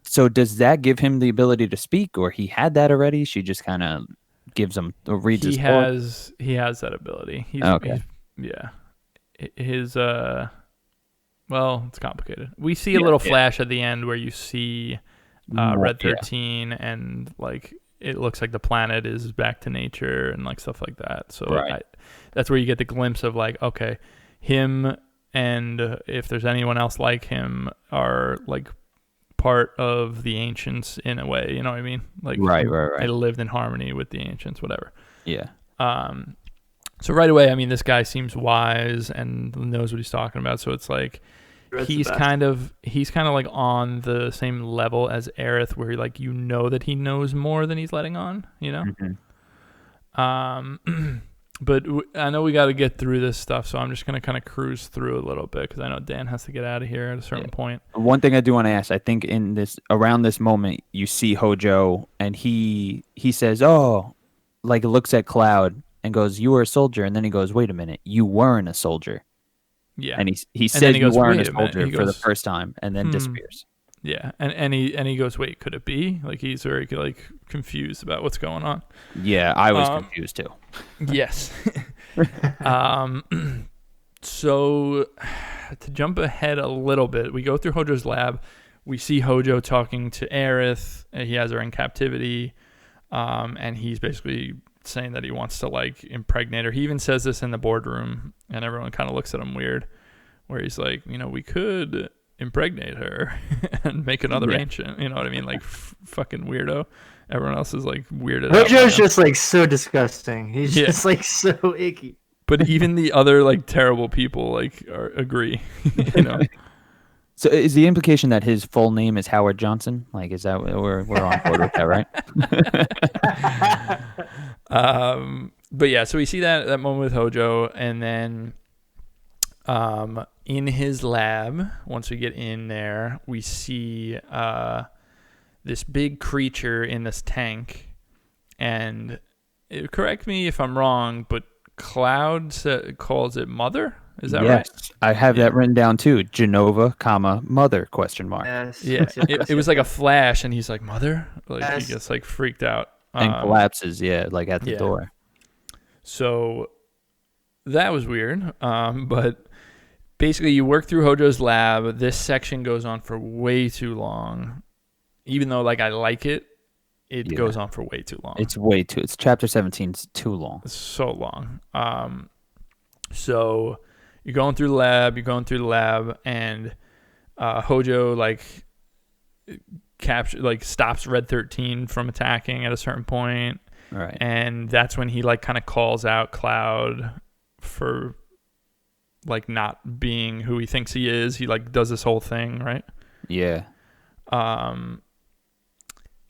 so does that give him the ability to speak, or he had that already? She just kind of gives him reads his thoughts? He has that ability. Okay. Yeah. His well, it's complicated. We see a little flash at the end where you see Red 13 and like it looks like the planet is back to nature and like stuff like that. So Right. that's where you get the glimpse of like, okay, him and if there's anyone else like him are like part of the ancients in a way, you know what I mean? Like Right. they lived in harmony with the ancients, whatever. Yeah. So right away, I mean, this guy seems wise and knows what he's talking about. So it's like Red's the he's best. kind of like on the same level as Aerith, where like you know that he knows more than he's letting on, you know. Mhm. But I know we got to get through this stuff, so I'm just gonna kind of cruise through a little bit because I know Dan has to get out of here at a certain point. One thing I do want to ask, I think in this around this moment, you see Hojo, and he says, "Oh," like looks at Cloud and goes, "You were a soldier," and then he goes, "Wait a minute, you weren't a soldier." Yeah, And he then says he you goes, weren't "Wait a a minute." soldier He for the goes, first time, and then disappears. Yeah, and he goes, wait, could it be? Like he's very like confused about what's going on. Yeah, I was confused too. Yes. So to jump ahead a little bit, we go through Hojo's lab. We see Hojo talking to Aerith. He has her in captivity, and he's basically saying that he wants to like impregnate her. He even says this in the boardroom, and everyone kind of looks at him weird, where he's like, we could impregnate her and make another ancient. You know what I mean? Like fucking weirdo. Everyone else is like weirded out. Hojo's just like so disgusting. He's just like so icky. But even the other like terrible people like agree. So is the implication that his full name is Howard Johnson? Like, is that we're on board with that, right? But yeah, so we see that moment with Hojo, and then in his lab, once we get in there, we see this big creature in this tank, and correct me if I'm wrong, but Cloud calls it Mother. Is that right? Yes, I have that written down too. Genova, Mother ? Yes. Yeah, it was like a flash, and he's like, Mother? Like he gets like freaked out. And collapses, like at the door. So that was weird. But basically you work through Hojo's lab. This section goes on for way too long. Even though like I like it, it goes on for way too long. It's chapter 17 is too long. It's so long. So you're going through the lab, and Hojo like stops Red 13 from attacking at a certain point. Right. And that's when he like kind of calls out Cloud for like not being who he thinks he is. He like does this whole thing, right? Yeah.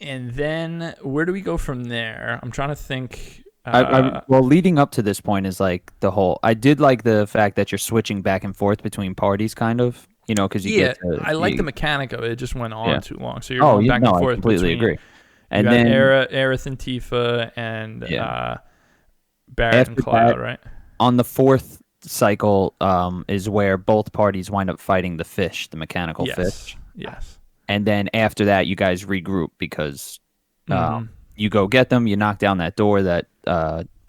And then where do we go from there? I'm trying to think. Well, leading up to this point is like the whole. I did like the fact that you're switching back and forth between parties, kind of. Because I like the mechanic of it. It just went on too long. So you're going back and forth. I completely agree. And then then Aerith and Tifa and Barrett and Cloud, right? On the fourth cycle is where both parties wind up fighting the fish, the mechanical fish. Yes. And then after that, you guys regroup because you go get them, you knock down that door that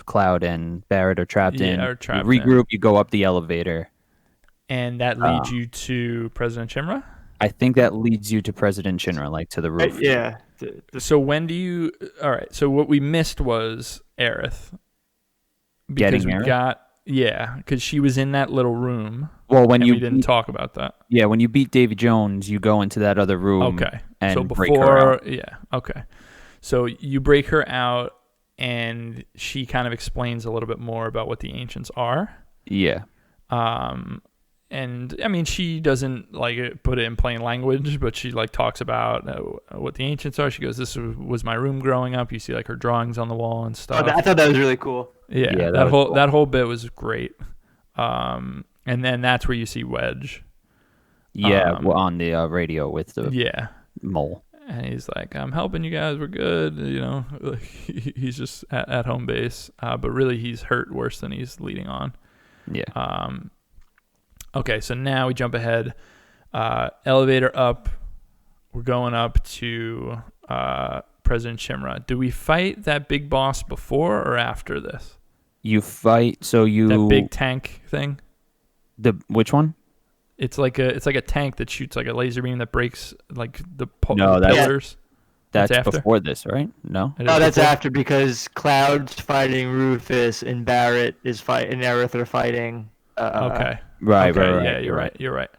Cloud and Barrett are trapped in. You regroup, you go up the elevator. And that leads you to President Shinra? I think that leads you to President Shinra, like to the roof. Yeah. So when do you... All right, so what we missed was Aerith. Because because she was in that little room. Well, we didn't talk about that. Yeah, when you beat Davy Jones, you go into that other room. Okay. And so break her out. Okay. So you break her out, and she kind of explains a little bit more about what the ancients are. Yeah. And I mean, she doesn't like put it in plain language, but she like talks about what the ancients are. She goes, "This was my room growing up." You see like her drawings on the wall and stuff. I thought that was really cool. Yeah, that whole bit was great. And then that's where you see Wedge. Yeah, on the radio with the mole. And he's like, "I'm helping you guys. We're good." He's just at home base, but really he's hurt worse than he's leading on. Yeah. Okay, so now we jump ahead. Elevator up. We're going up to President Shinra. Do we fight that big boss before or after this? You fight. That big tank thing. Which one? It's like a tank that shoots like a laser beam that breaks like the pillars. That's before this, right? No, that's after because Cloud's fighting Rufus and Barrett is fighting. Aerith are fighting. Okay. Right. Yeah, you're right.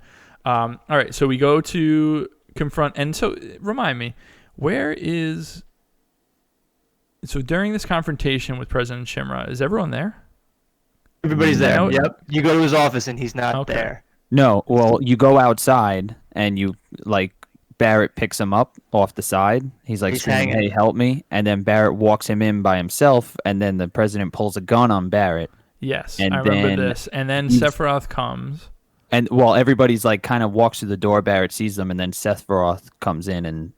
All right. So we go to confront, and so remind me, where is? So during this confrontation with President Shinra, is everyone there? Everybody's there. Yep. You go to his office and he's not there. No. Well, you go outside and you Barrett picks him up off the side. He's screaming, "Hey, help me!" And then Barrett walks him in by himself, and then the president pulls a gun on Barrett. Yes, I remember this. And then Sephiroth comes. And everybody's kind of walks through the door. Barrett sees them, and then Sephiroth comes in and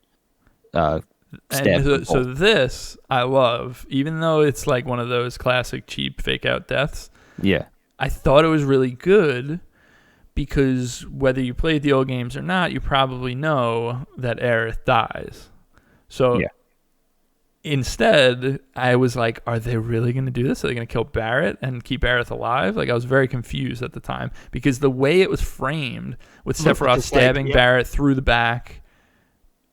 stabs them. So this I love, even though it's like one of those classic cheap fake out deaths. Yeah, I thought it was really good because whether you played the old games or not, you probably know that Aerith dies. So instead, I was like, are they really going to do this? Are they going to kill Barrett and keep Aerith alive? Like, I was very confused at the time because the way it was framed with Sephiroth stabbing Barrett through the back,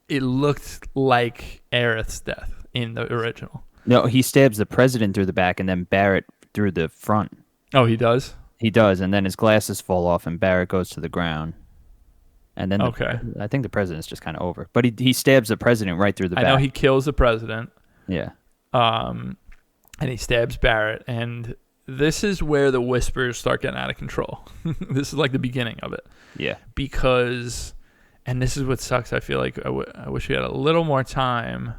it looked like Aerith's death in the original. No, he stabs the president through the back and then Barrett through the front. Oh, he does? He does, and then his glasses fall off and Barrett goes to the ground. And then I think the president's just kind of over. But he stabs the president right through the back. I know he kills the president. Yeah. And he stabs Barrett. And this is where the whispers start getting out of control. This is like the beginning of it. Yeah. Because, and this is what sucks, I feel like I wish we had a little more time.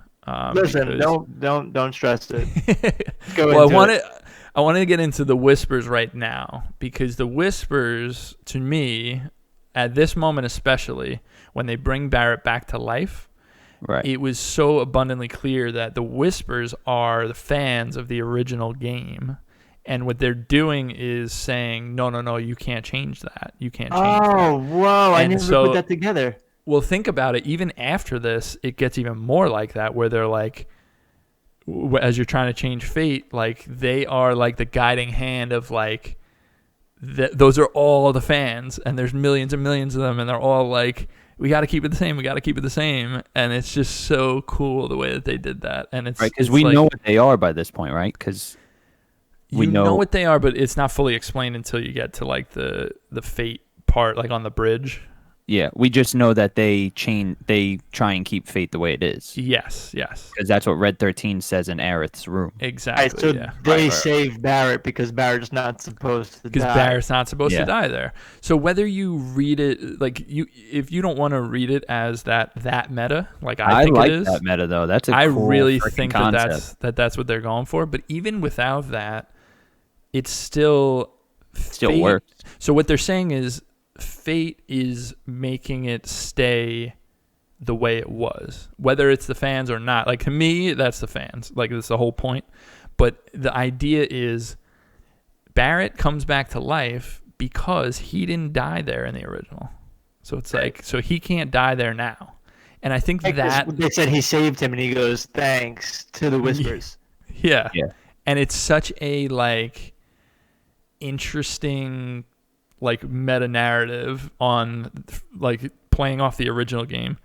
Listen, don't stress it. I want to get into the whispers right now because the whispers, to me, at this moment especially, when they bring Barrett back to life, it was so abundantly clear that the whispers are the fans of the original game. And what they're doing is saying, no, you can't change that. You can't change that. Oh, whoa, I never put that together. Well, think about it. Even after this, it gets even more like that, where they're like, as you're trying to change fate, like they are like the guiding hand of like, those are all the fans, and there's millions and millions of them, and they're all like, we got to keep it the same. We got to keep it the same. And it's just so cool the way that they did that. And it's right, because we know what they are by this point, right? Because we know what they are, but it's not fully explained until you get to like the fate part, like on the bridge. Yeah, we just know that they try and keep fate the way it is. Yes. Because that's what Red 13 says in Aerith's room. Exactly. So they save Barrett because Barrett's not supposed to die. Because Barrett's not supposed to die there. So whether you read it, like if you don't want to read it as that meta, like I think like it is. That meta though. That's a cool I really think concept. that's what they're going for. But even without that, it's still works. So what they're saying is, fate is making it stay the way it was, whether it's the fans or not. Like, to me, that's the fans. Like, that's the whole point. But the idea is Barrett comes back to life because he didn't die there in the original. So it's like, so he can't die there now. And I think that they said he saved him, and he goes, thanks to the whispers. Yeah. And it's such a like interesting like meta narrative on like playing off the original game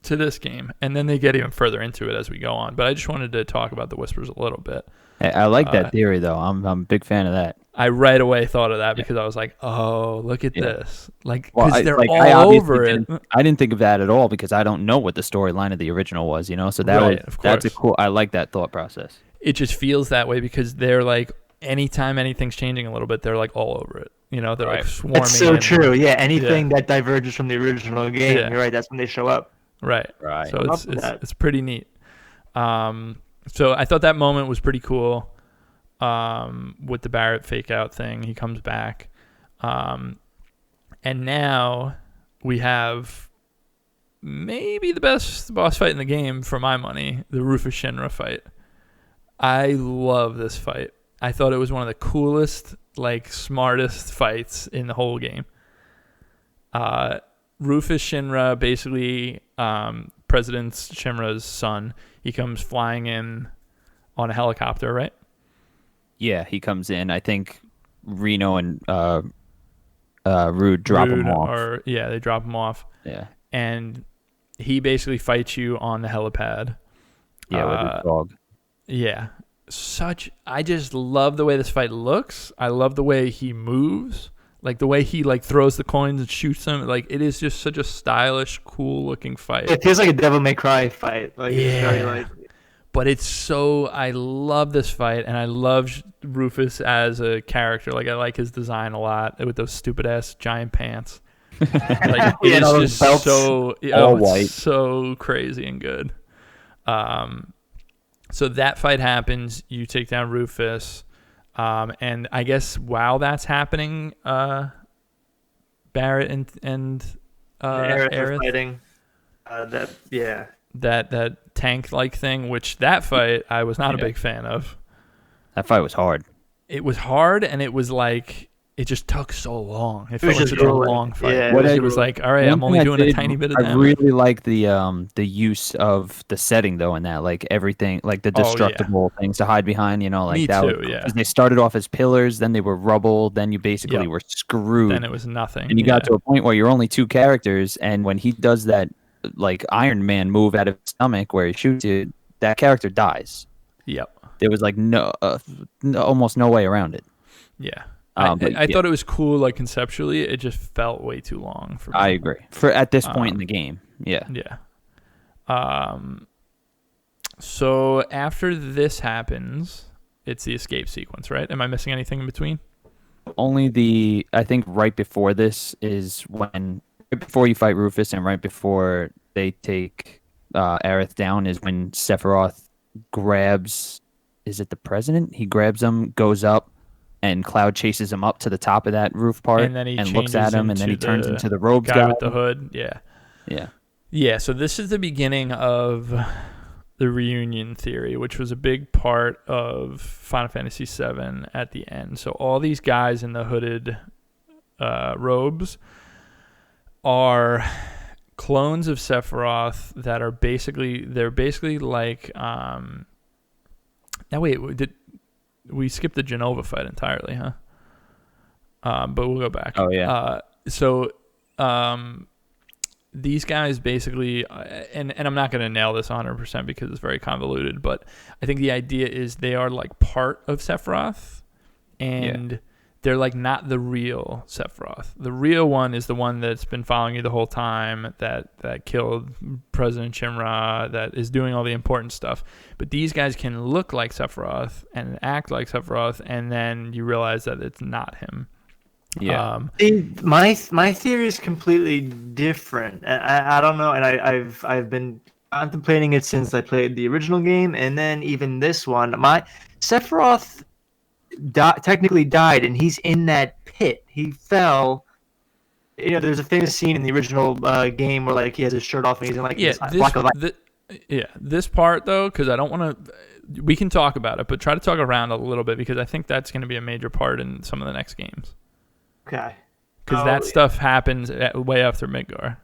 to this game, and then they get even further into it as we go on. But I just wanted to talk about the whispers a little bit. I like that theory though. I'm a big fan of that. I right away thought of that because I was like, oh, look at this. Like, because they're all over it. I didn't think of that at all because I don't know what the storyline of the original was, So that's a cool. I like that thought process. It just feels that way because they're like, anytime anything's changing a little bit, they're like all over it. They're like swarming. That's so true. Yeah, anything that diverges from the original game, you're right. That's when they show up. Right. So it's pretty neat. So I thought that moment was pretty cool. With the Barrett fake out thing, he comes back, and now we have maybe the best boss fight in the game for my money, the Rufus Shinra fight. I love this fight. I thought it was one of the coolest, like, smartest fights in the whole game. Rufus Shinra, basically, President Shinra's son, he comes flying in on a helicopter, right? Yeah, he comes in. I think Reno and Rude drop him off. They drop him off. Yeah. And he basically fights you on the helipad. Yeah, with his dog. Yeah. I just love the way this fight looks. I love the way he moves. Like the way he like throws the coins and shoots them. Like, it is just such a stylish, cool looking fight. It feels like a Devil May Cry fight. Like, but it's so, I love this fight, and I love Rufus as a character. Like, I like his design a lot with those stupid ass giant pants. Like, it is just so white, so crazy and good. So that fight happens. You take down Rufus, and I guess while that's happening, Barrett and Aerith are fighting. That tank like thing. Which that fight I was not a big fan of. That fight was hard. It was hard, and it was like it just took so long. It was felt like just such a grueling. long fight. Yeah, What it I- was like, all right, One I'm only thing I doing a did- tiny bit of I damage. really like the use of the setting though, in that, like everything, like the Oh, yeah. destructible things to hide behind. You know, like Me that. too, yeah. Because they started off as pillars, then they were rubble, then you basically Yep. were screwed. Then it was nothing. And you got to a point where you're only 2 characters, and when he does that like Iron Man move out of his stomach where he shoots you, that character dies. Yep. There was like almost no way around it. Yeah. But I thought it was cool, like conceptually. It just felt way too long for me. I agree. For at this point in the game, yeah. Yeah. So after this happens, it's the escape sequence, right? Am I missing anything in between? Only I think right before this is when, right before you fight Rufus and right before they take Aerith down is when Sephiroth grabs, is it the president? He grabs him, goes up, and Cloud chases him up to the top of that roof part And then he looks at him, and then he turns into the robes guy with the hood. Yeah. Yeah. Yeah, so this is the beginning of the reunion theory, which was a big part of Final Fantasy VII at the end. So all these guys in the hooded robes are clones of Sephiroth that are basically like now wait, we skipped the Genova fight entirely, huh? But we'll go back. Oh yeah. These guys basically, and I'm not going to nail this 100% because it's very convoluted, but I think the idea is they are like part of Sephiroth, and they're like not the real Sephiroth. The real one is the one that's been following you the whole time, that killed President Shinra, that is doing all the important stuff. But these guys can look like Sephiroth and act like Sephiroth, and then you realize that it's not him. Yeah. My theory is completely different. I don't know, and I've been contemplating it since I played the original game, and then even this one. My Sephiroth technically died, and he's in that pit. He fell. You know, there's a famous scene in the original game where like he has his shirt off and he's in like this block of light. This part though, because I don't want to. We can talk about it, but try to talk around a little bit because I think that's going to be a major part in some of the next games. Okay. Because that stuff happens way after Midgar.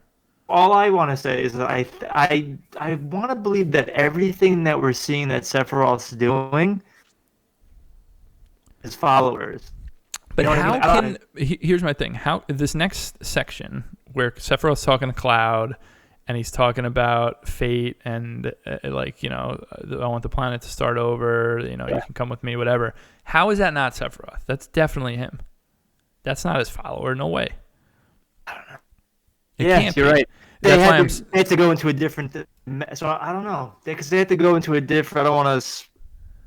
All I want to say is that I want to believe that everything that we're seeing that Sephiroth's doing is followers. But you know how what I mean? here's my thing. How this next section where Sephiroth's talking to Cloud and he's talking about fate and like, you know, I want the planet to start over, you know, you can come with me, whatever. How is that not Sephiroth? That's definitely him. That's not his follower. No way. I don't know. It Yeah, can't you're be. right. That's why They had to go into a different. So I don't know, because they had to go into a different. I don't want to,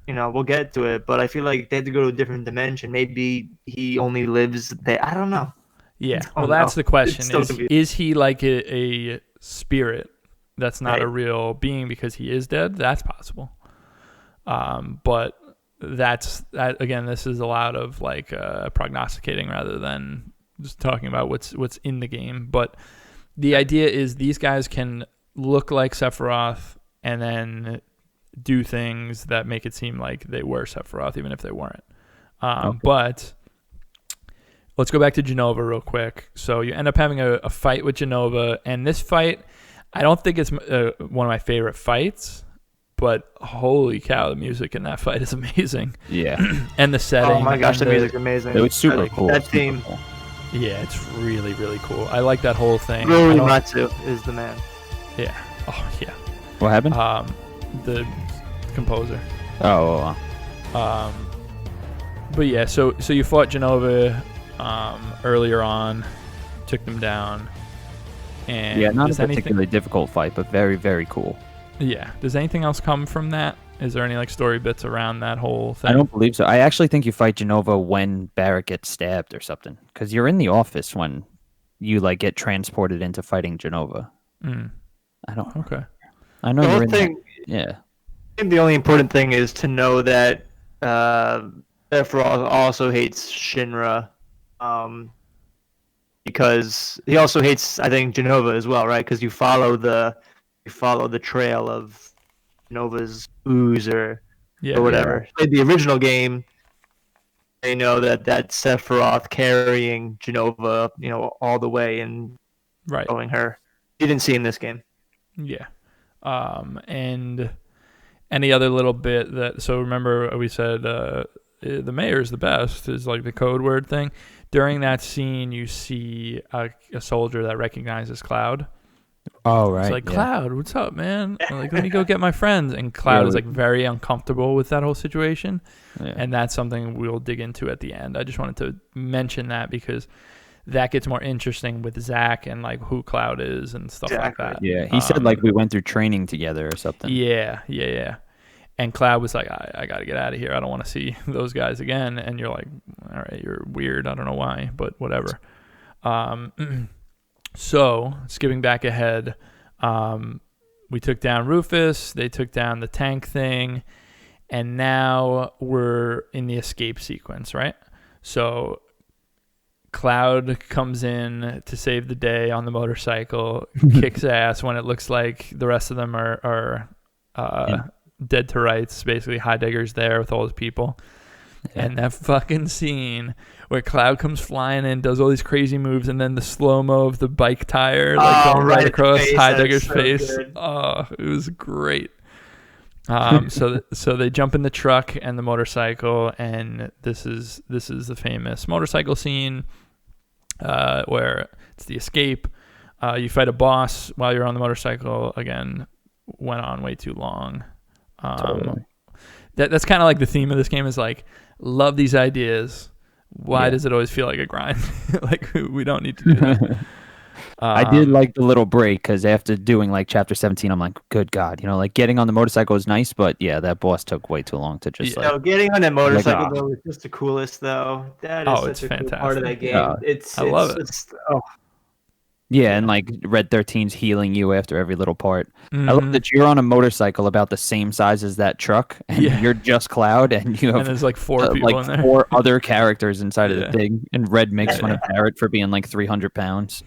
you know, we'll get to it, but I feel like they had to go to a different dimension. Maybe he only lives there. I don't know. Yeah. Oh, Well, that's no. the question. It's still confusing. Is he like a spirit that's not Right. a real being because he is dead? That's possible. But that again, this is a lot of like prognosticating rather than just talking about what's in the game. But the idea is these guys can look like Sephiroth and then do things that make it seem like they were Sephiroth, even if they weren't. Okay. But let's go back to Genova real quick. So you end up having a fight with Genova, and this fight, I don't think it's one of my favorite fights, but holy cow, the music in that fight is amazing. Yeah. And the setting. Oh my gosh, the and music's amazing. It was super cool. That super theme. cool. Yeah, it's really, really cool. I like that whole thing. Ruri Matsu is the man. Yeah. Oh, yeah. What happened? The composer. Oh. But yeah, so you fought Genova earlier on, took them down. And Yeah, not a does anything, particularly difficult fight, but very, very cool. Yeah. Does anything else come from that? Is there any like story bits around that whole thing? I don't believe so. I actually think you fight Genova when Barrett gets stabbed or something, because you're in the office when you like get transported into fighting Genova. I don't. Okay. I know The you're whole in. thing. Yeah. I think the only important thing is to know that Sephiroth also hates Shinra, because he also hates, I think, Genova as well, right? Because you follow the trail of Genova's ooze or whatever. In the original game, You know that Sephiroth carrying Genova, all the way and Right. showing her. You didn't see in this game. Yeah. And any other little bit that, so remember we said the mayor's the best is like the code word thing. During that scene, you see a soldier that recognizes Cloud. Oh, right. It's like, Cloud, what's up, man? Like, let me go get my friends. And Cloud is like very uncomfortable with that whole situation. Yeah. And that's something we'll dig into at the end. I just wanted to mention that because that gets more interesting with Zach and like who Cloud is and stuff like that. Yeah, he said like we went through training together or something. Yeah. And Cloud was like, I got to get out of here. I don't want to see those guys again. And you're like, all right, you're weird. I don't know why, but whatever. So skipping back ahead, we took down Rufus. They took down the tank thing. And now we're in the escape sequence, right? So Cloud comes in to save the day on the motorcycle, kicks ass when it looks like the rest of them are dead to rights. Basically, Heidegger's there with all his people. Yeah. And that fucking scene where Cloud comes flying in, does all these crazy moves, and then the slow-mo of the bike tire going right across Heidegger's face. Good. Oh, it was great. So they jump in the truck and the motorcycle, and this is the famous motorcycle scene where it's the escape. You fight a boss while you're on the motorcycle. Again, went on way too long. Totally. That's kind of like the theme of this game is like, love these ideas. Why does it always feel like a grind? Like, we don't need to do that. I did like the little break because after doing like chapter 17, I'm like, good God, like getting on the motorcycle is nice, but yeah, that boss took way too long to just getting on that motorcycle though is just the coolest though. That is it's such a fantastic. cool part of that game. I love it. Yeah, and like Red 13's healing you after every little part. Mm-hmm. I love that you're on a motorcycle about the same size as that truck, and you're just Cloud, and you have there's like four people in there. 4 other characters inside of the thing, and Red makes fun of Barrett for being like 300 pounds.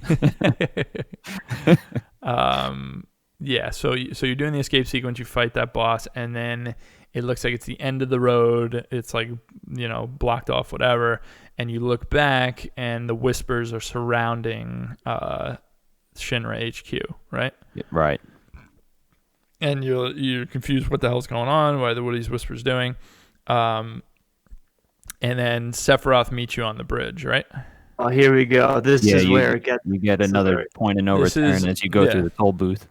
So you're doing the escape sequence, you fight that boss, and then it looks like it's the end of the road. It's like, blocked off, whatever. And you look back, and the whispers are surrounding Shinra HQ, right? Right. And you're confused what the hell's going on, what are these whispers doing? And then Sephiroth meets you on the bridge, right? Oh, here we go. This is where it gets. You get another point of no return as you go through the toll booth.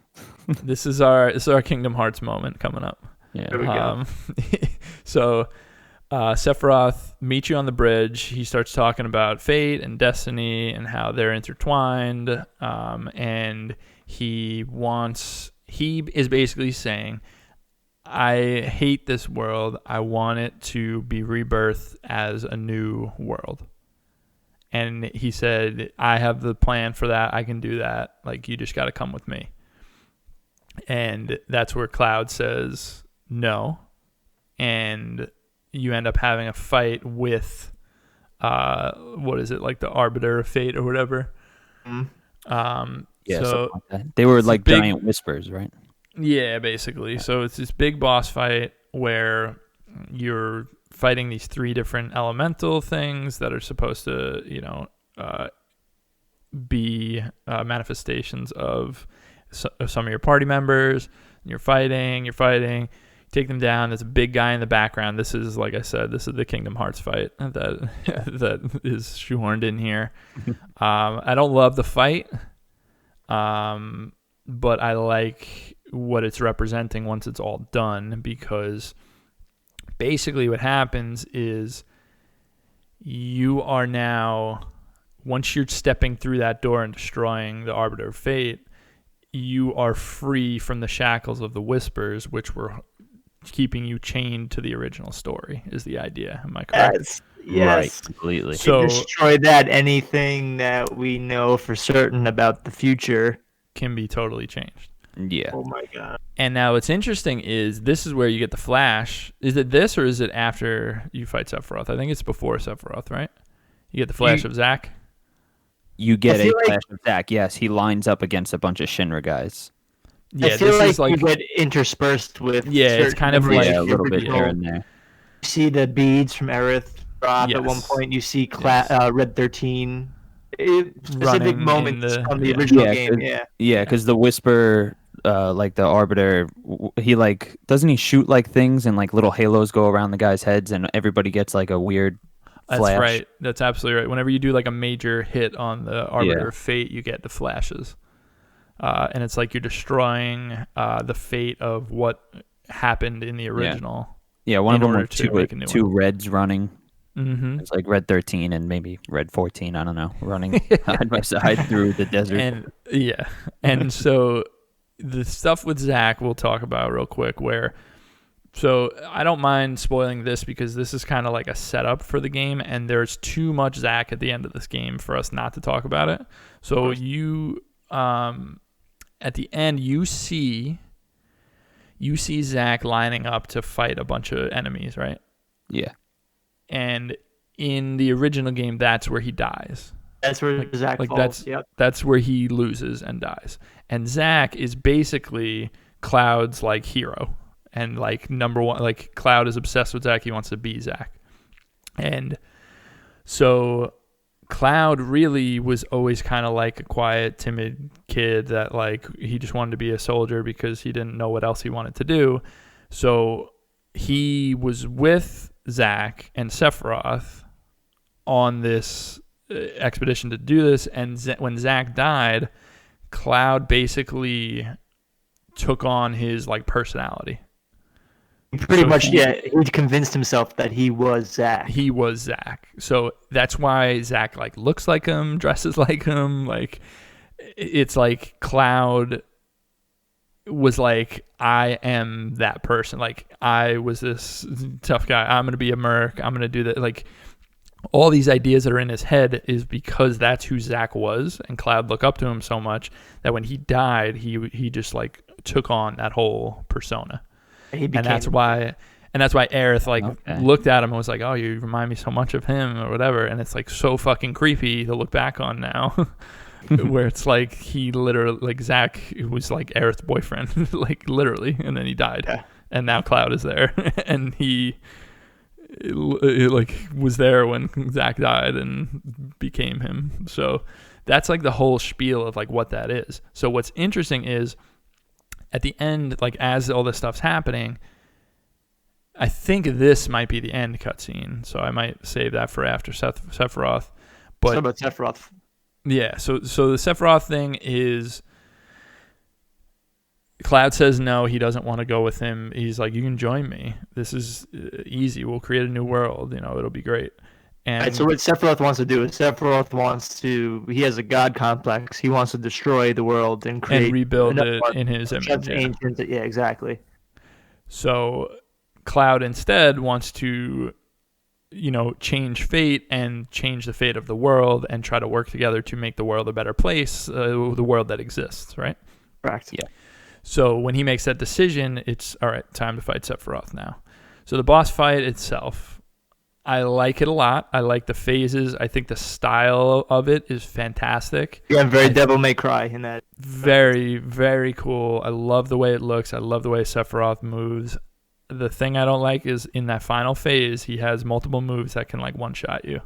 This is our Kingdom Hearts moment coming up. Yeah. Here we go. So Sephiroth meets you on the bridge. He starts talking about fate and destiny and how they're intertwined. And he is basically saying, I hate this world. I want it to be rebirthed as a new world. And he said, I have the plan for that. I can do that. Like, you just got to come with me. And that's where Cloud says no. And you end up having a fight with, what is it, like the Arbiter of Fate or whatever? Mm-hmm. So like that. They were like giant whispers, right? Yeah, basically. Yeah. So it's this big boss fight where you're fighting these 3 different elemental things that are supposed to, be manifestations of some of your party members. And you're fighting, take them down. There's a big guy in the background. This is, like I said, this is the Kingdom Hearts fight that is shoehorned in here. I don't love the fight, but I like what it's representing once it's all done, because basically what happens is you are now, once you're stepping through that door and destroying the Arbiter of Fate, you are free from the shackles of the whispers, which were keeping you chained to the original story, is the idea. Am I correct? Yes. Right, completely. So destroy that, anything that we know for certain about the future can be totally changed. Yeah. Oh my God. And now what's interesting is this is where you get the flash. Is it this, or is it after you fight Sephiroth? I think it's before Sephiroth, right? You get the flash of Zack? You get a flash of Zack, yes. He lines up against a bunch of Shinra guys. Yeah, I feel like you get interspersed with. Yeah, it's kind of like a little bit here and there. You see the beads from Aerith drop at one Yes. point. You see Yes. Red 13. Specific Running in moments the from the original game. Yeah, because the Whisper, like the Arbiter, he like doesn't he shoot like things and like little halos go around the guys' heads and everybody gets like a weird That's flash. right. That's absolutely right. Whenever you do like a major hit on the Arbiter of Fate, you get the flashes. And it's like you're destroying the fate of what happened in the original. Yeah, one of them were make a new two one. reds running. Mm-hmm. It's like Red 13 and maybe Red 14, I don't know, running side by side through the desert. And so the stuff with Zach we'll talk about real quick so I don't mind spoiling this because this is kind of like a setup for the game, and there's too much Zach at the end of this game for us not to talk about it. So you at the end you see Zach lining up to fight a bunch of enemies, right? Yeah. And in the original game, that's where he dies. That's where Zach falls. That's where he loses and dies. And Zach is basically Cloud's like hero and like number one. Like Cloud is obsessed with Zach. He wants to be Zach. And so Cloud really was always kind of like a quiet, timid kid that like he just wanted to be a soldier because he didn't know what else he wanted to do. So he was with Zach and Sephiroth on this expedition to do this, and when Zach died, Cloud basically took on his like personality. Pretty much, he convinced himself that he was Zach. He was Zach. So that's why Zach like looks like him, dresses like him. Like it's like Cloud was like, I am that person. Like I was this tough guy. I'm gonna be a merc. I'm gonna do that. Like all these ideas that are in his head is because that's who Zach was, and Cloud looked up to him so much that when he died, he just like took on that whole persona. And that's why Aerith like looked at him and was like, "Oh, you remind me so much of him," or whatever. And it's like so fucking creepy to look back on now, where it's like he literally like Zach was like Aerith's boyfriend, like literally, and then he died, and now Cloud is there, and he like was there when Zach died and became him. So that's like the whole spiel of like what that is. So what's interesting is, at the end, like as all this stuff's happening, I think this might be the end cutscene. So I might save that for after Sephiroth. But what about Sephiroth? Yeah. So the Sephiroth thing is, Cloud says no, he doesn't want to go with him. He's like, you can join me. This is easy. We'll create a new world. You know, it'll be great. And right, so what Sephiroth wants to do is he has a god complex. He wants to destroy the world and rebuild it in his image. Yeah, exactly. So Cloud instead wants to, change fate and change the fate of the world and try to work together to make the world a better place, the world that exists, right? Correct. Yeah. So when he makes that decision, it's all right, time to fight Sephiroth now. So the boss fight itself, I like it a lot. I like the phases. I think the style of it is fantastic. Yeah, very Devil May Cry in that. Very, very cool. I love the way it looks. I love the way Sephiroth moves. The thing I don't like is in that final phase, he has multiple moves that can like one-shot you.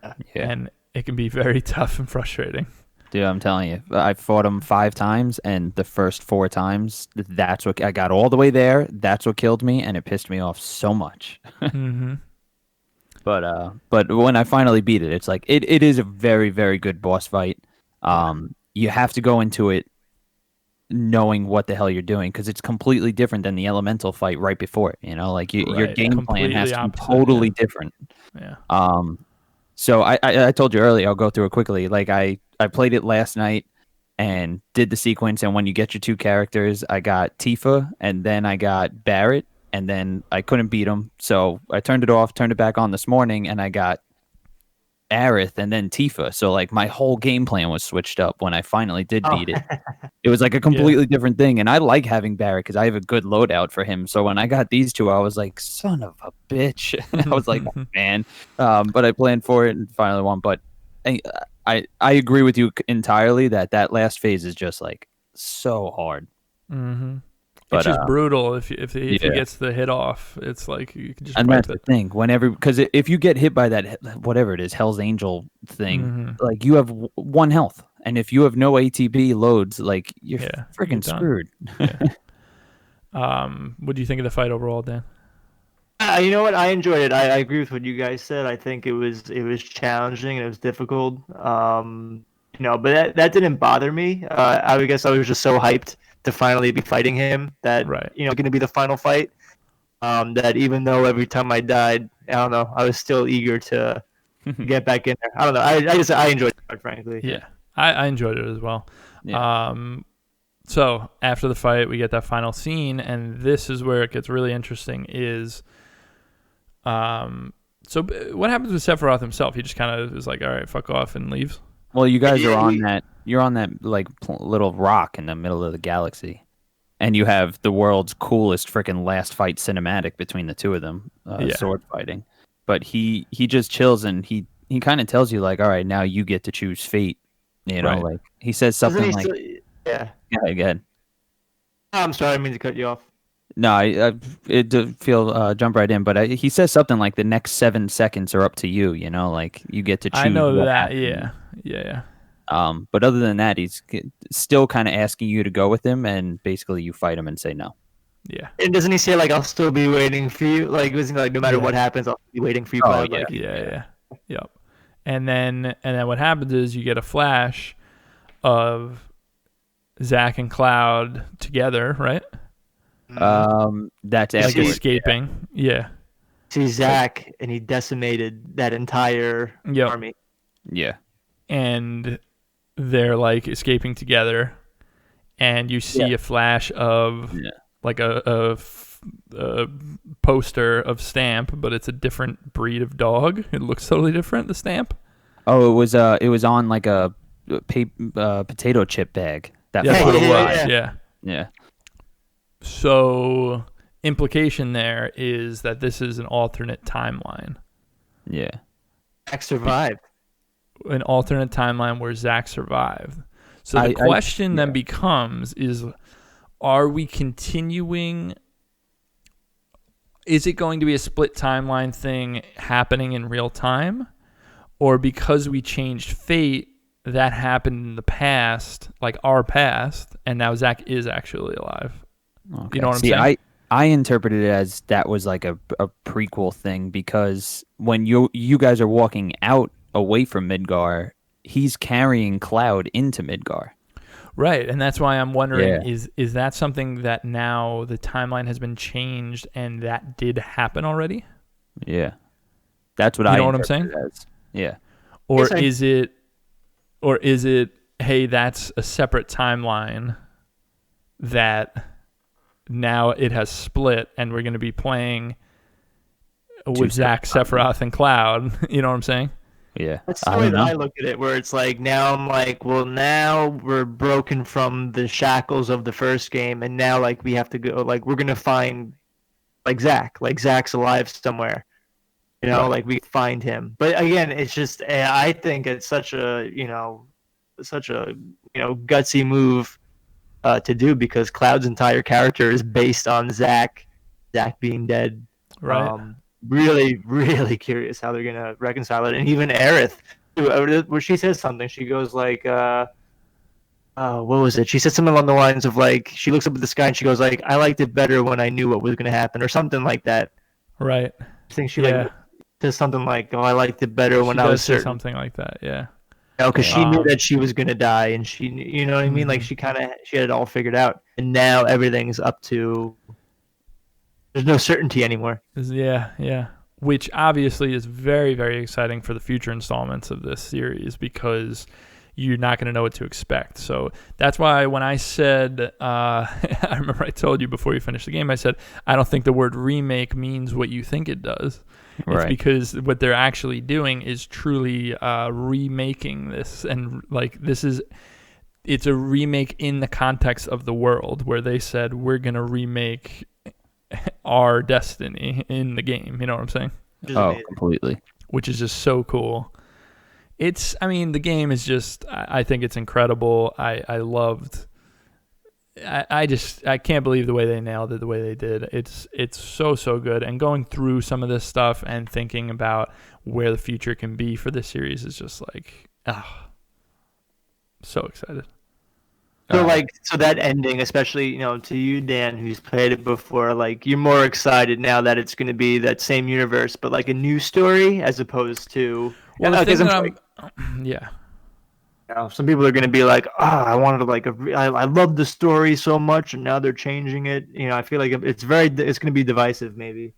Yeah. And it can be very tough and frustrating. Dude, I'm telling you, I fought him 5 times, and the first 4 times, that's what I got all the way there. That's what killed me, and it pissed me off so much. Mm-hmm. But when I finally beat it, it's like it is a very, very good boss fight. You have to go into it knowing what the hell you're doing, because it's completely different than the elemental fight right before it. Like your game plan has to be totally different. Yeah. So I told you earlier, I'll go through it quickly. Like I played it last night and did the sequence, and when you get your 2 characters, I got Tifa and then I got Barrett, and then I couldn't beat him, so I turned it off, turned it back on this morning, and I got Aerith and then Tifa. So like my whole game plan was switched up when I finally did beat it. It was like a completely different thing, and I like having Barrett because I have a good loadout for him. So when I got these 2, I was like, son of a bitch. I was like, oh, man. But I planned for it and finally won. But I agree with you entirely that last phase is just like so hard. Mm-hmm. But it's just brutal if he yeah. gets the hit off. It's like you can just And wipe that's it. the thing. Because if you get hit by that whatever it is, Hell's Angel thing, like you have one health, and if you have no ATB loads, like you're freaking you're done. screwed. What do you think of the fight overall, Dan? You know what? I enjoyed it. I agree with what you guys said. I think it was challenging and it was difficult. But that didn't bother me. I guess I was just so hyped to finally be fighting him that going to be the final fight. That even though every time I died, I don't know, I was still eager to get back in there. I don't know. I enjoyed it, quite frankly. Yeah, I enjoyed it as well. Yeah. So after the fight, we get that final scene, and this is where it gets really interesting. So what happens with Sephiroth himself? He just kind of is like, all right, fuck off, and leaves. Well, you guys are on that. You're on that like little rock in the middle of the galaxy, and you have the world's coolest freaking last fight cinematic between the two of them, sword fighting. But he just chills and he kind of tells you like, all right, now you get to choose fate. You know, like he says something like, yeah. Again. I'm sorry, I didn't mean to cut you off. No, it did feel jump right in, but he says something like the next 7 seconds are up to you. You know, like you get to choose. I know that. Happens. Yeah. But other than that, he's still kind of asking you to go with him, and basically you fight him and say no. Yeah. And doesn't he say like I'll still be waiting for you? Like isn't he like no matter what happens, I'll be waiting for you. Oh yeah. Yep. And then what happens is you get a flash of Zack and Cloud together, right? That's like escaping. Yeah. See Zack, and he decimated that entire army. Yeah. And they're like escaping together, and you see a flash of like a poster of Stamp, but it's a different breed of dog. It looks totally different. The Stamp. Oh, it was on like a potato chip bag. That's what it was. Yeah. So implication there is that this is an alternate timeline. Yeah. Zack survived. An alternate timeline where Zack survived. So the question then becomes is, are we continuing? Is it going to be a split timeline thing happening in real time? Or because we changed fate, that happened in the past, like our past, and now Zack is actually alive. Okay. You know what I'm saying? I interpreted it as that was like a prequel thing, because when you guys are walking out away from Midgar, he's carrying Cloud into Midgar. Right, and that's why I'm wondering, is that something that now the timeline has been changed and that did happen already? Yeah. That's what you know what I'm saying? As. Yeah. Or is it, hey, that's a separate timeline that now it has split and we're going to be playing with Zack, Sephiroth, and Cloud. You know what I'm saying? Yeah. That's the way that I look at it, where it's like now I'm like, well, now we're broken from the shackles of the first game, and now like we have to go, like we're gonna find like Zack's alive somewhere. You know, like we find him. But again, it's just I think it's such a gutsy move to do, because Cloud's entire character is based on Zack being dead. Right. Really, really curious how they're gonna reconcile it. And even Aerith, where she says something, she goes like, what was it? She said something along the lines of like, she looks up at the sky and she goes like, I liked it better when I knew what was gonna happen, or something like that. Right. I think she like says something like, oh, I liked it better when I was certain. Something like that. Yeah. Because she knew that she was gonna die, and she, you know what I mean? Like she had it all figured out, and now everything's up to. There's no certainty anymore. Yeah. Which obviously is very, very exciting for the future installments of this series, because you're not going to know what to expect. So that's why when I said, I remember I told you before you finished the game, I said, I don't think the word remake means what you think it does. It's because what they're actually doing is truly remaking this. And like it's a remake in the context of the world, where they said, we're going to remake our destiny in the game. You know what I'm saying? Oh, completely. Which is just so cool. The game is just, I think it's incredible. I loved I can't believe the way they nailed it, the way they did. It's so good. And going through some of this stuff and thinking about where the future can be for this series is just like, so excited. So so that ending, especially to you, Dan, who's played it before, like you're more excited now that it's going to be that same universe, but like a new story as opposed to. Well, the thing that yeah. Some people are going to be like, I wanted to I love the story so much, and now they're changing it. I feel like it's going to be divisive, maybe.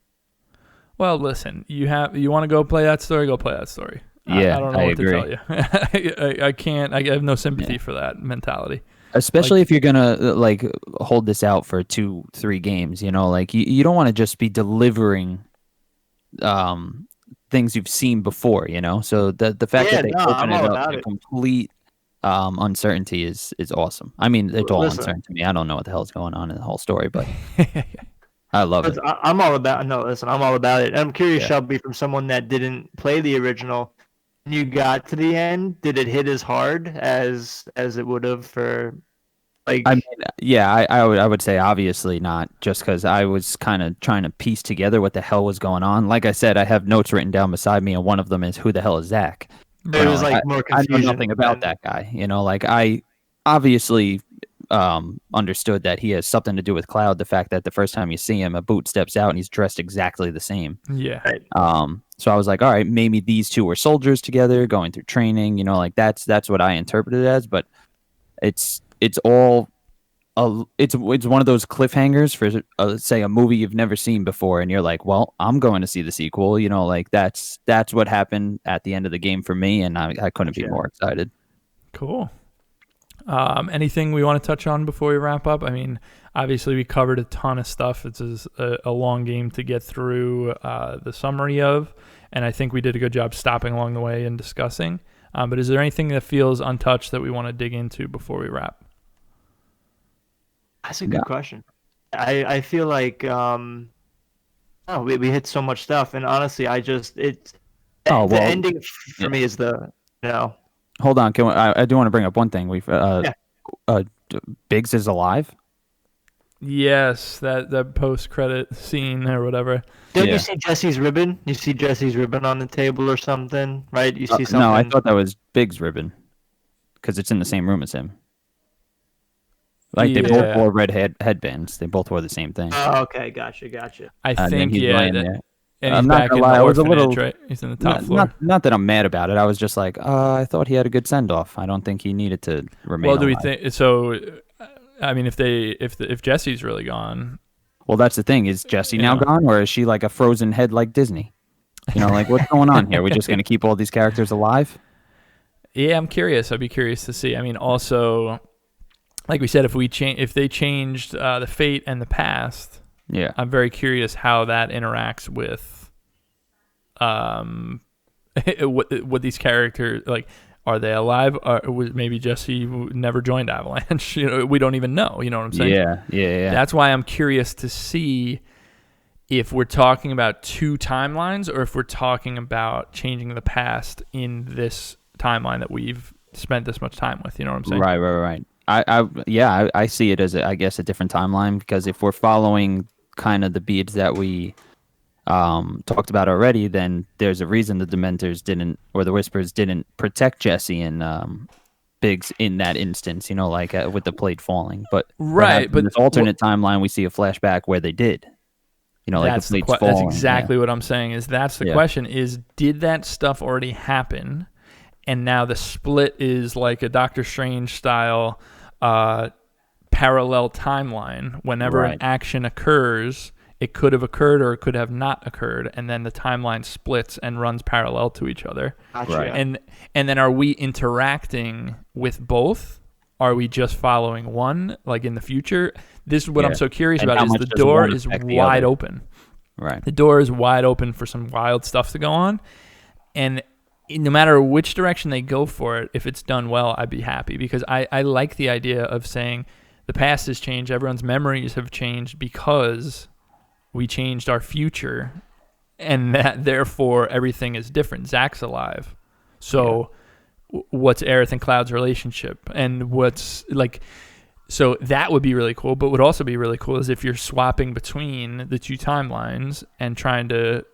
Well, listen, you want to go play that story, go play that story. Yeah, I don't know what agree. to tell you. I can't. I have no sympathy for that mentality. Especially if you're gonna hold this out for 2-3 games, you don't want to just be delivering things you've seen before, So the fact that they open it up to complete uncertainty is awesome. I mean, it's all uncertain to me. I don't know what the hell's going on in the whole story, but I love it. I'm all about. No, listen, I'm all about it. I'm curious, Shelby, from someone that didn't play the original. When you got to the end, did it hit as hard as it would have for? I mean, yeah, I would say obviously not, just because I was kind of trying to piece together what the hell was going on. Like I said, I have notes written down beside me, and one of them is who the hell is Zach? There was more confusion. I know nothing about that guy. I obviously understood that he has something to do with Cloud. The fact that the first time you see him, a boot steps out and he's dressed exactly the same. Yeah. Right. So I was like, all right, maybe these two were soldiers together going through training. That's what I interpreted it as. But it's all. It's one of those cliffhangers for say a movie you've never seen before, and you're like, well, I'm going to see the sequel. That's what happened at the end of the game for me, and I couldn't be more excited. Cool. Anything we want to touch on before we wrap up? I mean, obviously we covered a ton of stuff. It's a long game to get through the summary of, and I think we did a good job stopping along the way and discussing. But is there anything that feels untouched that we want to dig into before we wrap? That's a good question. I feel like we hit so much stuff, and honestly, the ending for me is the Hold on, I do want to bring up one thing. Biggs is alive. Yes, that post-credit scene or whatever. Don't you see Jesse's ribbon? You see Jesse's ribbon on the table or something, right? You see something? No, I thought that was Biggs' ribbon because it's in the same room as him. They both wore red headbands. They both wore the same thing. Oh, okay, gotcha. I think and he's back in the orphanage, right? He's in the top floor. Not that I'm mad about it. I was just like, I thought he had a good send off. I don't think he needed to remain. Well, do alive. we think so? I mean, if Jesse's really gone, well, that's the thing. Is Jesse now gone, or is she like a frozen head like Disney? What's going on here? We're just going to keep all these characters alive? Yeah, I'm curious. I'd be curious to see. I mean, also, like we said, if they changed the fate and the past, I'm very curious how that interacts with what these characters like. Are they alive? Or maybe Jesse never joined Avalanche. We don't even know. You know what I'm saying? Yeah. That's why I'm curious to see if we're talking about two timelines or if we're talking about changing the past in this timeline that we've spent this much time with. You know what I'm saying? Right. I see it as I guess a different timeline, because if we're following kind of the beats that we talked about already, then there's a reason the Dementors didn't, or the Whispers didn't protect Jesse and Biggs in that instance, with the plate falling. But but in this alternate timeline, we see a flashback where they did. That's the plate's falling. That's exactly what I'm saying. That's the question: is did that stuff already happen, and now the split is like a Doctor Strange style parallel timeline. Whenever an action occurs, it could have occurred or it could have not occurred, and then the timeline splits and runs parallel to each other. Gotcha. Right. And then are we interacting with both? Are we just following one, like in the future? This is what I'm so curious about, is the door is wide open. Right. The door is wide open for some wild stuff to go on. And no matter which direction they go for it, if it's done well, I'd be happy, because I like the idea of saying the past has changed, everyone's memories have changed because we changed our future, and that therefore everything is different. Zach's alive. So what's Aerith and Cloud's relationship? And what's like, So that would be really cool. But what would also be really cool is if you're swapping between the two timelines and trying to,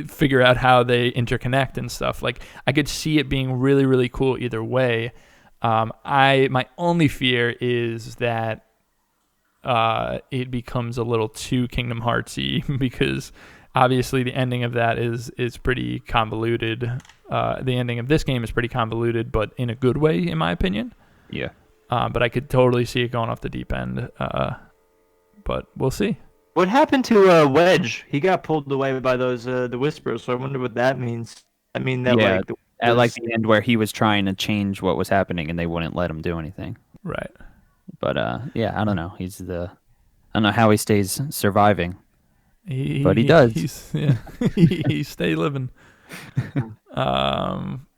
figure out how they interconnect and stuff. Like, I could see it being really, really cool either way. My only fear is that it becomes a little too Kingdom Heartsy because obviously the ending of that is pretty convoluted. The ending of this game is pretty convoluted, but in a good way, in my opinion. Yeah. But I could totally see it going off the deep end. But we'll see. What happened to Wedge? He got pulled away by those the Whisperers, so I wonder what that means. I mean that at the end where he was trying to change what was happening and they wouldn't let him do anything. Right. But I don't know. I don't know how he stays surviving. But he does. He stay living.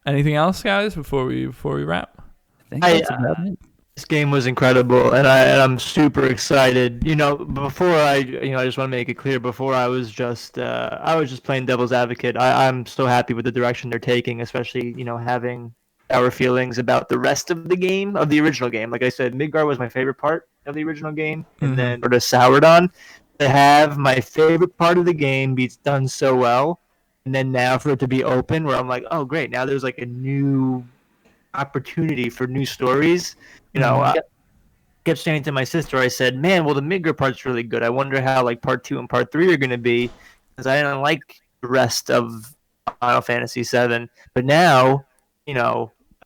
Anything else, guys, before we wrap? I think that's about it. This game was incredible, and I'm super excited. Before I just want to make it clear. Before I was just playing devil's advocate. I'm so happy with the direction they're taking, especially having our feelings about the rest of the game, of the original game. Like I said, Midgar was my favorite part of the original game, and then sort of soured on. To have my favorite part of the game be done so well, and then now for it to be open, where I'm like, oh great, now there's like a new opportunity for new stories. I kept saying to my sister, I said, man, well, the Midgar part's really good. I wonder how like part 2 and part 3 are going to be, because I didn't like the rest of Final Fantasy VII. But now,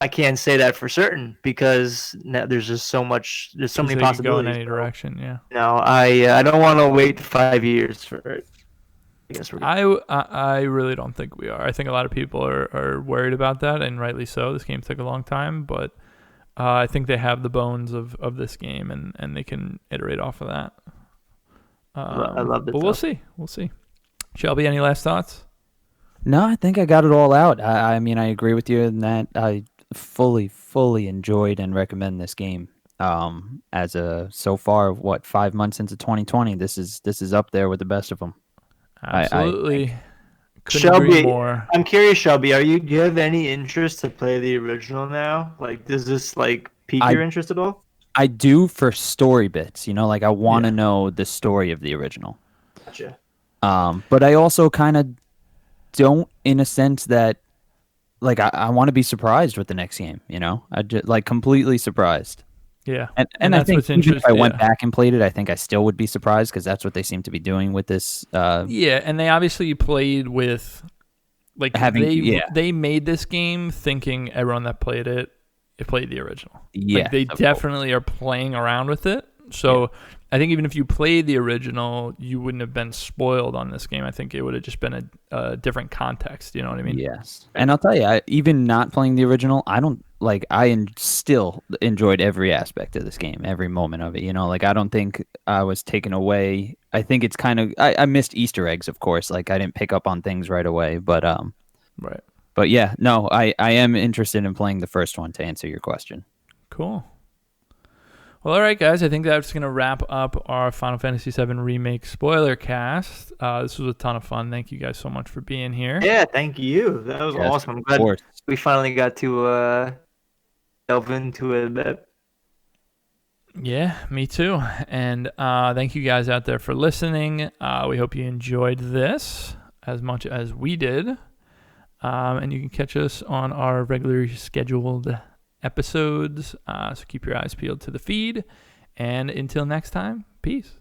I can't say that for certain because now there's just so many possibilities. Go in any direction, yeah. I don't want to wait 5 years for it. I guess I really don't think we are. I think a lot of people are worried about that, and rightly so. This game took a long time, but I think they have the bones of this game, and they can iterate off of that. I love it. But we'll see. Shelby, any last thoughts? No, I think I got it all out. I mean, I agree with you in that I fully enjoyed and recommend this game. So far, 5 months into 2020, this is up there with the best of them. Absolutely. Couldn't agree Shelby, more. I'm curious, Shelby, do you have any interest to play the original now? Like, does this pique your interest at all? I do for story bits, I want to know the story of the original. Gotcha. But I also kind of don't, in a sense that, I want to be surprised with the next game, I just completely surprised. Yeah. And I think even if I went back and played it, I think I still would be surprised because that's what they seem to be doing with this. Yeah, and they obviously played with, they made this game thinking everyone that played it played the original. Yeah. They definitely are playing around with it. So I think even if you played the original, you wouldn't have been spoiled on this game. I think it would have just been a different context. You know what I mean? Yes. And I'll tell you, even not playing the original, I still enjoyed every aspect of this game, every moment of it. I don't think I was taken away. I think it's kind of, I missed Easter eggs, of course. I didn't pick up on things right away, but right. But yeah, no, I am interested in playing the first one to answer your question. Cool. Well, all right, guys. I think that's going to wrap up our Final Fantasy VII Remake spoiler cast. This was a ton of fun. Thank you guys so much for being here. Yeah, thank you. That was awesome. I'm glad we finally got to delve into it a bit. Yeah, me too. And thank you guys out there for listening. We hope you enjoyed this as much as we did. And you can catch us on our regularly scheduled episodes. So keep your eyes peeled to the feed. And until next time, peace.